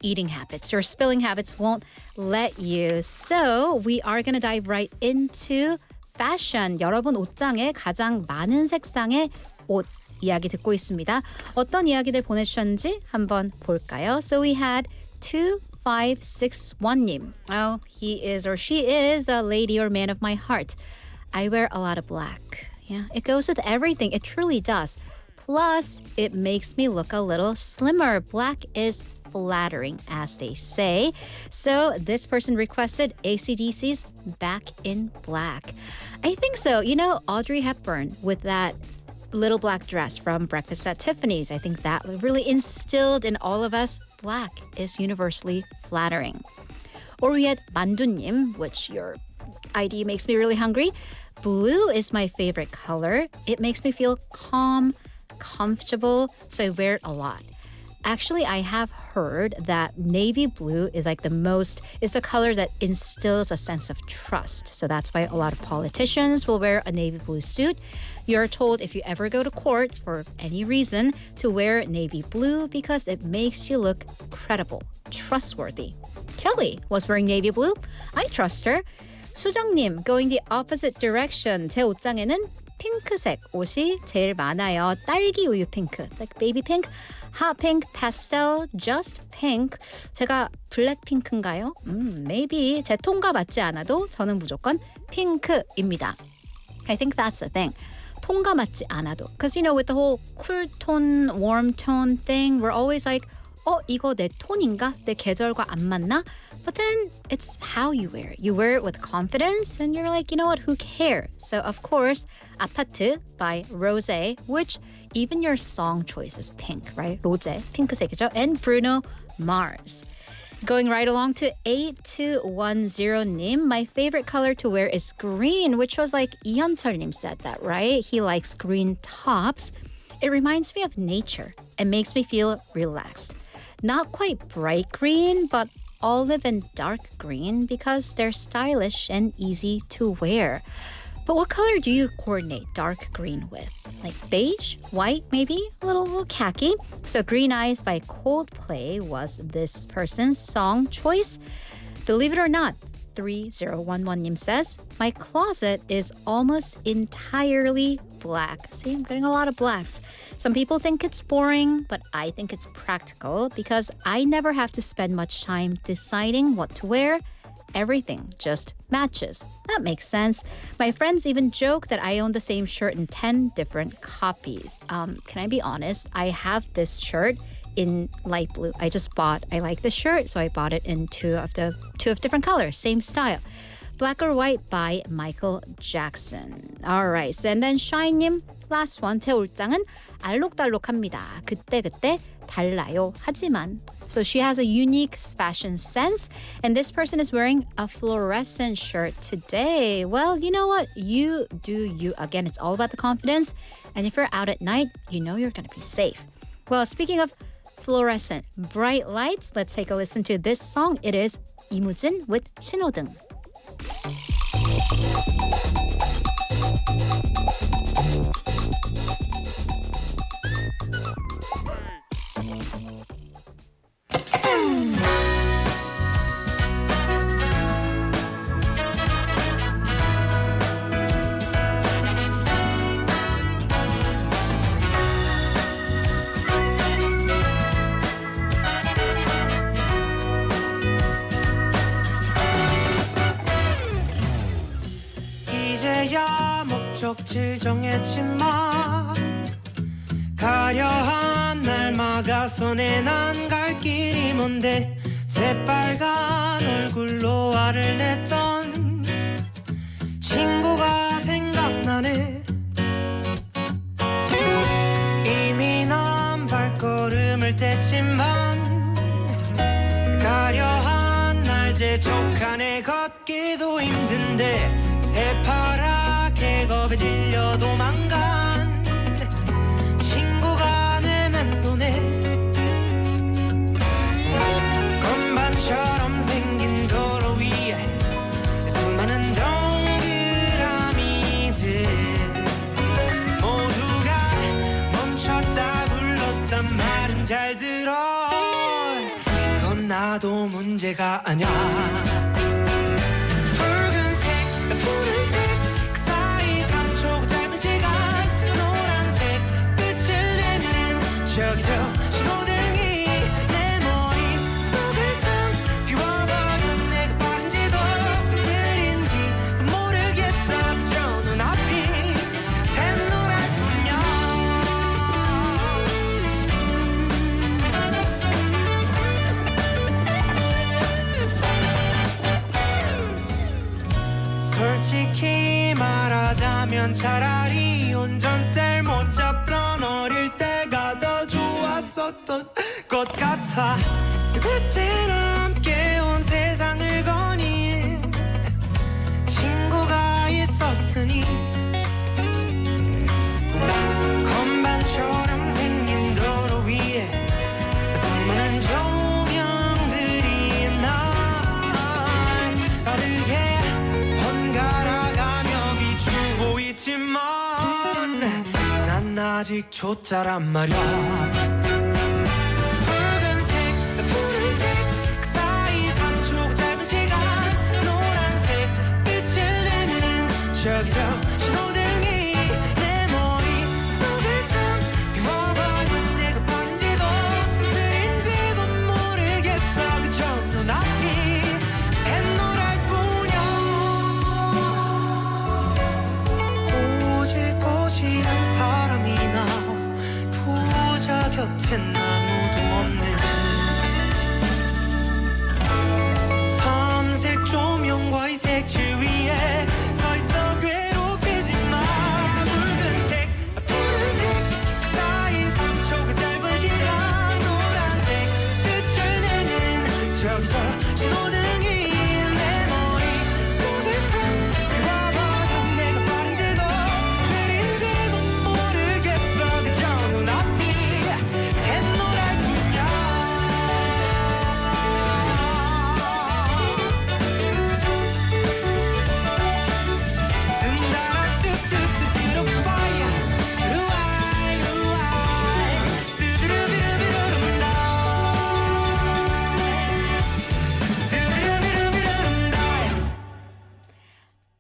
[SPEAKER 3] eating habits or spilling habits won't let you? So we are going to dive right into fashion. 여러분 옷장에 가장 많은 색상의 옷 이야기 듣고 있습니다. 어떤 이야기들 보내주셨는지 한번 볼까요? So we had 2561님. Oh, he is or she is a lady or man of my heart. I wear a lot of black. Yeah, it goes with everything. It truly does. Plus, it makes me look a little slimmer. Black is flattering, as they say. So this person requested AC/DC's Back in Black. I think so. You know, Audrey Hepburn with that little black dress from Breakfast at Tiffany's. I think that really instilled in all of us black is universally flattering. Or we had 만두님, which your ID makes me really hungry. Blue is my favorite color. It makes me feel calm, comfortable, so I wear it a lot. Actually, I have heard that navy blue is like it's a color that instills a sense of trust. So that's why a lot of politicians will wear a navy blue suit. You're told if you ever go to court for any reason to wear navy blue because it makes you look credible, trustworthy. Kelly was wearing navy blue. I trust her. 수정님, going the opposite direction. 제 옷장에는 핑크색 옷이 제일 많아요. 딸기 우유 핑크. It's like baby pink. Hot pink, pastel, just pink. 제가 블랙핑크인가요? Maybe. 제 톤과 맞지 않아도 저는 무조건 핑크입니다. I think that's the thing. 톤과 맞지 않아도. Because, you know, with the whole cool tone, warm tone thing, we're always like, 이거 내 톤인가? 내 계절과 안 맞나? But then it's how you wear it. You wear it with confidence and you're like, you know what, who cares? So of course, 아파트 by Rosé, which even your song choice is pink, right? 로제, 핑크색이죠. And Bruno Mars. Going right along to 8210님, my favorite color to wear is green, which was like 이현철님 said that, right? He likes green tops. It reminds me of nature and makes me feel relaxed. Not quite bright green, but olive and dark green because they're stylish and easy to wear. But what color do you coordinate dark green with? Like beige, white, maybe a little khaki? So Green Eyes by Coldplay was this person's song choice. Believe it or not, 3011님 says, my closet is almost entirely black. See, I'm getting a lot of blacks. Some people think it's boring, but I think it's practical because I never have to spend much time deciding what to wear. Everything just matches. That makes sense. My friends even joke that I own the same shirt in 10 different copies. Can I be honest? I have this shirt in light blue. I like the shirt, so I bought it in two of different colors, same style. Black or White by Michael Jackson. Alright, so and then Shine님, last one. 제 옷장은 알록달록합니다. 그때그때 달라요. 하지만. So she has a unique fashion sense, and this person is wearing a fluorescent shirt today. Well, you know what? You do you. Again, it's all about the confidence, and if you're out at night, you know you're going to be safe. Well, speaking of fluorescent, bright lights, let's take a listen to this song. It is 이무진 with 신호등.
[SPEAKER 4] 이제야 목적지를 정했지만 가려한 날 막아서네 난 갈 길이 뭔데 새빨간 얼굴로 화를 냈던 친구가 생각나네 이미 난 발걸음을 뗐지만 가려한 날 재촉하네 걷기도 힘든데 새파랗게 겁에 질려 도망간 친구가 내 맴도네 건반처럼 생긴 도로 위에 수많은 동그라미들 모두가 멈췄다 굴렀단 말은 잘 들어 그건 나도 문제가 아냐 푸른색 그 사이 3초 짧은 시간 노란색 빛을 내는 저기서 신호등이 내 머릿속을 텅 비워버린 내가 빠른지도 느린지 모르겠어 그저 눈앞이 샛노랄 뿐이야 돌아가면 차라리 운전대를 못 잡던 어릴 때가 더 좋았었던 것 같아. 그때는 함께 온 세상을 거닌 친구가 있었으니 건반처럼 생긴 도로 위에 수많은 조명들이 날 빠르게 번갈아가며 비추고 있지만 난 아직 초짜란 말야. 저기서 신호등이 내 머릿속을 탐 비워버린 내가 빠른지도 느린지도 모르겠어. 그저 눈앞이 샛노랄 뿐이야. 꼬질꼬질한 사람이 나 부자 곁엔 아무도 없네. 삼색 조명과 이 색칠 위에 저기서 신호등이 내 머릿속을 탐 비워버린 내가 빠른지도 느린지도 모르겠어. 그저 눈앞이 샛노랄 뿐이야. 스tun다라 스뚜뚜뚜뚜로 파이어 루아이 루아이 스두루비루비루rum다.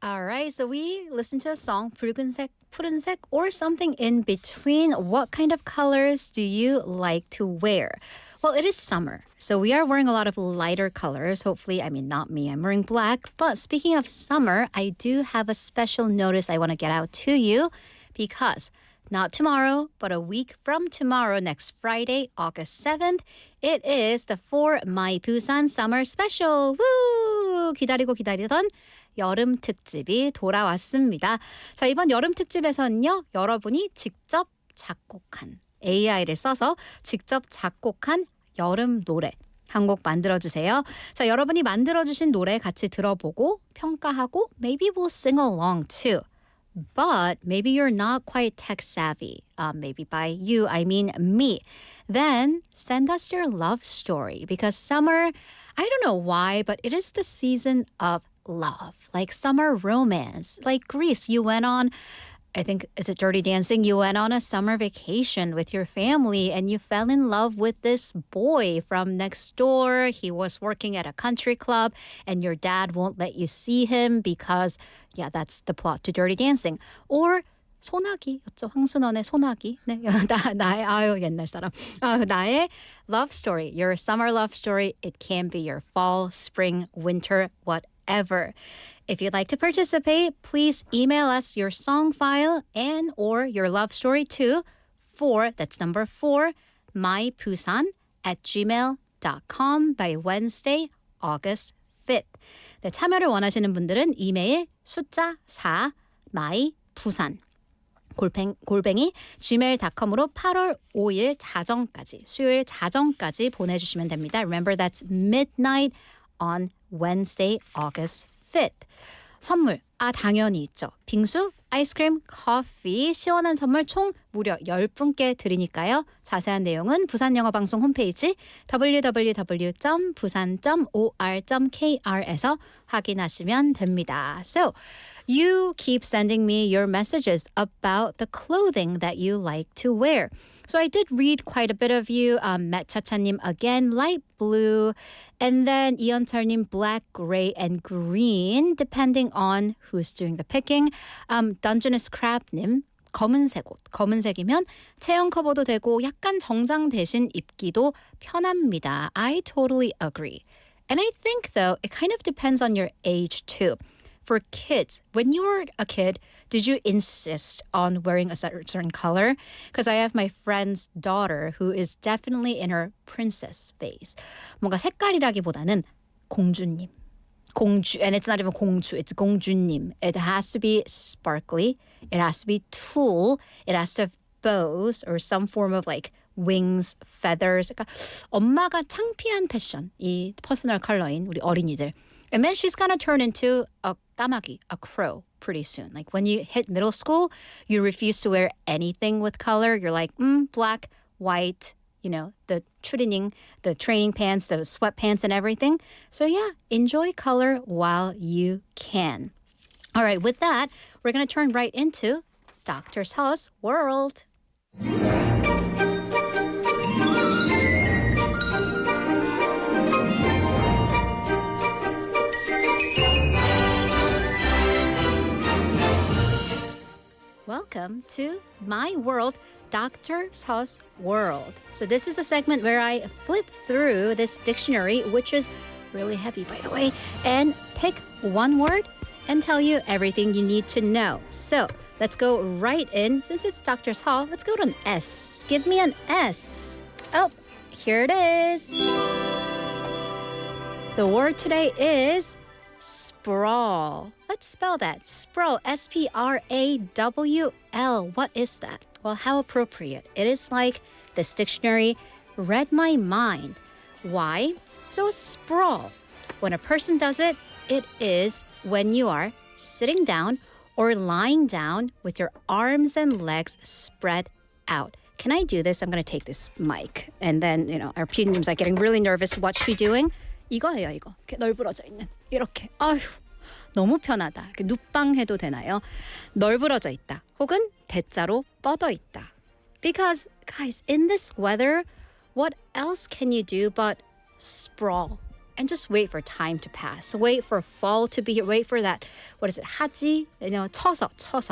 [SPEAKER 3] Alright, so we listened to a song, 붉은색, 푸른색, or something in between. What kind of colors do you like to wear? Well, it is summer, so we are wearing a lot of lighter colors. Hopefully, I mean, not me, I'm wearing black. But speaking of summer, I do have a special notice I want to get out to you because not tomorrow, but a week from tomorrow, next Friday, August 7th, it is the For My Busan Summer Special. Woo! 기다리던 여름 특집이 돌아왔습니다. 자, 이번 여름 특집에서는요, 여러분이 직접 작곡한 AI를 써서 직접 작곡한 여름 노래 한 곡 만들어주세요. 자, 여러분이 만들어주신 노래 같이 들어보고 평가하고 maybe we'll sing along too. But maybe you're not quite tech savvy. Maybe by you, I mean me. Then send us your love story because summer, I don't know why, but it is the season of love, like summer romance. Like Greece, you went on, I think, is it Dirty Dancing? You went on a summer vacation with your family and you fell in love with this boy from next door. He was working at a country club and your dad won't let you see him because, yeah, that's the plot to Dirty Dancing. Or 소나기였죠. 황순원의 소나기. 네, 나의 아유 옛날 사람. 나의 love story, your summer love story. It can be your fall, spring, winter, whatever. If you'd like to participate, please email us your song file and or your love story to 4, that's number 4, mybusan@gmail.com by Wednesday, August 5th. 네, 참여를 원하시는 분들은 이메일 숫자 4 mybusan 골뱅이 gmail.com으로 8월 5일 자정까지 수요일 자정까지 보내주시면 됩니다. Remember that's midnight on Wednesday, August 5th. 선물, 당연히 있죠. 빙수, 아이스크림, 커피, 시원한 선물 총 무려 10분께 드리니까요. 자세한 내용은 부산영어방송 홈페이지 www.busan.or.kr에서 확인하시면 됩니다. So, you keep sending me your messages about the clothing that you like to wear. So I did read quite a bit of you. Met Chacha님 again, light blue. And then 이연철님, black, gray, and green, depending on who's doing the picking. Dungeness Crab님, 검은색 옷. 검은색이면 체형 커버도 되고 약간 정장 대신 입기도 편합니다. I totally agree. And I think, though, it kind of depends on your age, too. For kids, when you were a kid, did you insist on wearing a certain color? Because I have my friend's daughter who is definitely in her princess phase. 뭔가 색깔이라기보다는 공주님. 공주, and it's not even 공주, it's 공주님. It has to be sparkly. It has to be tulle. It has to have bows or some form of like wings, feathers. 그러니까 엄마가 창피한 패션, 이 퍼스널 컬러인 우리 어린이들. And then she's gonna turn into a 까마귀, a crow pretty soon. Like when you hit middle school, you refuse to wear anything with color. You're like, black, white, you know, the 추리닝, the training pants, the sweatpants and everything. So yeah, enjoy color while you can. All right, with that, we're gonna turn right into Dr. Seo's world. Welcome to my world, Dr. Seo's world. So this is a segment where I flip through this dictionary, which is really heavy, by the way, and pick one word and tell you everything you need to know. So let's go right in. Since it's Dr. Seo, let's go to an S. Give me an S. Oh, here it is. The word today is sprawl. Let's spell that. Sprawl, S-P-R-A-W-L. What is that? Well, how appropriate. It is like this dictionary read my mind. Why? So a sprawl. When a person does it, it is when you are sitting down or lying down with your arms and legs spread out. Can I do this? I'm going to take this mic. And then, you know, our PD님's like getting really nervous. What's she doing? 이거예요, 이거. 이렇게 널브러져 있는. 이렇게. 아휴, 너무 편하다. 이렇게 눕방 해도 되나요? 널브러져 있다. 혹은 대자로 뻗어 있다. Because, guys, in this weather, what else can you do but sprawl and just wait for time to pass? Wait for fall to be here. Wait for that, what is it, 하지? You know, 쳐서.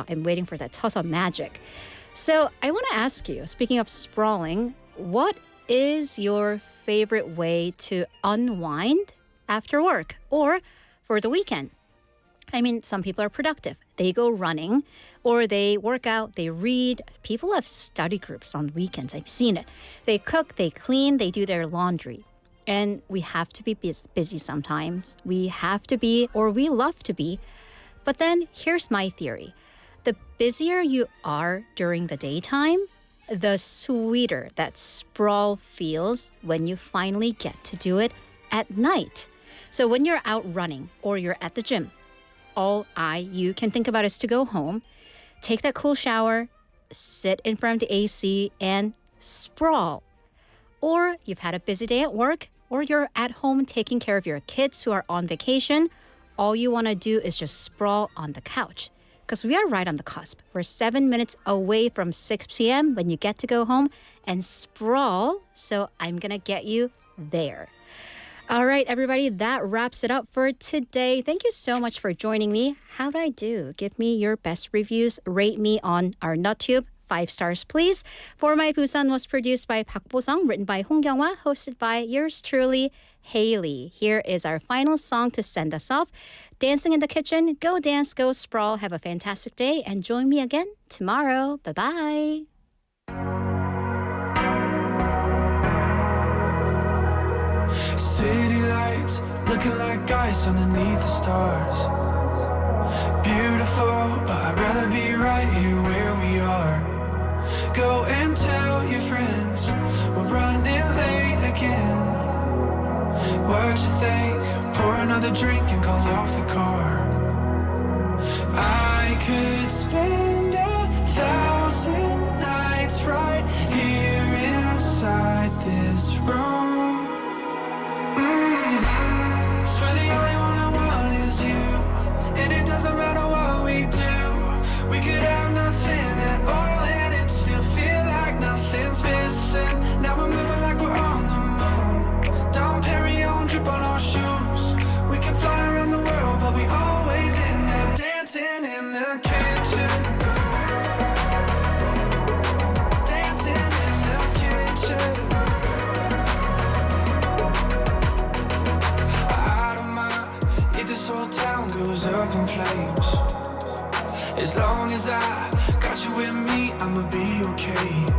[SPEAKER 3] I'm waiting for that 쳐서 magic. So I want to ask you, speaking of sprawling, what is your favorite way to unwind after work or for the weekend? I mean, some people are productive. They go running or they work out, they read. People have study groups on weekends. I've seen it. They cook, they clean, they do their laundry. And we have to be busy sometimes. We have to be, or we love to be. But then here's my theory. The busier you are during the daytime, the sweeter that sprawl feels when you finally get to do it at night. So when you're out running or you're at the gym, all you can think about is to go home, take that cool shower, sit in front of the AC and sprawl. Or you've had a busy day at work, or you're at home taking care of your kids who are on vacation. All you want to do is just sprawl on the couch. Because we are right on the cusp. We're 7 minutes away from 6 p.m. when you get to go home and sprawl. So I'm going to get you there. All right, everybody, that wraps it up for today. Thank you so much for joining me. How did I do? Give me your best reviews. Rate me on our NutTube. 5 stars, please. For My Busan was produced by Bosung, written by Hongkyunghwa, hosted by yours truly, Hailey. Here is our final song to send us off. Dancing in the Kitchen. Go dance, go sprawl. Have a fantastic day and join me again tomorrow. Bye-bye.
[SPEAKER 4] City lights looking like ice underneath the stars. Beautiful, but I'd rather be right here where we are. Go and tell your friends we're running late again. What you think? Pour another drink and call off the car. I could spend 1,000 nights right here inside this room. Swear the only one I want is you, and it doesn't matter what we do. We could have nothing at all, and it still feel like nothing's missing. Now we're moving like we're on the moon. Dom Perignon drip on our shoes. We can fly around the world, but we always end up dancing in the kitchen. Dancing in the kitchen. I don't mind if this whole town goes up in flames. As long as I got you with me, I'ma be okay.